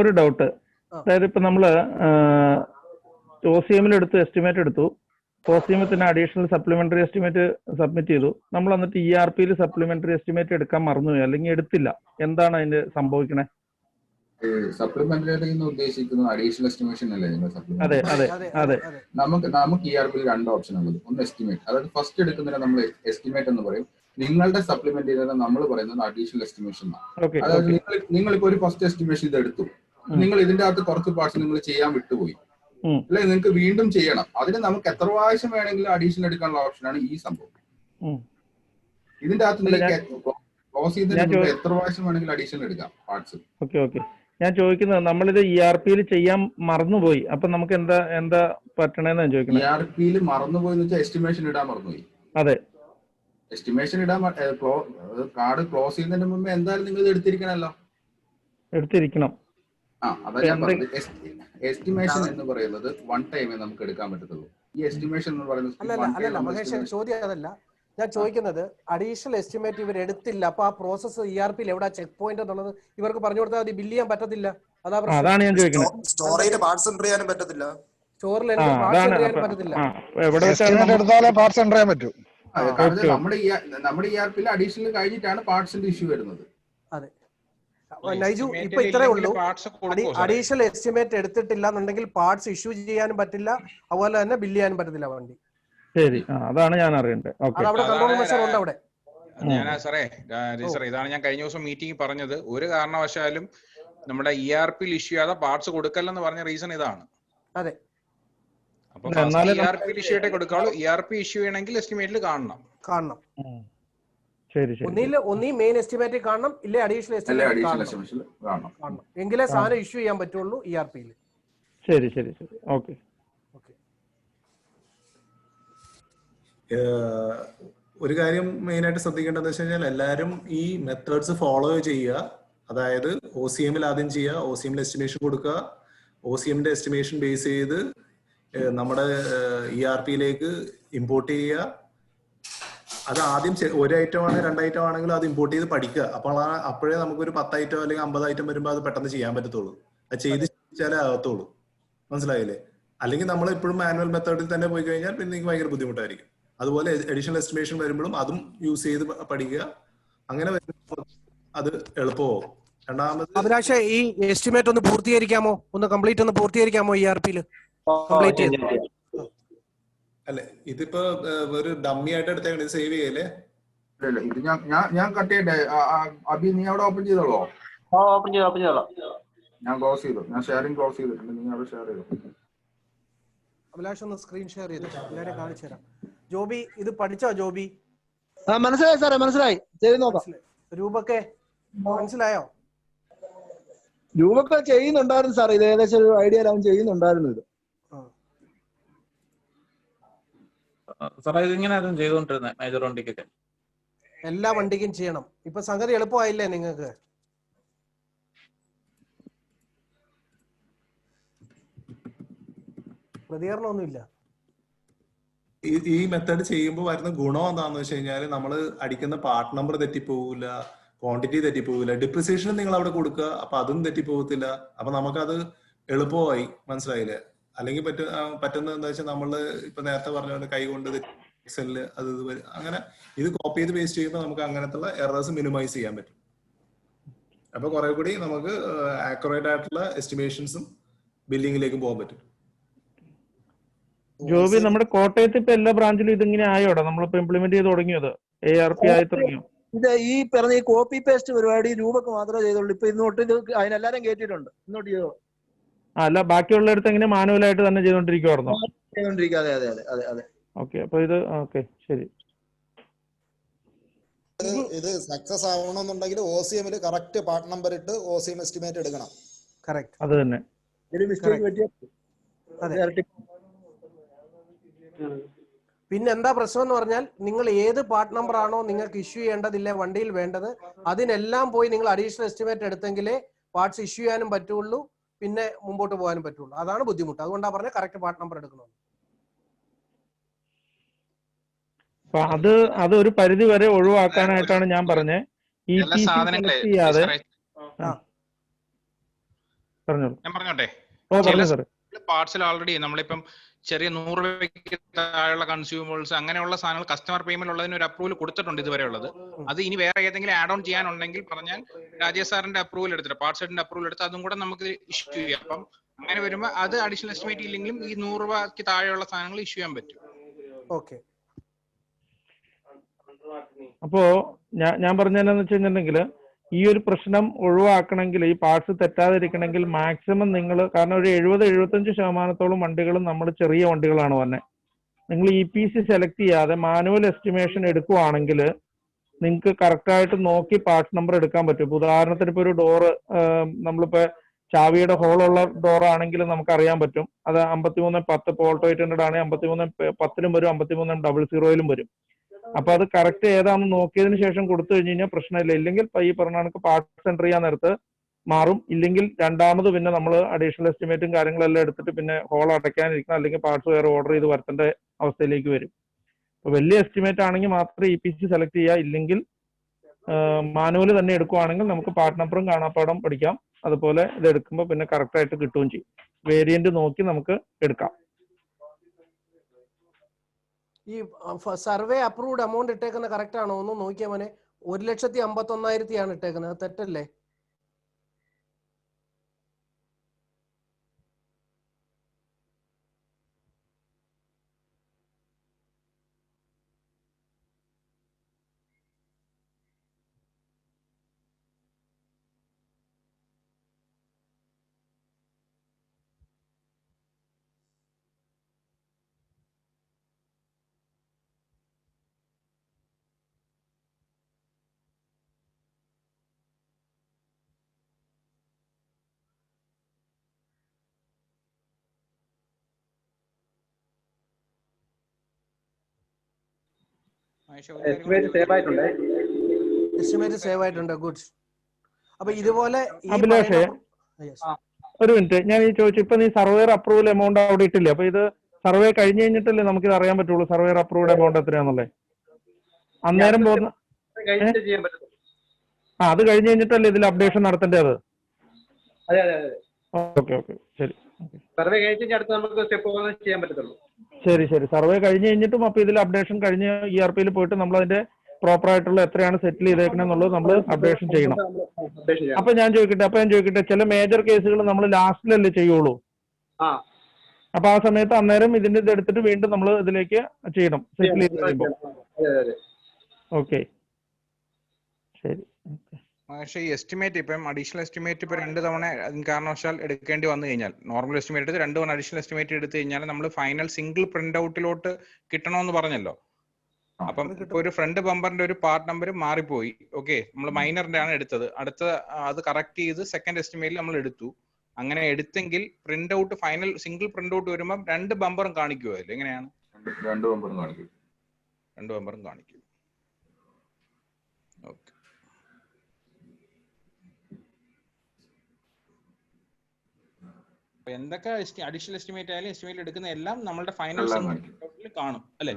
ഒരു ഡൗട്ട്. അതായത് ഇപ്പൊ നമ്മള് OCM എടുത്തു, എസ്റ്റിമേറ്റ് എടുത്തു. OCM തന്നെ അഡീഷണൽ സപ്ലിമെന്ററി എസ്റ്റിമേറ്റ് സബ്മിറ്റ് ചെയ്തു. നമ്മൾ എന്നിട്ട് ERP-യിൽ സപ്ലിമെന്ററി എസ്റ്റിമേറ്റ് എടുക്കാൻ മറന്നുപോയി, അല്ലെങ്കിൽ എടുത്തില്ല. എന്താണ് അതിന്റെ സംഭവിക്കണേ? സപ്ലിമെന്ററി എന്ന് ഉദ്ദേശിക്കുന്നത് അഡീഷണൽ എസ്റ്റിമേഷൻ അല്ലേ നിങ്ങൾ അതെ സപ്ലിമെന്ററി? അതെ അതെ നമുക്ക് ERP-ൽ 2 ഓപ്ഷൻ ഉള്ളത്. ഒന്ന് എസ്റ്റിമേറ്റ്, അതായത് ഫസ്റ്റ് എടുക്കുന്നതിന് നമ്മൾ എസ്റ്റിമേറ്റ് എന്ന് പറയും. നിങ്ങളുടെ സപ്ലിമെന്റ് നമ്മൾ പറയുന്നത് അഡീഷണൽ എസ്റ്റിമേഷൻ ആണ്. അതായത് നിങ്ങളിപ്പോ ഒരു ഫസ്റ്റ് എസ്റ്റിമേഷൻ ഇത് എടുത്തു, നിങ്ങൾ ഇതിന്റെ അകത്ത് കുറച്ച് പാർട്സ് നിങ്ങൾ ചെയ്യാൻ വിട്ടുപോയി, അല്ലെ നിങ്ങൾക്ക് വീണ്ടും ചെയ്യണം. അതിന് നമുക്ക് എത്ര പ്രാവശ്യം വേണമെങ്കിലും അഡീഷണൽ എടുക്കാനുള്ള ഓപ്ഷനാണ് ഈ സംഭവം. ഇതിന്റെ അകത്ത് ക്ലോസ് ചെയ്തതിന് മുമ്പ് എത്ര പ്രാവശ്യം വേണമെങ്കിലും അഡീഷണൽ എടുക്കാം പാർട്സ്. ഓക്കെ ഞാൻ ചോദിക്കുന്നത്, നമ്മളിത് ERP-ൽ ചെയ്യാൻ മറന്നുപോയി, അപ്പൊ നമുക്ക് എന്താ പറ്റണേന്ന് ഞാൻ ചോദിക്കുന്നത്. ERP-ൽ മറന്നുപോയി എന്ന് വെച്ചാൽ എസ്റ്റിമേഷൻ ഇടാൻ മറന്നുപോയി. അതെ, എസ്റ്റിമേഷൻ ഇടാൻ കാർഡ് ക്ലോസ് ചെയ്യുന്നതിന് മുമ്പ് എന്തായാലും നിങ്ങൾ ഇത് എടുത്തിരിക്കണമല്ലോ. എടുത്തിരിക്കണം. അതാ ഞാൻ പറഞ്ഞത്. എസ്റ്റിമേഷൻ എന്ന് പറയുന്നത് വൺ ടൈമേ നമുക്ക് എടുക്കാൻ പറ്റത്തുള്ളൂ. ഈ എസ്റ്റിമേഷൻ എന്ന് പറയുന്നത് മഹേഷ് ചോദ്യം അതല്ല. ഞാൻ ചോദിക്കുന്നത്, അഡീഷണൽ എസ്റ്റിമേറ്റ് ഇവർ എടുത്തില്ല, അപ്പൊ ആ പ്രോസസ് ERP-ൽ എവിടെ ചെക്ക് പോയിന്റ് എന്നുള്ളത് ഇവർക്ക് പറഞ്ഞു കൊടുത്താൽ മതി, ബില്ല് ചെയ്യാൻ പറ്റത്തില്ല. അതാണ് ഞാൻ ചോദിക്കുന്നത്. സ്റ്റോറേജ് പാർട്സ് എൻട്രി ചെയ്യാനും പറ്റത്തില്ല, സ്റ്റോറിൽ പാർട്സ് എൻട്രി ചെയ്യാൻ പറ്റത്തില്ല. നമ്മുടെ ERP-ൽ അഡീഷണൽ കഴിഞ്ഞിട്ടാണ് പാർട്സിന്റെ ഇഷ്യൂ വരുന്നത്. അതെ നൈജു, ഇപ്പൊ ഇത്രേ ഉള്ളൂ. അഡീഷണൽ എസ്റ്റിമേറ്റ് എടുത്തിട്ടില്ല എന്നുണ്ടെങ്കിൽ പാർട്സ് ഇഷ്യൂ ചെയ്യാനും പറ്റില്ല, അതുപോലെ തന്നെ ബില്ല് ചെയ്യാനും പറ്റത്തില്ല വണ്ടി. ശരി, അതാണ് ഞാൻ അറിയേണ്ടത്. ഇതാണ് ഞാൻ കഴിഞ്ഞ ദിവസം മീറ്റിംഗ് പറഞ്ഞത്. ഒരു കാരണവശാലും നമ്മുടെ ERP-ൽ ഇഷ്യൂ ചെയ്യാതെ പാർട്സ് കൊടുക്കല്ലെന്ന് പറഞ്ഞ റീസൺ ഇതാണ്. അതെ, അപ്പൊ ERP-ൽ ഇഷ്യൂ ആയിട്ടേ കൊടുക്കാവുള്ളൂ. ERP ഇഷ്യൂ ചെയ്യണമെങ്കിൽ എസ്റ്റിമേറ്റിൽ കാണണം. ഒന്നീ മെയിൻ എസ്റ്റിമേറ്റ് കാണണം, ഇല്ലേ അഡീഷണൽ എസ്റ്റിമേറ്റ് കാണണം, എങ്കിലേ സാധനം ഇഷ്യൂ ചെയ്യാൻ പറ്റുള്ളൂ ERP-ൽ. ശരി, ഓക്കെ. ഒരു കാര്യം മെയിൻ ആയിട്ട് ശ്രദ്ധിക്കേണ്ടത് വെച്ച് കഴിഞ്ഞാൽ എല്ലാവരും ഈ മെത്തേഡ്സ് ഫോളോ ചെയ്യുക. അതായത് OCM-ൽ ആദ്യം ചെയ്യുക, OCM-ൽ എസ്റ്റിമേഷൻ കൊടുക്കുക, OCM-ന്റെ എസ്റ്റിമേഷൻ ബേസ് ചെയ്ത് നമ്മുടെ ERP-ലേക്ക് ഇമ്പോർട്ട് ചെയ്യുക. അത് ആദ്യം ഒരു ഐറ്റം ആണെങ്കിൽ 2 ഐറ്റം ആണെങ്കിലും അത് ഇമ്പോർട്ട് ചെയ്ത് പഠിക്കുക. അപ്പോഴേ നമുക്കൊരു 10 ഐറ്റം അല്ലെങ്കിൽ 50 ഐറ്റം വരുമ്പോൾ അത് പെട്ടെന്ന് ചെയ്യാൻ പറ്റത്തുള്ളൂ. അത് ചെയ്ത് ശീലിച്ചാലേ ആകത്തുള്ളൂ. മനസ്സിലായില്ലേ? അല്ലെങ്കിൽ നമ്മൾ എപ്പോഴും മാനുവൽ മെത്തേഡിൽ തന്നെ പോയി കഴിഞ്ഞാൽ പിന്നെ നിങ്ങൾക്ക് ഭയങ്കര ബുദ്ധിമുട്ടായിരിക്കും. അതുപോലെ അഡീഷണൽ എസ്റ്റിമേഷൻ വരുമ്പോഴും അതും യൂസ് ചെയ്ത് പഠിക്കുക. അങ്ങനെ വരുമ്പോൾ അത് എളുപ്പമാവും. രണ്ടാമത് അഭിലാഷേ, ഈ എസ്റ്റിമേറ്റ് ഒന്ന് പൂർത്തീകരിക്കാമോ? കംപ്ലീറ്റ് ഒന്ന് പൂർത്തീകരിക്കാമോ ERP-ൽ? അല്ലെ, ഇതിപ്പോ ഒരു ഡമ്മി ആയിട്ട് എടുത്തേക്കണേ, ഇത് സേവ് ചെയ്യല്ലേ? ഇത് ഞാൻ കട്ട് ചെയ്യട്ടെ. അഭി, നീ അവിടെ ഓപ്പൺ ചെയ്തോളോ? ഓപ്പൺ ചെയ്തോളാം. ഞാൻ ക്ലോസ് ചെയ്തു. ഞാൻ ഷെയറിംഗ് ക്ലോസ് ചെയ്തിട്ടുണ്ട്. നീ അവിടെ ഷെയർ ചെയ്തോ. അഭിലാഷ് ഒന്ന് സ്ക്രീൻ ഷെയർ ചെയ്ത് എല്ലാവരെയും കാണിച്ചു തരാം. ജോബി, ഇത് പഠിച്ചോ ജോബി? മനസ്സിലായി സാറേ, മനസ്സിലായി. ചെയ്ത് നോക്കാം. രൂപക്കെ മനസ്സിലായോ? രൂപക്കെ ചെയ്യുന്നുണ്ടായിരുന്നു സാർ. ഇത് ഏകദേശം ഒരു ഐഡിയ അവൻ ചെയ്യുന്നുണ്ടായിരുന്നു. ഇത് സാറേ ഇതിങ്ങനെ ചെയ്തോണ്ടിരുന്നത് മേജർ വണ്ടിക്കൊക്കെ. എല്ലാ വണ്ടിക്കും ചെയ്യണം. ഇപ്പൊ സംഗതി എളുപ്പമായില്ലേ നിങ്ങൾക്ക്? പ്രതികരണമൊന്നുമില്ല. ഈ മെത്തേഡ് ചെയ്യുമ്പോൾ വരുന്ന ഗുണം എന്താണെന്ന് വെച്ച് കഴിഞ്ഞാൽ നമ്മൾ അടിക്കുന്ന പാർട്ട് നമ്പർ തെറ്റിപ്പോവില്ല, ക്വാണ്ടിറ്റി തെറ്റിപ്പോവില്ല, ഡിപ്രിസിയേഷൻ നിങ്ങൾ അവിടെ കൊടുക്കുക, അപ്പൊ അതും തെറ്റിപ്പോകത്തില്ല. അപ്പൊ നമുക്കത് എളുപ്പമായി. മനസ്സിലായില്ലേ? അല്ലെങ്കിൽ പറ്റുന്നത് എന്താ വെച്ചാൽ നമ്മള് ഇപ്പൊ നേരത്തെ പറഞ്ഞ പോലെ കൈ കൊണ്ട് എക്സലില് അത് അങ്ങനെ ഇത് കോപ്പി ചെയ്ത് പേസ്റ്റ് ചെയ്യുമ്പോൾ നമുക്ക് അങ്ങനത്തുള്ള എറേഴ്സ് മിനിമൈസ് ചെയ്യാൻ പറ്റും. അപ്പൊ കുറെ കൂടി നമുക്ക് ആക്യുറേറ്റ് ആയിട്ടുള്ള എസ്റ്റിമേഷൻസും ബില്ലിങ്ങിലേക്കും പോകാൻ പറ്റും. ജോബി, നമ്മുടെ കോട്ടയത്ത് ഇപ്പൊ എല്ലാ ബ്രാഞ്ചിലും ഇതിങ്ങനെ ആയോടാ? നമ്മളിപ്പോ ഇംപ്ലിമെന്റ് ചെയ്ത് തുടങ്ങിയത് ARP ആയി തുടങ്ങിയോ? ഇത് ഈ പറഞ്ഞ ഈ കോപ്പി പേസ്റ്റ് പരിപാടി രൂപക്ക് മാത്രമേ ചെയ്തുള്ളൂ. ഇപ്പൊ ഇന്നോട്ട് ഇത് അതിനെല്ലാരും കേട്ടിട്ടുണ്ട്. ഇന്നോട്ട് ചെയ്തോ? അല്ല, ബാക്കിയുള്ളടത്ത് എങ്ങനെ മാനുവലായിട്ട് തന്നെ ചെയ്തോണ്ടിരിക്കുവായിരുന്നോ? അതെ. ഓക്കെ, അപ്പൊ ഇത് ഓക്കെ, ശരി. ഇത് സക്സസ് ആവണമെന്നുണ്ടെങ്കിൽ OCM-ൽ കറക്റ്റ് പാർട്ട് നമ്പർ ഇട്ട് OCM എസ്റ്റിമേറ്റ് എടുക്കണം. കറക്റ്റ്, അത് തന്നെ. പിന്നെ എന്താ പ്രശ്നം എന്ന് പറഞ്ഞാൽ, നിങ്ങൾ ഏത് പാർട്ട് നമ്പർ ആണോ നിങ്ങൾക്ക് ഇഷ്യൂ ചെയ്യേണ്ടതില്ല വണ്ടിയിൽ വേണ്ടത്, അതിനെല്ലാം പോയി നിങ്ങൾ അഡീഷണൽ എസ്റ്റിമേറ്റ് എടുത്തെങ്കിലേ പാർട്സ് ഇഷ്യൂ ചെയ്യാനും പറ്റുള്ളൂ, പിന്നെ മുമ്പോട്ട് പോകാനും പറ്റുള്ളൂ. അതാണ് ബുദ്ധിമുട്ട്. അതുകൊണ്ടാണ് പറഞ്ഞത് കറക്റ്റ് പാർട്ട് നമ്പർ എടുക്കണം. അത് ഒരു പരിധി വരെ ഒഴിവാക്കാനായിട്ടാണ് ഞാൻ പറഞ്ഞത്. ഞാൻ പറഞ്ഞോട്ടെ, പാർട്സിൽ ഓൾറെഡി നമ്മളിപ്പം ചെറിയ 100 രൂപയ്ക്ക് താഴെയുള്ള കൺസ്യൂമേഴ്സ് അങ്ങനെയുള്ള സാധനങ്ങൾ കസ്റ്റമർ പേയ്മെന്റ് ഉള്ളതിന് ഒരു അപ്രൂവൽ കൊടുത്തിട്ടുണ്ട് ഇതുവരെ ഉള്ളത്. അത് ഇനി വേറെ ഏതെങ്കിലും ആഡ് ഓൺ ചെയ്യാനുണ്ടെങ്കിൽ പറഞ്ഞാൽ രാജേഷ് സാറിന്റെ അപ്രൂവൽ എടുത്തിട്ട് പാർട്സിന്റെ അപ്രൂവൽ എടുത്ത് അതും കൂടെ നമുക്ക് ഇഷ്യൂ ചെയ്യാം. അപ്പം അങ്ങനെ വരുമ്പോൾ അത് അഡീഷണൽ എസ്റ്റിമേറ്റ് ഇല്ലെങ്കിലും ഈ 100 രൂപയ്ക്ക് താഴെയുള്ള സാധനങ്ങൾ ഇഷ്യൂ ചെയ്യാൻ പറ്റും. ഓക്കെ. അപ്പോ ഞാൻ പറഞ്ഞതെന്ന് വെച്ച് കഴിഞ്ഞിട്ടുണ്ടെങ്കിൽ ഈ ഒരു പ്രശ്നം ഒഴിവാക്കണമെങ്കിൽ ഈ പാർട്സ് തെറ്റാതിരിക്കണമെങ്കിൽ മാക്സിമം നിങ്ങൾ, കാരണം ഒരു 70-75% വണ്ടികളും നമ്മൾ ചെറിയ വണ്ടികളാണ് വന്നെ. നിങ്ങൾ EPC സെലക്ട് ചെയ്യാതെ മാനുവൽ എസ്റ്റിമേഷൻ എടുക്കുവാണെങ്കിൽ നിങ്ങൾക്ക് കറക്റ്റായിട്ട് നോക്കി പാർട്സ് നമ്പർ എടുക്കാൻ പറ്റും. ഉദാഹരണത്തിന് ഇപ്പോൾ ഒരു ഡോറ് നമ്മളിപ്പോൾ ചാവിയുടെ ഹോളുള്ള ഡോർ ആണെങ്കിൽ നമുക്ക് അറിയാൻ പറ്റും. അത് 5310 പോൾട്ടോ 800 ആണെങ്കിൽ 5310 വരും, 5300 വരും. അപ്പൊ അത് കറക്റ്റ് ഏതാണെന്ന് നോക്കിയതിന് ശേഷം കൊടുത്തു കഴിഞ്ഞ് കഴിഞ്ഞാൽ പ്രശ്നമില്ല. ഇല്ലെങ്കിൽ ഈ പറഞ്ഞ കണക്ക് പാർട്സ് എൻ്റർ ചെയ്യാൻ നേരത്ത് മാറും. ഇല്ലെങ്കിൽ രണ്ടാമത് പിന്നെ നമ്മൾ അഡീഷണൽ എസ്റ്റിമേറ്റും കാര്യങ്ങളെല്ലാം എടുത്തിട്ട് പിന്നെ ഹോൾ അടയ്ക്കാനിരിക്കണം, അല്ലെങ്കിൽ പാർട്സ് വേറെ ഓർഡർ ചെയ്ത് വരുത്തേണ്ട അവസ്ഥയിലേക്ക് വരും. അപ്പൊ വലിയ എസ്റ്റിമേറ്റ് ആണെങ്കിൽ മാത്രമേ EPC സെലക്ട് ചെയ്യുക. ഇല്ലെങ്കിൽ മാനുവൽ തന്നെ എടുക്കുവാണെങ്കിൽ നമുക്ക് പാർട്ട് നമ്പറും കാണാപ്പാടം പഠിക്കാം. അതുപോലെ ഇത് എടുക്കുമ്പോൾ പിന്നെ കറക്റ്റ് ആയിട്ട് കിട്ടുകയും ചെയ്യും. വേരിയന്റ് നോക്കി നമുക്ക് എടുക്കാം. ഈ സർവേ അപ്രൂവ്ഡ് എമൗണ്ട് ഇട്ടേക്കുന്ന കറക്റ്റ് ആണോ ഒന്ന് നോക്കിയാൽ മോനെ. 1,51,000 ഇട്ടേക്കുന്നത്, തെറ്റല്ലേ? എസ്റ്റിമേറ്റ് സേവ് ആയിട്ടുണ്ട്. ഗുഡ്. അപ്പൊ ഇതുപോലെ അഭിലാഷേ ഒരു മിനിറ്റ്, ഞാൻ ഈ ചോദിച്ചു, ഇപ്പൊ നീ സർവേർ അപ്രൂവൽ എമൗണ്ട് അവിടെ ഇട്ടില്ലേ? അപ്പൊ ഇത് സർവേ കഴിഞ്ഞ് കഴിഞ്ഞിട്ടല്ലേ നമുക്ക് ഇത് അറിയാൻ പറ്റുള്ളൂ സർവേർ അപ്രൂവ്ഡ് എമൗണ്ട് എത്രയാണെന്നുള്ളത്? അന്നേരം പോകുന്ന അത് കഴിഞ്ഞ് കഴിഞ്ഞിട്ടല്ലേ ഇതിൽ അപ്ഡേഷൻ നടത്തേണ്ടത്? ഓക്കെ ഓക്കെ ശരി. സർവേ കഴിഞ്ഞിട്ട് അടുത്ത് നമുക്ക് സ്റ്റെപ്പ് ചെയ്യാൻ പറ്റത്തുള്ളൂ. ശരി ശരി. സർവേ കഴിഞ്ഞ് കഴിഞ്ഞിട്ടും അപ്പൊ ഇതിൽ അപ്ഡേഷൻ കഴിഞ്ഞ് ERP-യിൽ പോയിട്ട് നമ്മൾ അതിന്റെ പ്രോപ്പർ ആയിട്ടുള്ള എത്രയാണ് സെറ്റിൽ ചെയ്തേക്കണം എന്നുള്ളത് നമ്മൾ അപ്ഡേഷൻ ചെയ്യണം. അപ്പൊ ഞാൻ ചോദിക്കട്ടെ ചില മേജർ കേസുകൾ നമ്മൾ ലാസ്റ്റിലല്ലേ ചെയ്യുള്ളൂ? അപ്പൊ ആ സമയത്ത് അന്നേരം ഇതിന്റെ ഇത് എടുത്തിട്ട് വീണ്ടും നമ്മൾ ഇതിലേക്ക് ചെയ്യണം സെറ്റിൽ ചെയ്ത് കഴിയുമ്പോൾ. ഓക്കെ ശരി. പക്ഷേ ഈ എസ്റ്റിമേറ്റ് ഇപ്പം അഡീഷണൽ എസ്റ്റിമേറ്റ് ഇപ്പൊ 2 തവണ കാരണവശാൽ എടുക്കേണ്ടി വന്നു കഴിഞ്ഞാൽ, നോർമൽ എസ്റ്റിമേറ്റ് എടുത്ത് 2 തവണ അഡീഷണൽ എസ്റ്റിമേറ്റ് എടുത്തു കഴിഞ്ഞാൽ നമ്മൾ ഫൈനൽ സിംഗിൾ പ്രിന്റ് ഔട്ടിലോട്ട് കിട്ടണമെന്ന് പറഞ്ഞല്ലോ. അപ്പം ഇപ്പൊ ഒരു ഫ്രണ്ട് ബമ്പറിന്റെ ഒരു പാർട്ട് നമ്പർ മാറിപ്പോയി. ഓക്കെ, നമ്മൾ മൈനറിന്റെ ആണ് എടുത്തത്. അടുത്ത അത് കറക്റ്റ് ചെയ്ത് സെക്കൻഡ് എസ്റ്റിമേറ്റിൽ നമ്മൾ എടുത്തു. അങ്ങനെ എടുത്തെങ്കിൽ print out final single print out വരുമ്പോൾ 2 ബമ്പറും കാണിക്കുമോ? അല്ലേ, എങ്ങനെയാണ്? 2 ബമ്പറും കാണിക്കും. 2 ബമ്പറും കാണിക്കും. ഓക്കെ. എന്തൊക്കെ അഡീഷണൽ എസ്റ്റിമേറ്റ് ആയാലും എസ്റ്റിമേറ്റ് എടുക്കുന്ന എല്ലാം നമ്മളുടെ ഫൈനൽ കാണും അല്ലേ?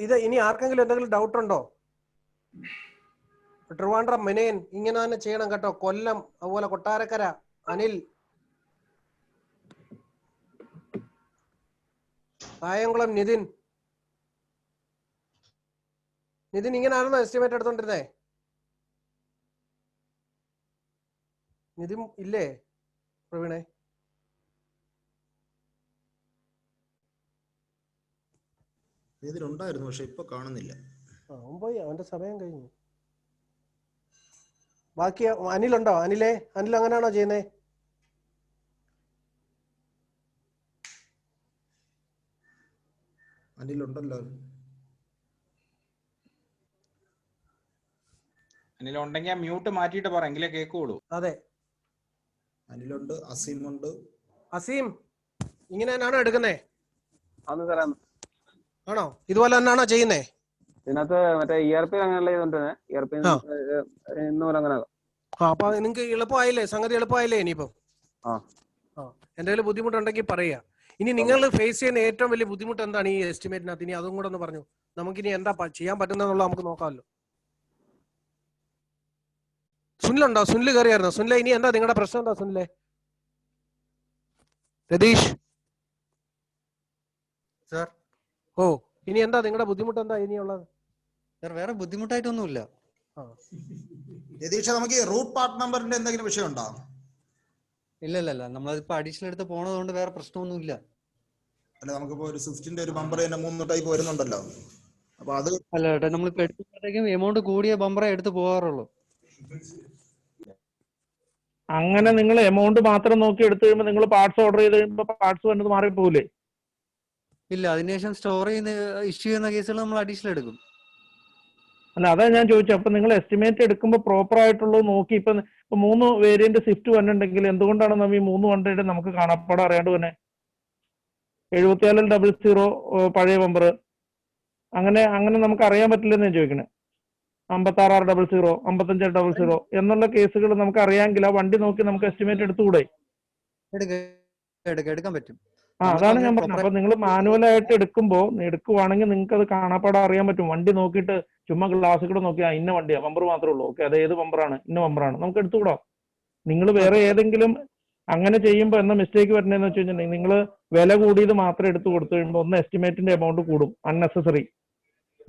ഇത് ഇനി ആർക്കെങ്കിലും എന്തെങ്കിലും ഡൗട്ട് ഉണ്ടോ? ട്രിവാൻഡ്രം മെനേൻ ഇങ്ങനെ തന്നെ ചെയ്യണം കേട്ടോ. കൊല്ലം, അതുപോലെ കൊട്ടാരക്കര അനിൽ, കായംകുളം നിതിൻ ഇങ്ങനെയാണെന്നോ എസ്റ്റിമേറ്റ് എടുത്തോണ്ടിരുന്നേ? നിതിൻ ഇല്ലേ പ്രവീണേ? ഇതിലുണ്ടായിരുന്നു, പക്ഷെ ഇപ്പൊ കാണുന്നില്ല. അവൻ പോയി, അവന്റെ സമയം കഴിഞ്ഞു. ബാക്കി അനിലുണ്ടോ? അനിൽ അങ്ങനെയാണോ ചെയ്യുന്നേ? അനിലുണ്ടല്ലോ. അനിലുണ്ടെങ്കിൽ മ്യൂട്ട് മാറ്റിയിട്ട് പറ, എങ്കിലേ കേൾക്കുള്ളൂ. അതെ, അനിലുണ്ട്, അസീം ഉണ്ട്. അസീം ഇങ്ങനെ തന്നെയാണോ എടുക്കുന്നേ? ആണോ? ഇതുപോലെ തന്നെയാണോ ചെയ്യുന്നേ? ഇതിനകത്ത് മറ്റേ ERP അങ്ങനെയല്ല ചെയ്തോണ്ടിരുന്നേ. ERP ഇന്ന് പോലെ അങ്ങനെ. അപ്പൊ നിങ്ങക്ക് എളുപ്പമായില്ലേ? സംഗതി എളുപ്പമായില്ലേ? ഇനിയിപ്പം എന്തെങ്കിലും ബുദ്ധിമുട്ടുണ്ടെങ്കിൽ പറയാ. ഇനി നിങ്ങൾ ഫേസ് ചെയ്യുന്ന ഏറ്റവും വലിയ ബുദ്ധിമുട്ട് എന്താണ് ഈ എസ്റ്റിമേറ്റിനകത്ത്? ഇനി അതും കൂടെ ഒന്ന് പറഞ്ഞു. നമുക്കിനി എന്താ ചെയ്യാൻ പറ്റുന്നതെന്നുള്ളത് നമുക്ക് നോക്കാമല്ലോ. സുനിലുണ്ടോ? സുനിൽ കയറിയായിരുന്നോ? സുനിലെ, ഇനി എന്താ നിങ്ങളുടെ പ്രശ്നം? എന്താ സുനിലെ? രതീഷ് സാർ ഓ ഇനി എന്താ നിങ്ങളുടെ ബുദ്ധിമുട്ട് എന്താ ഇനിയുള്ളത്? സാർ വേറെ ബുദ്ധിമുട്ടായിട്ടൊന്നുമില്ല. രതീഷ, നമുക്ക് ഈ റൂട്ട് പാർട്ട് നമ്പറിന്റെ എന്തെങ്കിലും വിഷയം ഉണ്ടോ? ഇല്ല നമ്മളിപ്പോ അഡീഷണൽ എടുത്ത് പോണതുകൊണ്ട് വേറെ പ്രശ്നമൊന്നുമില്ല. അല്ല, നമുക്കിപ്പോ ഒരു സ്വിഫ്റ്റിന്റെ ഒരു ബമ്പർ തന്നെ 3 ടൈപ്പ് വരുന്നുണ്ടല്ലോ. അപ്പൊ അത് അല്ല ഏട്ടാ, നമ്മളിപ്പോ എടുക്കുമ്പോഴത്തേക്കും എമൗണ്ട് കൂടിയ ബമ്പറെ എടുത്ത് പോകാറുള്ളൂ. അങ്ങനെ നിങ്ങൾ എമൗണ്ട് മാത്രം നോക്കി എടുത്തു കഴിയുമ്പോൾ നിങ്ങൾ പാർട്സ് ഓർഡർ ചെയ്ത് കഴിയുമ്പോൾ പാർട്സ് വന്നത് മാറിപ്പോകില്ലേ? ഇല്ല, അതിനുശേഷം സ്റ്റോർ ചെയ്യുന്ന ഇഷ്യൂ ചെയ്യുന്ന കേസുകൾ നമ്മൾ അഡീഷണൽ എടുക്കും. അല്ല, അതാ ഞാൻ ചോദിച്ചത്. അപ്പൊ നിങ്ങൾ എസ്റ്റിമേറ്റ് എടുക്കുമ്പോൾ പ്രോപ്പർ ആയിട്ടുള്ളത് നോക്കി. ഇപ്പൊ 3 വേരിയന്റ് സ്വിഫ്റ്റ് വന്നിട്ടുണ്ടെങ്കിൽ എന്തുകൊണ്ടാണ് നമ്മൾ ഈ 3 വണ്ടിയുടെ നമുക്ക് കാണാപ്പാടം അറിയാണ്ട് തന്നെ 7400 പഴയ ബമ്പർ അങ്ങനെ നമുക്ക് അറിയാൻ പറ്റില്ലെന്ന് ഞാൻ ചോദിക്കണേ. 56600 5500 എന്നുള്ള കേസുകൾ നമുക്ക് അറിയാമെങ്കിൽ ആ വണ്ടി നോക്കി നമുക്ക് എസ്റ്റിമേറ്റ് എടുത്തുകൂടെ? എടുക്കാൻ പറ്റും. അതാണ് ഞാൻ പറഞ്ഞത്. അപ്പൊ നിങ്ങൾ മാനുവലായിട്ട് എടുക്കുവാണെങ്കിൽ നിങ്ങൾക്ക് അത് കാണാപ്പാടം അറിയാൻ പറ്റും. വണ്ടി നോക്കിയിട്ട് ചുമ്മാ ഗ്ലാസ് കൂടെ നോക്കിയാൽ ഇന്ന വണ്ടിയാ, ബമ്പർ മാത്രമേ ഉള്ളൂ, ഓക്കെ അത് ഏത് ബമ്പറാണ്, ഇന്ന ബമ്പറാണ്, നമുക്ക് എടുത്തുകൂടാ. നിങ്ങൾ വേറെ ഏതെങ്കിലും അങ്ങനെ ചെയ്യുമ്പോൾ എന്താ മിസ്റ്റേക്ക് വരുന്നതെന്ന് വെച്ച് കഴിഞ്ഞിട്ടുണ്ടെങ്കിൽ നിങ്ങൾ വില കൂടിയത് മാത്രം എടുത്ത് കൊടുത്തു കഴിയുമ്പോൾ ഒന്ന് എസ്റ്റിമേറ്റിന്റെ എമൗണ്ട് കൂടും, അൺനെസസറി.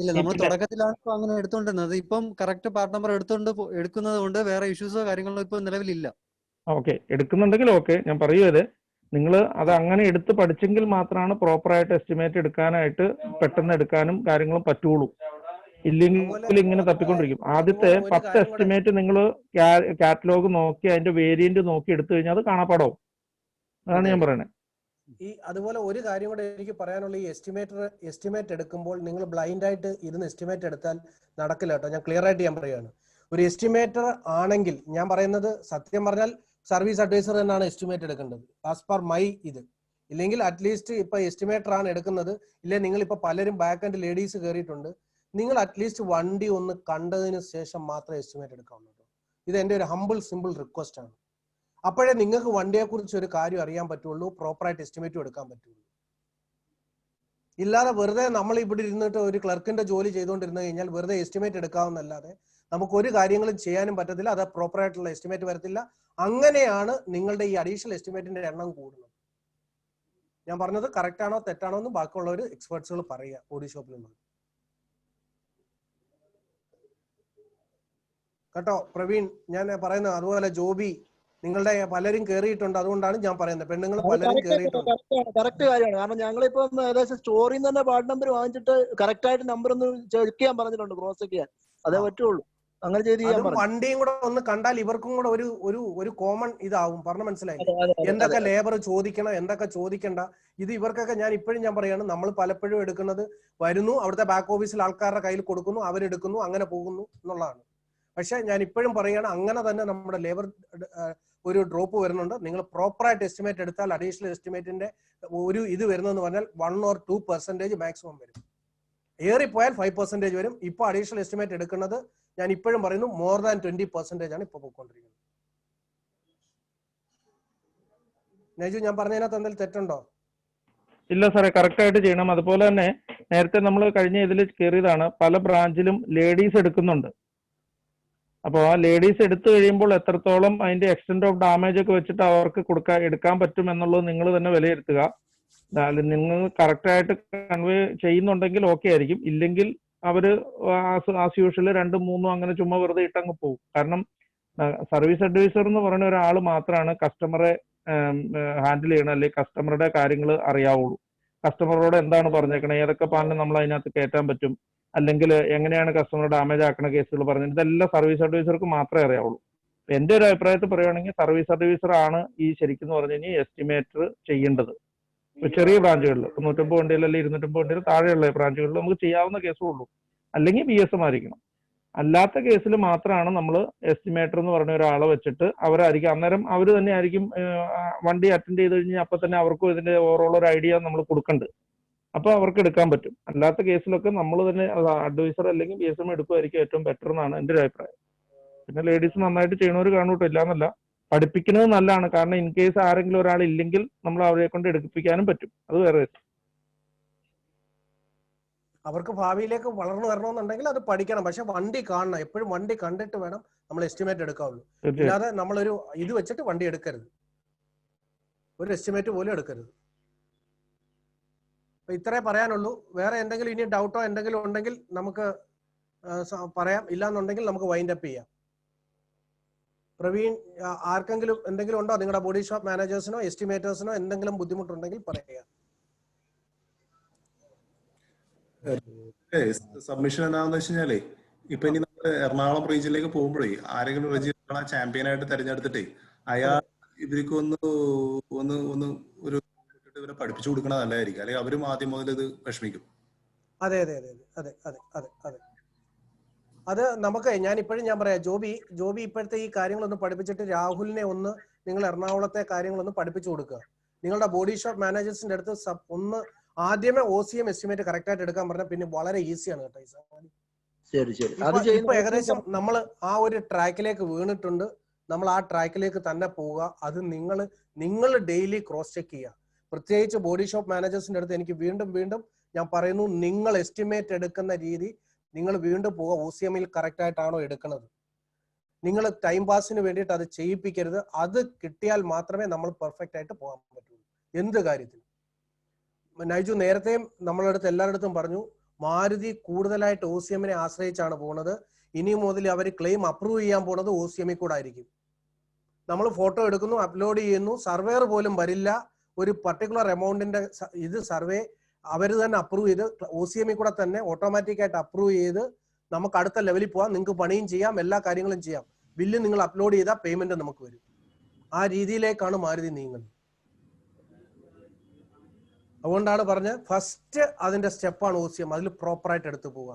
ഇല്ല, നമ്മൾ തുടക്കത്തിലാണ് ഇപ്പൊ അങ്ങനെ എടുത്തോണ്ടിരുന്നത്. ഇപ്പം കറക്റ്റ് പാർട്ട് നമ്പർ എടുക്കുന്നത് കൊണ്ട് വേറെ ഇഷ്യൂസോ കാര്യങ്ങളോ ഇപ്പൊ നിലവിലില്ല. ഓക്കെ, എടുക്കുന്നുണ്ടെങ്കിൽ ഓക്കെ. ഞാൻ പറയുന്നത് നിങ്ങൾ അത് അങ്ങനെ എടുത്ത് പഠിച്ചെങ്കിൽ മാത്രമാണ് പ്രോപ്പറായിട്ട് എസ്റ്റിമേറ്റ് എടുക്കാനായിട്ട് പെട്ടെന്ന് എടുക്കാനും കാര്യങ്ങളും പറ്റുള്ളൂ. ഇല്ലെങ്കിൽ ഇങ്ങനെ തപ്പിക്കൊണ്ടിരിക്കും. ആദ്യത്തെ 10 എസ്റ്റിമേറ്റ് നിങ്ങൾ കാറ്റലോഗ് നോക്കി അതിന്റെ വേരിയന്റ് നോക്കി എടുത്തു കഴിഞ്ഞാൽ അത് കാണാപ്പാടാവും. അതാണ് ഞാൻ പറയുന്നത്. അതുപോലെ ഒരു കാര്യം കൂടെ എനിക്ക് പറയാനുള്ള, ഈ എസ്റ്റിമേറ്റ് എടുക്കുമ്പോൾ നിങ്ങൾ ബ്ലൈൻഡ് ആയിട്ട് ഇരുന്ന് എസ്റ്റിമേറ്റ് എടുത്താൽ നടക്കില്ല കേട്ടോ. ഞാൻ ക്ലിയർ ആയിട്ട് ഞാൻ പറയുകയാണ്. ഒരു എസ്റ്റിമേറ്റർ ആണെങ്കിൽ ഞാൻ പറയുന്നത് സത്യം പറഞ്ഞാൽ സർവീസ് അഡ്വൈസർ തന്നെയാണ് എസ്റ്റിമേറ്റ് എടുക്കേണ്ടത് ആസ് പെർ മൈ ഇത്. ഇല്ലെങ്കിൽ അറ്റ്ലീസ്റ്റ് ഇപ്പൊ എസ്റ്റിമേറ്റർ ആണ് എടുക്കുന്നത്, ഇല്ലേ നിങ്ങൾ ഇപ്പൊ പലരും ബാക്ക് ആൻഡ് ലേഡീസ് കയറിയിട്ടുണ്ട്, നിങ്ങൾ അറ്റ്ലീസ്റ്റ് വണ്ടി ഒന്ന് കണ്ടതിന് ശേഷം മാത്രമേ എസ്റ്റിമേറ്റ് എടുക്കാവുള്ളൂ. ഇത് എൻ്റെ ഒരു ഹംബിൾ സിമ്പിൾ റിക്വസ്റ്റ് ആണ്. അപ്പോഴേ നിങ്ങൾക്ക് വണ്ടിയെ കുറിച്ച് ഒരു കാര്യം അറിയാൻ പറ്റുള്ളൂ, പ്രോപ്പറായിട്ട് എസ്റ്റിമേറ്റും എടുക്കാൻ പറ്റുള്ളൂ. ഇല്ലാതെ വെറുതെ നമ്മൾ ഇവിടെ ഇരുന്നിട്ട് ഒരു ക്ലർക്കിന്റെ ജോലി ചെയ്തുകൊണ്ടിരുന്നു കഴിഞ്ഞാൽ വെറുതെ എസ്റ്റിമേറ്റ് എടുക്കാവുന്നല്ലാതെ നമുക്ക് ഒരു കാര്യങ്ങളും ചെയ്യാനും പറ്റത്തില്ല. അത് പ്രോപ്പറായിട്ടുള്ള എസ്റ്റിമേറ്റ് വരത്തില്ല. അങ്ങനെയാണ് നിങ്ങളുടെ ഈ അഡീഷണൽ എസ്റ്റിമേറ്റിന്റെ എണ്ണം കൂടുന്നത്. ഞാൻ പറഞ്ഞത് കറക്റ്റ് ആണോ തെറ്റാണോ എന്ന് ബാക്കിയുള്ളവർ എക്സ്പേർട്സുകൾ പറയുക ബോഡി ഷോപ്പിലുള്ളത് കേട്ടോ. പ്രവീൺ ഞാൻ പറയുന്നത്, അതുപോലെ ജോബി, നിങ്ങളുടെ പലരും കയറിയിട്ടുണ്ട്, അതുകൊണ്ടാണ് ഞാൻ പറയുന്നത്. പെണ്ണുങ്ങൾ പലരും കയറിയിട്ടുണ്ട്. കറക്റ്റ് കാര്യമാണ്. കാരണം ഞങ്ങളിപ്പം ഏകദേശം സ്റ്റോറിൽ നിന്ന് തന്നെ പാർട്ട് നമ്പർ വാങ്ങിച്ചിട്ട് കറക്റ്റ് ആയിട്ട് നമ്പർ ഒന്ന് ചെക്ക് ചെയ്യാൻ പറഞ്ഞിട്ടുണ്ട്, ക്രോസ് ചെക്ക് ചെയ്യാൻ. അതേ പറ്റുള്ളൂ. അങ്ങനെ ചെയ്ത് വണ്ടിയും കൂടെ ഒന്ന് കണ്ടാൽ ഇവർക്കും കൂടെ ഒരു കോമൺ ഇതാവും. പറഞ്ഞ മനസ്സിലായി എന്തൊക്കെ ലേബർ ചോദിക്കണം, എന്തൊക്കെ ചോദിക്കണ്ട. ഇത് ഇവർക്കൊക്കെ ഞാൻ ഇപ്പോഴും ഞാൻ പറയാണ്, നമ്മൾ പലപ്പോഴും എടുക്കുന്നത് വരുന്നു, അവിടുത്തെ ബാക്ക് ഓഫീസിൽ ആൾക്കാരുടെ കയ്യിൽ കൊടുക്കുന്നു, അവരെടുക്കുന്നു, അങ്ങനെ പോകുന്നു എന്നുള്ളതാണ്. പക്ഷെ ഞാൻ ഇപ്പോഴും പറയുകയാണ്, അങ്ങനെ തന്നെ നമ്മുടെ ലേബർ ഒരു ഡ്രോപ്പ് വരുന്നുണ്ട്. നിങ്ങൾ പ്രോപ്പറായിട്ട് എസ്റ്റിമേറ്റ് എടുത്താൽ അഡീഷണൽ എസ്റ്റിമേറ്റിന്റെ ഒരു ഇത് വരുന്നതെന്ന് പറഞ്ഞാൽ 1 or 2% മാക്സിമം വരും. ഏറിപ്പോയാൽ 5% വരും. ഇപ്പൊ അഡീഷണൽ എസ്റ്റിമേറ്റ് എടുക്കുന്നത് ഞാൻ ഇപ്പോഴും പറയുന്നു മോർ ദാൻ 20% ആണ് ഇപ്പൊ പോയിക്കൊണ്ടിരിക്കുന്നത്. നൈജു, ഞാൻ പറഞ്ഞതിനകത്ത് എന്തെങ്കിലും തെറ്റുണ്ടോ? ഇല്ല സാറേ, കറക്റ്റ് ആയിട്ട് ചെയ്യണം. അതുപോലെ തന്നെ നേരത്തെ നമ്മൾ കഴിഞ്ഞ ഇതിൽ കയറിയതാണ്, പല ബ്രാഞ്ചിലും ലേഡീസ് എടുക്കുന്നുണ്ട്. അപ്പോൾ ആ ലേഡീസ് എടുത്തു കഴിയുമ്പോൾ എത്രത്തോളം അതിന്റെ എക്സ്റ്റെന്റ് ഓഫ് ഡാമേജ് ഒക്കെ വെച്ചിട്ട് അവർക്ക് എടുക്കാൻ പറ്റും എന്നുള്ളത് നിങ്ങൾ തന്നെ വിലയിരുത്തുക. നിങ്ങൾ കറക്റ്റായിട്ട് കൺവേ ചെയ്യുന്നുണ്ടെങ്കിൽ ഓക്കെ ആയിരിക്കും. ഇല്ലെങ്കിൽ അവര് ആസ് യൂഷ്വൽ 2, 3 അങ്ങനെ ചുമ്മാ വെറുതെ ഇട്ടങ്ങ് പോകും. കാരണം സർവീസ് അഡ്വൈസർ എന്ന് പറയുന്ന ഒരാൾ മാത്രമാണ് കസ്റ്റമറെ ഹാൻഡിൽ ചെയ്യണം, അല്ലെങ്കിൽ കസ്റ്റമറുടെ കാര്യങ്ങൾ അറിയാവുള്ളൂ. കസ്റ്റമറോട് എന്താണ് പറഞ്ഞേക്കണേ, ഏതൊക്കെ പാലിന് നമ്മൾ അതിനകത്ത് കയറ്റാൻ പറ്റും, അല്ലെങ്കിൽ എങ്ങനെയാണ് കസ്റ്റമർ ഡാമേജ് ആക്കുന്ന കേസുകൾ പറഞ്ഞത്, ഇതെല്ലാം സർവീസ് അഡ്വൈസർക്ക് മാത്രമേ അറിയാവുള്ളൂ. എന്റെ ഒരു അഭിപ്രായത്തിൽ പറയുകയാണെങ്കിൽ സർവീസ് അഡ്വൈസർ ആണ് ഈ ശരിക്കും പറഞ്ഞു കഴിഞ്ഞാൽ എസ്റ്റിമേറ്റർ ചെയ്യേണ്ടത്. ചെറിയ ബ്രാഞ്ചുകളിൽ 150 വണ്ടിയിൽ അല്ലെങ്കിൽ 250 വണ്ടിയിൽ താഴെയുള്ള ബ്രാഞ്ചുകളിൽ നമുക്ക് ചെയ്യാവുന്ന കേസുള്ളൂ. അല്ലെങ്കിൽ BSM ആയിരിക്കണം. അല്ലാത്ത കേസിൽ മാത്രമാണ് നമ്മൾ എസ്റ്റിമേറ്റർ എന്ന് പറഞ്ഞ ഒരാളെ വെച്ചിട്ട് അവരായിരിക്കും അന്നേരം അവർ തന്നെ ആയിരിക്കും വണ്ടി അറ്റൻഡ് ചെയ്ത് കഴിഞ്ഞാൽ അപ്പൊ തന്നെ അവർക്കും ഇതിന്റെ ഓവറോൾ ഒരു ഐഡിയ നമ്മൾ കൊടുക്കേണ്ടത്. അപ്പൊ അവർക്ക് എടുക്കാൻ പറ്റും. അല്ലാത്ത കേസിലൊക്കെ നമ്മൾ തന്നെ അഡ്വൈസർ അല്ലെങ്കിൽ BSM എടുക്കുമായിരിക്കും ഏറ്റവും ബെറ്റർ എന്നാണ് എന്റെ ഒരു അഭിപ്രായം. പിന്നെ ലേഡീസ് നന്നായിട്ട് ചെയ്യണവർ കാണൂട്ടോ, ഇല്ലാന്നല്ല. പഠിപ്പിക്കുന്നത് നല്ലതാണ്. കാരണം ഇൻ കേസ് ആരെങ്കിലും ഒരാൾ ഇല്ലെങ്കിൽ നമ്മൾ അവരെ കൊണ്ട് എടുപ്പിക്കാനും പറ്റും. അത് വേറെ. അവർക്ക് ഭാവിയിലേക്ക് വളർന്നു വരണമെന്നുണ്ടെങ്കിൽ അത് പഠിക്കണം. പക്ഷെ വണ്ടി കാണണം, എപ്പോഴും വണ്ടി കണ്ടിട്ട് വേണം നമ്മൾ എസ്റ്റിമേറ്റ് എടുക്കാവുള്ളൂ. അല്ലാതെ നമ്മളൊരു ഇത് വെച്ചിട്ട് വണ്ടി എടുക്കരുത്. ഒരു എസ്റ്റിമേറ്റ് പോലും എടുക്കരുത്. അപ്പൊ ഇത്രേ പറയാനുള്ളൂ. വേറെ എന്തെങ്കിലും ഇനി ഡൗട്ടോ എന്തെങ്കിലും ഉണ്ടെങ്കിൽ നമുക്ക് പറയാം, ഇല്ലാന്നുണ്ടെങ്കിൽ നമുക്ക് വൈൻഡ് അപ്പ് ചെയ്യാം. പ്രവീൺ, ആർക്കെങ്കിലും എന്തെങ്കിലും ഉണ്ടോ? നിങ്ങളുടെ ബോഡി ഷോപ്പ് മാനേജേഴ്സിനോ എസ്റ്റിമേറ്റേഴ്സിനോ എന്തെങ്കിലും ബുദ്ധിമുട്ടുണ്ടെങ്കിൽ പറയുക. സബ്മിഷൻ എന്താണെന്ന് വെച്ച് കഴിഞ്ഞാലേ, ഇപ്പൊ ഇനി നമ്മൾ എറണാകുളം റീജിയനിലേക്ക് പോകുമ്പോഴേ ആരെങ്കിലും റീജിയൻ ചാമ്പ്യൻ ആയിട്ട് തെരഞ്ഞെടുത്തിട്ടേ അയാൾ ഇവർക്ക് ഒന്ന് ഒരു ഇവരെ പഠിപ്പിച്ചു കൊടുക്കണ നല്ലതായിരിക്കും. അല്ലെങ്കിൽ അവരും ആദ്യം മുതൽ ഇത് വിഷമിക്കും. അതെ അതെ അതെ അതെ അതെ അതെ അതെ അത് നമുക്ക് ഞാൻ പറയാം, ജോബി ഇപ്പോഴത്തെ ഈ കാര്യങ്ങളൊന്ന് പഠിപ്പിച്ചിട്ട് രാഹുലിനെ ഒന്ന് നിങ്ങൾ എറണാകുളത്തെ കാര്യങ്ങളൊന്ന് പഠിപ്പിച്ചു കൊടുക്കുക. നിങ്ങളുടെ ബോഡി ഷോപ്പ് മാനേജേഴ്സിന്റെ അടുത്ത് ഒന്ന് ആദ്യമേ OCM എസ്റ്റിമേറ്റ് കറക്റ്റ് ആയിട്ട് എടുക്കാൻ പറഞ്ഞാൽ പിന്നെ വളരെ ഈസിയാണ് കേട്ടോ. ഇപ്പൊ ഏകദേശം നമ്മൾ ആ ഒരു ട്രാക്കിലേക്ക് വീണിട്ടുണ്ട്. നമ്മൾ ആ ട്രാക്കിലേക്ക് തന്നെ പോവുക. അത് നിങ്ങൾ ഡെയിലി ക്രോസ് ചെക്ക് ചെയ്യുക. പ്രത്യേകിച്ച് ബോഡി ഷോപ്പ് മാനേജേഴ്സിന്റെ അടുത്ത് എനിക്ക് വീണ്ടും ഞാൻ പറയുന്നു, നിങ്ങൾ എസ്റ്റിമേറ്റ് എടുക്കുന്ന രീതി നിങ്ങൾ വീണ്ടും പോവുക. OCMൽ കറക്റ്റ് ആയിട്ടാണോ എടുക്കുന്നത്? നിങ്ങൾ ടൈം പാസിന് വേണ്ടിയിട്ട് അത് ചെയ്യിപ്പിക്കരുത്. അത് കിട്ടിയാൽ മാത്രമേ നമ്മൾ പെർഫെക്റ്റ് ആയിട്ട് പോകാൻ പറ്റുള്ളൂ എന്ത് കാര്യത്തിലും. നൈജു നേരത്തെയും നമ്മളടുത്ത് എല്ലാവരുടെ പറഞ്ഞു, മാരുതി കൂടുതലായിട്ട് OCMനെ ആശ്രയിച്ചാണ് പോകുന്നത്. ഇനി മുതൽ അവർ ക്ലെയിം അപ്രൂവ് ചെയ്യാൻ പോകുന്നത് OCMൽ കൂടെ ആയിരിക്കും. നമ്മൾ ഫോട്ടോ എടുക്കുന്നു, അപ്ലോഡ് ചെയ്യുന്നു, സർവേർ പോലും വരില്ല. ഒരു പർട്ടിക്കുലർ എമൗണ്ടിന്റെ ഇത് സർവേ അവർ തന്നെ അപ്രൂവ് ചെയ്ത് OCMൽ കൂടെ തന്നെ ഓട്ടോമാറ്റിക് ആയിട്ട് അപ്രൂവ് ചെയ്ത് നമുക്ക് അടുത്ത ലെവലിൽ പോവാം. നിങ്ങൾക്ക് പണിയും ചെയ്യാം, എല്ലാ കാര്യങ്ങളും ചെയ്യാം. ബില്ല് നിങ്ങൾ അപ്ലോഡ് ചെയ്താൽ പേയ്മെന്റ് നമുക്ക് വരും. ആ രീതിയിലേക്കാണ് മാരുതി നീങ്ങുന്നത്. അതുകൊണ്ടാണ് പറഞ്ഞത് ഫസ്റ്റ് അതിന്റെ സ്റ്റെപ്പാണ് OCM. അതിൽ പ്രോപ്പറായിട്ട് എടുത്തു പോവുക.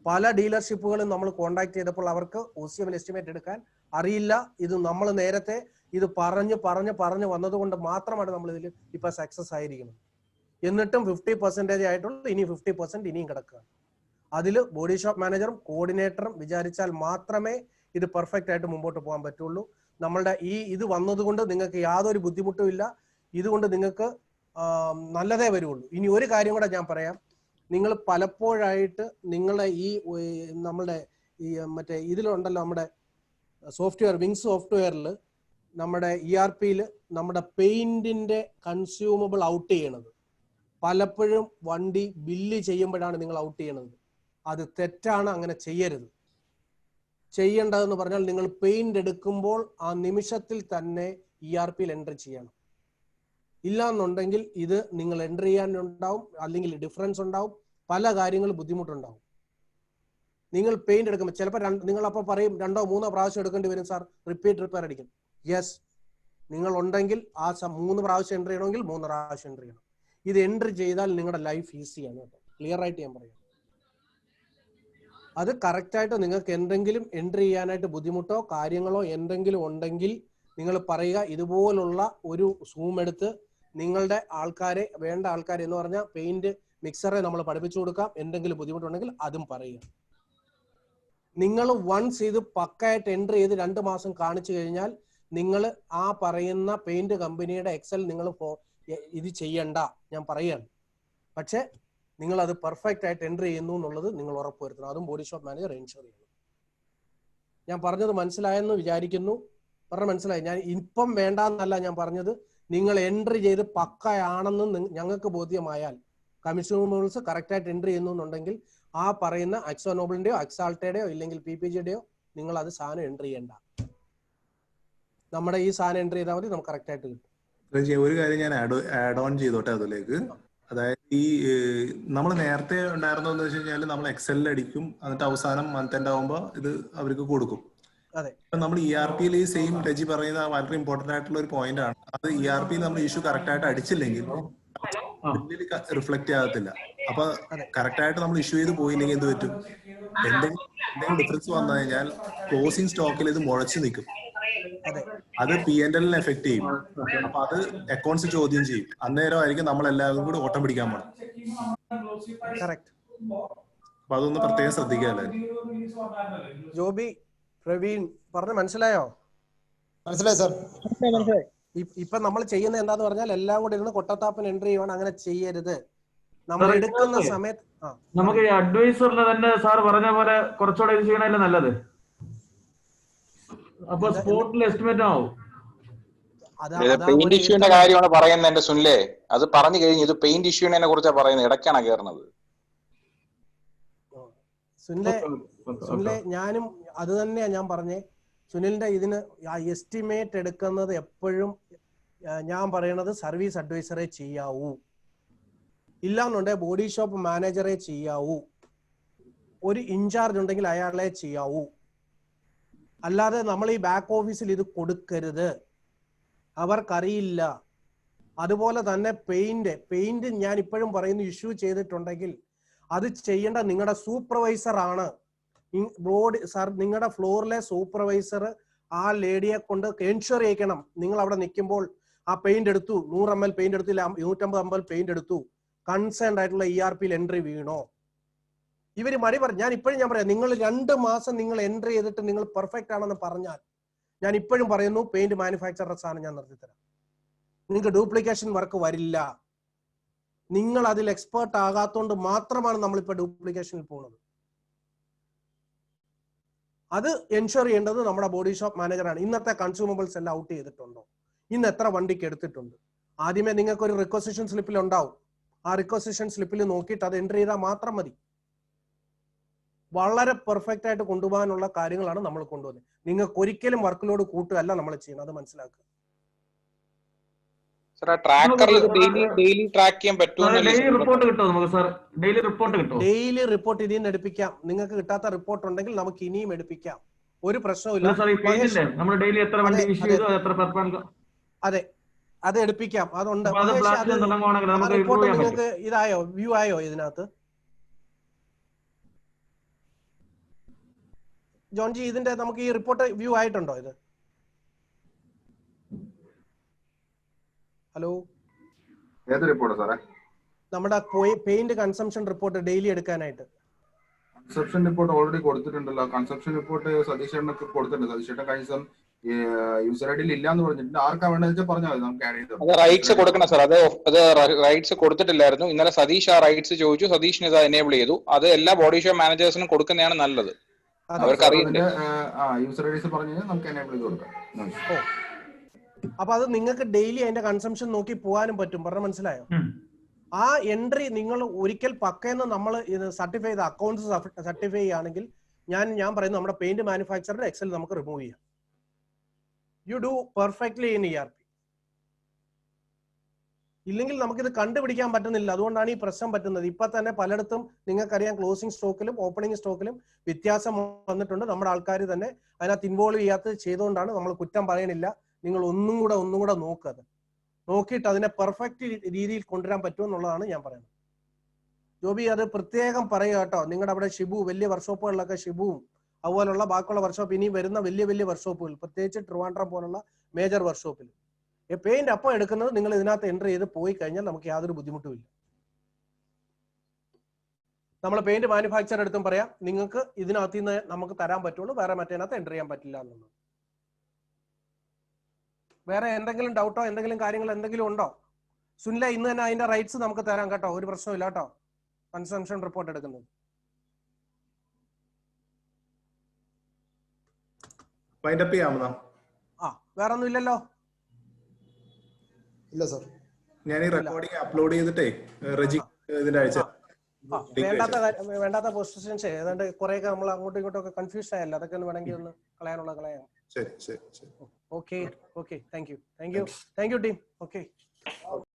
പല ഡീലർഷിപ്പുകളും നമ്മൾ കോണ്ടാക്ട് ചെയ്തപ്പോൾ അവർക്ക് OCMൽ എസ്റ്റിമേറ്റ് എടുക്കാൻ അറിയില്ല. ഇത് നമ്മൾ നേരത്തെ ഇത് പറഞ്ഞു വന്നതുകൊണ്ട് മാത്രമാണ് നമ്മൾ ഇതിൽ ഇപ്പൊ സക്സസ് ആയിരിക്കുന്നത്. എന്നിട്ടും 50% ആയിട്ടുള്ളൂ. ഇനി 50% ഇനിയും കിടക്കുക. അതിൽ ബോഡി ഷോപ്പ് മാനേജറും കോർഡിനേറ്ററും വിചാരിച്ചാൽ മാത്രമേ ഇത് പെർഫെക്റ്റ് ആയിട്ട് മുമ്പോട്ട് പോകാൻ പറ്റുള്ളൂ. നമ്മളുടെ ഇത് വന്നതുകൊണ്ട് നിങ്ങൾക്ക് യാതൊരു ബുദ്ധിമുട്ടും ഇല്ല. ഇതുകൊണ്ട് നിങ്ങൾക്ക് നല്ലതേ വരുള്ളൂ. ഇനി ഒരു കാര്യം കൂടെ ഞാൻ പറയാം. നിങ്ങൾ പലപ്പോഴായിട്ട് നിങ്ങളെ നമ്മളുടെ മറ്റേ ഇതിലുണ്ടല്ലോ, നമ്മുടെ സോഫ്റ്റ്വെയർ വിങ്സ് സോഫ്റ്റ്വെയറിൽ നമ്മുടെ ERPയിൽ നമ്മുടെ പെയിന്റിന്റെ കൺസ്യൂമബിൾ ഔട്ട് ചെയ്യണത് പലപ്പോഴും വണ്ടി ബില്ല് ചെയ്യുമ്പോഴാണ് നിങ്ങൾ ഔട്ട് ചെയ്യണത്. അത് തെറ്റാണ്. അങ്ങനെ ചെയ്യരുത്. ചെയ്യേണ്ടതെന്ന് പറഞ്ഞാൽ നിങ്ങൾ പെയിന്റ് എടുക്കുമ്പോൾ ആ നിമിഷത്തിൽ തന്നെ ERPയിൽ എൻട്രി ചെയ്യണം. ഇല്ലാന്നുണ്ടെങ്കിൽ ഇത് നിങ്ങൾ എൻട്രി ചെയ്യാനുണ്ടാവും, അല്ലെങ്കിൽ ഡിഫറൻസ് ഉണ്ടാവും, പല കാര്യങ്ങളും ബുദ്ധിമുട്ടുണ്ടാവും. നിങ്ങൾ പെയിന്റ് എടുക്കുമ്പോൾ ചിലപ്പോൾ നിങ്ങൾ അപ്പോൾ പറയും 2 or 3 പ്രാവശ്യം എടുക്കേണ്ടി വരും സാർ, റിപ്പീറ്റ് റിപ്പയർ അടിക്കും. യെസ്, നിങ്ങൾ ഉണ്ടെങ്കിൽ ആ 3 പ്രാവശ്യം എൻട്രി ചെയ്യണമെങ്കിൽ 3 പ്രാവശ്യം എൻട്രി ചെയ്യണം. ഇത് എൻട്രി ചെയ്താൽ നിങ്ങളുടെ ലൈഫ് ഈസിയാണ് കേട്ടോ. ക്ലിയർ ആയിട്ട് ഞാൻ പറയാം. അത് കറക്റ്റായിട്ട് നിങ്ങൾക്ക് എന്തെങ്കിലും എൻട്രി ചെയ്യാനായിട്ട് ബുദ്ധിമുട്ടോ കാര്യങ്ങളോ എന്തെങ്കിലും ഉണ്ടെങ്കിൽ നിങ്ങൾ പറയുക. ഇതുപോലുള്ള ഒരു സൂം എടുത്ത് നിങ്ങളുടെ വേണ്ട ആൾക്കാരെ എന്ന് പറഞ്ഞാൽ പെയിന്റ് മിക്സറെ നമ്മൾ പഠിപ്പിച്ചു കൊടുക്കാം. എന്തെങ്കിലും ബുദ്ധിമുട്ടുണ്ടെങ്കിൽ അതും പറയുക. നിങ്ങൾ വൺസ് ഇത് പക്കായിട്ട് എൻട്രി ചെയ്ത് 2 മാസം കാണിച്ചു കഴിഞ്ഞാൽ നിങ്ങൾ ആ പറയുന്ന പെയിന്റ് കമ്പനിയുടെ എക്സൽ നിങ്ങൾ ഇത് ചെയ്യണ്ട, ഞാൻ പറയാണ്. പക്ഷെ നിങ്ങൾ അത് പെർഫെക്റ്റ് ആയിട്ട് എൻട്രി ചെയ്യുന്നു എന്നുള്ളത് നിങ്ങൾ ഉറപ്പുവരുത്തണം. അതും ബോഡി ഷോപ്പ് മാനേജർ എൻഷുർ ചെയ്യണം. ഞാൻ പറഞ്ഞത് മനസ്സിലായെന്ന് വിചാരിക്കുന്നു. മനസ്സിലായി. ഞാൻ ഇപ്പം വേണ്ടെന്നല്ല ഞാൻ പറഞ്ഞത്. നിങ്ങൾ എൻട്രി ചെയ്ത് പക്കയാണെന്ന് ഞങ്ങൾക്ക് ബോധ്യമായാൽ, കൺസ്യൂമേഴ്സ് കറക്റ്റായിട്ട് എൻട്രി ചെയ്യുന്നു എന്നുണ്ടെങ്കിൽ ആ പറയുന്ന അക്സോനോബിളിന്റെയോ അക്സാൾട്ടയുടെയോ ഇല്ലെങ്കിൽ PPGയുടെയോ നിങ്ങൾ അത് സാധനം എൻട്രി ചെയ്യണ്ട. നമ്മുടെ ഈ സാധനം എൻട്രി ചെയ്താൽ മതി, നമുക്ക് കറക്റ്റ് ആയിട്ട് കിട്ടും. ഒരു കാര്യം ഞാൻ ആഡ് ഓൺ ചെയ്തോട്ടെ അതിലേക്ക്. അതായത് നമ്മൾ നേരത്തെ ഉണ്ടായിരുന്നെന്ന് വെച്ച് കഴിഞ്ഞാൽ നമ്മൾ എക്സലിൽ അടിക്കും, എന്നിട്ട് അവസാനം മന്ത് എൻഡ് ആവുമ്പോൾ ഇത് അവർക്ക് കൊടുക്കും. നമ്മൾ ERPയിൽ ഈ സെയിം രജി പറയുന്ന വളരെ ഇമ്പോർട്ടന്റ് ആയിട്ടുള്ള ഒരു പോയിന്റ് ആണ്. അത് ERPയിൽ നമ്മൾ ഇഷ്യൂ കറക്റ്റ് ആയിട്ട് അടിച്ചില്ലെങ്കിൽ റിഫ്ലക്ട് ആകത്തില്ല. അപ്പൊ കറക്റ്റ് ആയിട്ട് നമ്മൾ ഇഷ്യൂ ചെയ്ത് പോയില്ലെങ്കിൽ എന്ത് പറ്റും? എന്തെങ്കിലും ഡിഫറൻസ് വന്നു കഴിഞ്ഞാൽ ക്ലോസിംഗ് സ്റ്റോക്കിൽ ഇത് മുഴച്ചു നിൽക്കും. അത് P&L എഫക്ട് ചെയ്യും. അപ്പൊ അത് അക്കൗണ്ട്സ് ചോദ്യം ചെയ്യും. അന്നേരമായിരിക്കും നമ്മൾ എല്ലാവരും കൂടി ഓട്ടം പിടിക്കാൻ പോകണം. അപ്പൊ അതൊന്ന് പ്രത്യേകം ശ്രദ്ധിക്കാല്ലേ. ജോബി, പ്രവീൺ പറഞ്ഞ മനസ്സിലായോ? മനസ്സിലായി സാർ. ഇപ്പൊ നമ്മൾ ചെയ്യുന്ന എന്താന്ന് പറഞ്ഞാൽ എല്ലാം കൂടെ ഇരുന്ന് കൊട്ടത്താപ്പൻ എൻട്രി ചെയ്യുവാണ്. അങ്ങനെ ചെയ്യരുത്. നമ്മൾ എടുക്കുന്ന സമയത്ത് നമുക്ക് ഈ അഡ്വൈസറിന് തന്നെ സാർ പറഞ്ഞ പോലെ കുറച്ചുകൂടെ ഇത് ചെയ്യണല്ലേ നല്ലത്. അപ്പൊ സ്പോട്ടിൽ എസ്റ്റിമേറ്റ് ആവും. പെയിന്റ് ഇഷ്യൂവിന്റെ കാര്യമാണ് പറയുന്നത് എന്റെ സുനിലേ. അത് പറഞ്ഞു കഴിഞ്ഞു. ഇത് പെയിന്റ് ഇഷ്യൂവിനെ കുറിച്ചാണ് പറയുന്നത്. ഇടയ്ക്കാണ് കയറുന്നത്. സുനിലെ ഞാനും അത് തന്നെയാ ഞാൻ പറഞ്ഞേ. സുനിലിന്റെ ഇതിന് എസ്റ്റിമേറ്റ് എടുക്കുന്നത് എപ്പോഴും ഞാൻ പറയണത് സർവീസ് അഡ്വൈസറെ ചെയ്യാവൂ, ഇല്ലാന്നുണ്ടെങ്കിൽ ബോഡി ഷോപ്പ് മാനേജറെ ചെയ്യാവൂ, ഒരു ഇൻചാർജ് ഉണ്ടെങ്കിൽ അയാളെ ചെയ്യാവൂ. അല്ലാതെ നമ്മൾ ഈ ബാക്ക് ഓഫീസിൽ ഇത് കൊടുക്കരുത്, അവർക്കറിയില്ല. അതുപോലെ തന്നെ പെയിന്റ് ഞാൻ ഇപ്പോഴും പറയുന്നു, ഇഷ്യൂ ചെയ്തിട്ടുണ്ടെങ്കിൽ അത് ചെയ്യേണ്ട നിങ്ങളുടെ സൂപ്പർവൈസർ ആണ്. നിങ്ങളുടെ ഫ്ലോറിലെ സൂപ്പർവൈസർ ആ ലേഡിയെ കൊണ്ട് എൻഷുർ ചെയ്യിക്കണം. നിങ്ങൾ അവിടെ നിൽക്കുമ്പോൾ ആ പെയിന്റ് എടുത്തു, 100 ml പെയിന്റ് എടുത്തില്ല, 150 ml പെയിന്റ് എടുത്തു, കൺസേൺഡ് ആയിട്ടുള്ള ERP എൻട്രി വീണോ? ഇവര് മടി പറഞ്ഞു. ഞാൻ പറയാം, നിങ്ങൾ 2 മാസം നിങ്ങൾ എൻട്രി ചെയ്തിട്ട് നിങ്ങൾ പെർഫെക്റ്റ് ആണെന്ന് പറഞ്ഞാൽ ഞാൻ ഇപ്പോഴും പറയുന്നു, പെയിന്റ് മാനുഫാക്ചറർ സാധനം ഞാൻ നിർത്തിത്തരാം. നിങ്ങൾക്ക് ഡ്യൂപ്ലിക്കേഷൻ വർക്ക് വരില്ല. നിങ്ങൾ അതിൽ എക്സ്പേർട്ട് ആകാത്തോണ്ട് മാത്രമാണ് നമ്മളിപ്പോ ഡ്യൂപ്ലിക്കേഷനിൽ പോകുന്നത്. അത് എൻഷുർ ചെയ്യേണ്ടത് നമ്മുടെ ബോഡി ഷോപ്പ് മാനേജറാണ്. ഇന്നത്തെ കൺസ്യൂമബിൾസ് എല്ലാം ഔട്ട് ചെയ്തിട്ടുണ്ടോ, ഇന്ന് എത്ര വണ്ടിക്ക് എടുത്തിട്ടുണ്ട്, ആദ്യമേ നിങ്ങൾക്ക് ഒരു റിക്വസിഷൻ സ്ലിപ്പിൽ ഉണ്ടാവും. ആ റിക്വസിഷൻ സ്ലിപ്പിൽ നോക്കിയിട്ട് അത് എൻട്രി ചെയ്താൽ മാത്രം മതി. വളരെ പെർഫെക്റ്റ് ആയിട്ട് കൊണ്ടുപോകാനുള്ള കാര്യങ്ങളാണ് നമ്മൾ കൊണ്ടുവന്നത്. നിങ്ങൾക്ക് ഒരിക്കലും വർക്ക് ലോഡ് കൂട്ടുകയല്ല നമ്മൾ ചെയ്യുന്നത്, അത് മനസ്സിലാക്കുക. ഡെയിലി ട്രാക്ക് ചെയ്യാൻ പറ്റുമോ? ഡെയിലി റിപ്പോർട്ട് ഇതിൽ നിന്ന് എടുപ്പിക്കാം. നിങ്ങൾക്ക് കിട്ടാത്ത റിപ്പോർട്ട് ഉണ്ടെങ്കിൽ നമുക്ക് ഇനിയും എടുപ്പിക്കാം, ഒരു പ്രശ്നവുമില്ല. അതെ, അത് എടുപ്പിക്കാം, അതുണ്ട്. റിപ്പോർട്ട് നിങ്ങൾക്ക് ഇതായോ, വ്യൂ ആയോ ഇതിനകത്ത്? ജോൺജി, ഇതിന്റെ നമുക്ക് ഈ റിപ്പോർട്ട് വ്യൂ ആയിട്ടുണ്ടോ? ഇത് ഹലോ, ഏത് റിപ്പോർട്ട് സാറേ? നമ്മുടെ പെയിന്റ് കൺസംഷൻ റിപ്പോർട്ട് ഡെയിലി എടുക്കാനായിട്ട്. കൺസപ്ഷൻ റിപ്പോർട്ട് ഓൾറെഡി കൊടുത്തിട്ടുണ്ടല്ലോ. കൺസപ്ഷൻ റിപ്പോർട്ട് സതീഷേട്ടനൊക്കെ കൊടുത്തിട്ടുണ്ട്. സതീഷേട്ടൻ കഴിഞ്ഞ ദിവസം യൂസർ ഐഡിയിൽ ഇല്ലാന്ന് പറഞ്ഞിട്ടുണ്ട്. ആർക്കാ വേണ്ടത് വെച്ചാൽ പറഞ്ഞാൽ മതി, നമുക്ക് ആഡ് ചെയ്ത്. റൈറ്റ്സ് കൊടുക്കണം സാർ. അത് റൈറ്റ്സ് കൊടുത്തിട്ടില്ലായിരുന്നു. ഇന്നലെ സതീഷ് ആ റൈറ്റ്സ് ചോദിച്ചു, സതീഷിന് ഇത് എനേബിൾ ചെയ്തു. അത് എല്ലാ ബോഡി ഷോപ്പ് മാനേജേഴ്സിനും കൊടുക്കുന്നതാണ് നല്ലത്. അവർക്ക് അറിയില്ല. യൂസർ ഐഡീസ് പറഞ്ഞു കഴിഞ്ഞാൽ നമുക്ക് എനേബിൾ ചെയ്ത് കൊടുക്കാം. അപ്പൊ അത് നിങ്ങൾക്ക് ഡെയിലി അതിന്റെ കൺസംഷൻ നോക്കി പോകാനും പറ്റും. പറഞ്ഞ മനസ്സിലായോ? ആ എൻട്രി നിങ്ങൾ ഒരിക്കൽ പക്കയെന്ന് നമ്മൾ ഇത് സർട്ടിഫൈ ചെയ്ത അക്കൗണ്ട്സ് സർട്ടിഫൈ ചെയ്യുകയാണെങ്കിൽ ഞാൻ പറയുന്നത് നമ്മുടെ പെയിന്റ് മാനുഫാക്ചറിന്റെ എക്സൽ നമുക്ക് റിമൂവ് ചെയ്യാം. You do perfectly in ERP. ഇല്ലെങ്കിൽ നമുക്കിത് കണ്ടുപിടിക്കാൻ പറ്റുന്നില്ല. അതുകൊണ്ടാണ് ഈ പ്രശ്നം പറ്റുന്നത്. ഇപ്പൊ തന്നെ പലയിടത്തും നിങ്ങൾക്കറിയാം, ക്ലോസിംഗ് സ്റ്റോക്കിലും ഓപ്പണിംഗ് സ്റ്റോക്കിലും വ്യത്യാസം വന്നിട്ടുണ്ട്. നമ്മുടെ ആൾക്കാർ തന്നെ അതിനകത്ത് ഇൻവോൾവ് ചെയ്യാത്ത ചെയ്തുകൊണ്ടാണ്. നമ്മൾ കുറ്റം പറയണില്ല. നിങ്ങൾ ഒന്നും കൂടെ നോക്കുക. നോക്കിയിട്ട് അതിനെ പെർഫെക്റ്റ് രീതിയിൽ കൊണ്ടുവരാൻ പറ്റുമെന്നുള്ളതാണ് ഞാൻ പറയുന്നത്. ജോബി, അത് പ്രത്യേകം പറയുക കേട്ടോ. നിങ്ങളുടെ അവിടെ ഷിബു, വലിയ വർക്ക്ഷോപ്പുകളിലൊക്കെ ഷിബുവും അതുപോലുള്ള ബാക്കിയുള്ള വർക്ക്ഷോപ്പ്, ഇനി വരുന്ന വലിയ വർക്ക്ഷോപ്പുകൾ, പ്രത്യേകിച്ച് ട്രിവാൻഡ്രം പോലുള്ള മേജർ വർക്ക്ഷോപ്പിൽ പെയിന്റ് അപ്പം എടുക്കുന്നത് നിങ്ങൾ ഇതിനകത്ത് എൻട്രി ചെയ്ത് പോയി കഴിഞ്ഞാൽ നമുക്ക് യാതൊരു ബുദ്ധിമുട്ടുമില്ല. നമ്മൾ പെയിന്റ് മാനുഫാക്ചർ എടുത്തും പറയാം, നിങ്ങൾക്ക് ഇതിനകത്ത് നിന്ന് നമുക്ക് തരാൻ പറ്റുള്ളൂ, വേറെ മറ്റേനകത്ത് എൻട്രി ചെയ്യാൻ പറ്റില്ല എന്നുള്ളത്. വേറെ എന്തെങ്കിലും ഡൗട്ടോ എന്തെങ്കിലും കാര്യങ്ങൾ എന്തെങ്കിലും ഉണ്ടോ? സുനില, ഇന്ന് തന്നെ അതിന്റെ റൈറ്റ്സ് നമുക്ക് തരാം കേട്ടോ, ഒരു പ്രശ്നമില്ല കേട്ടോ. കൺസംഷൻ റിപ്പോർട്ട് എടുക്കുന്നത് വേറെ ഒന്നും ഇല്ലല്ലോ? ഇല്ല സർ, ഞാൻ ഈ റെക്കോർഡിംഗ് അപ്ലോഡ് ചെയ്തിട്ടേ ഇതിന്റെ അയച്ച വേണ്ടാത്ത പൊസിഷൻസ് ഏതാണ്ട് കുറെയൊക്കെ നമ്മൾ അങ്ങോട്ടും ഇങ്ങോട്ടും ഒക്കെ കൺഫ്യൂഷൻ ആയല്ലോ. അതൊക്കെ ഒന്ന് വേണമെങ്കിൽ ഒന്ന് കളയാം. ശരി. Okay, thank you team. Okay.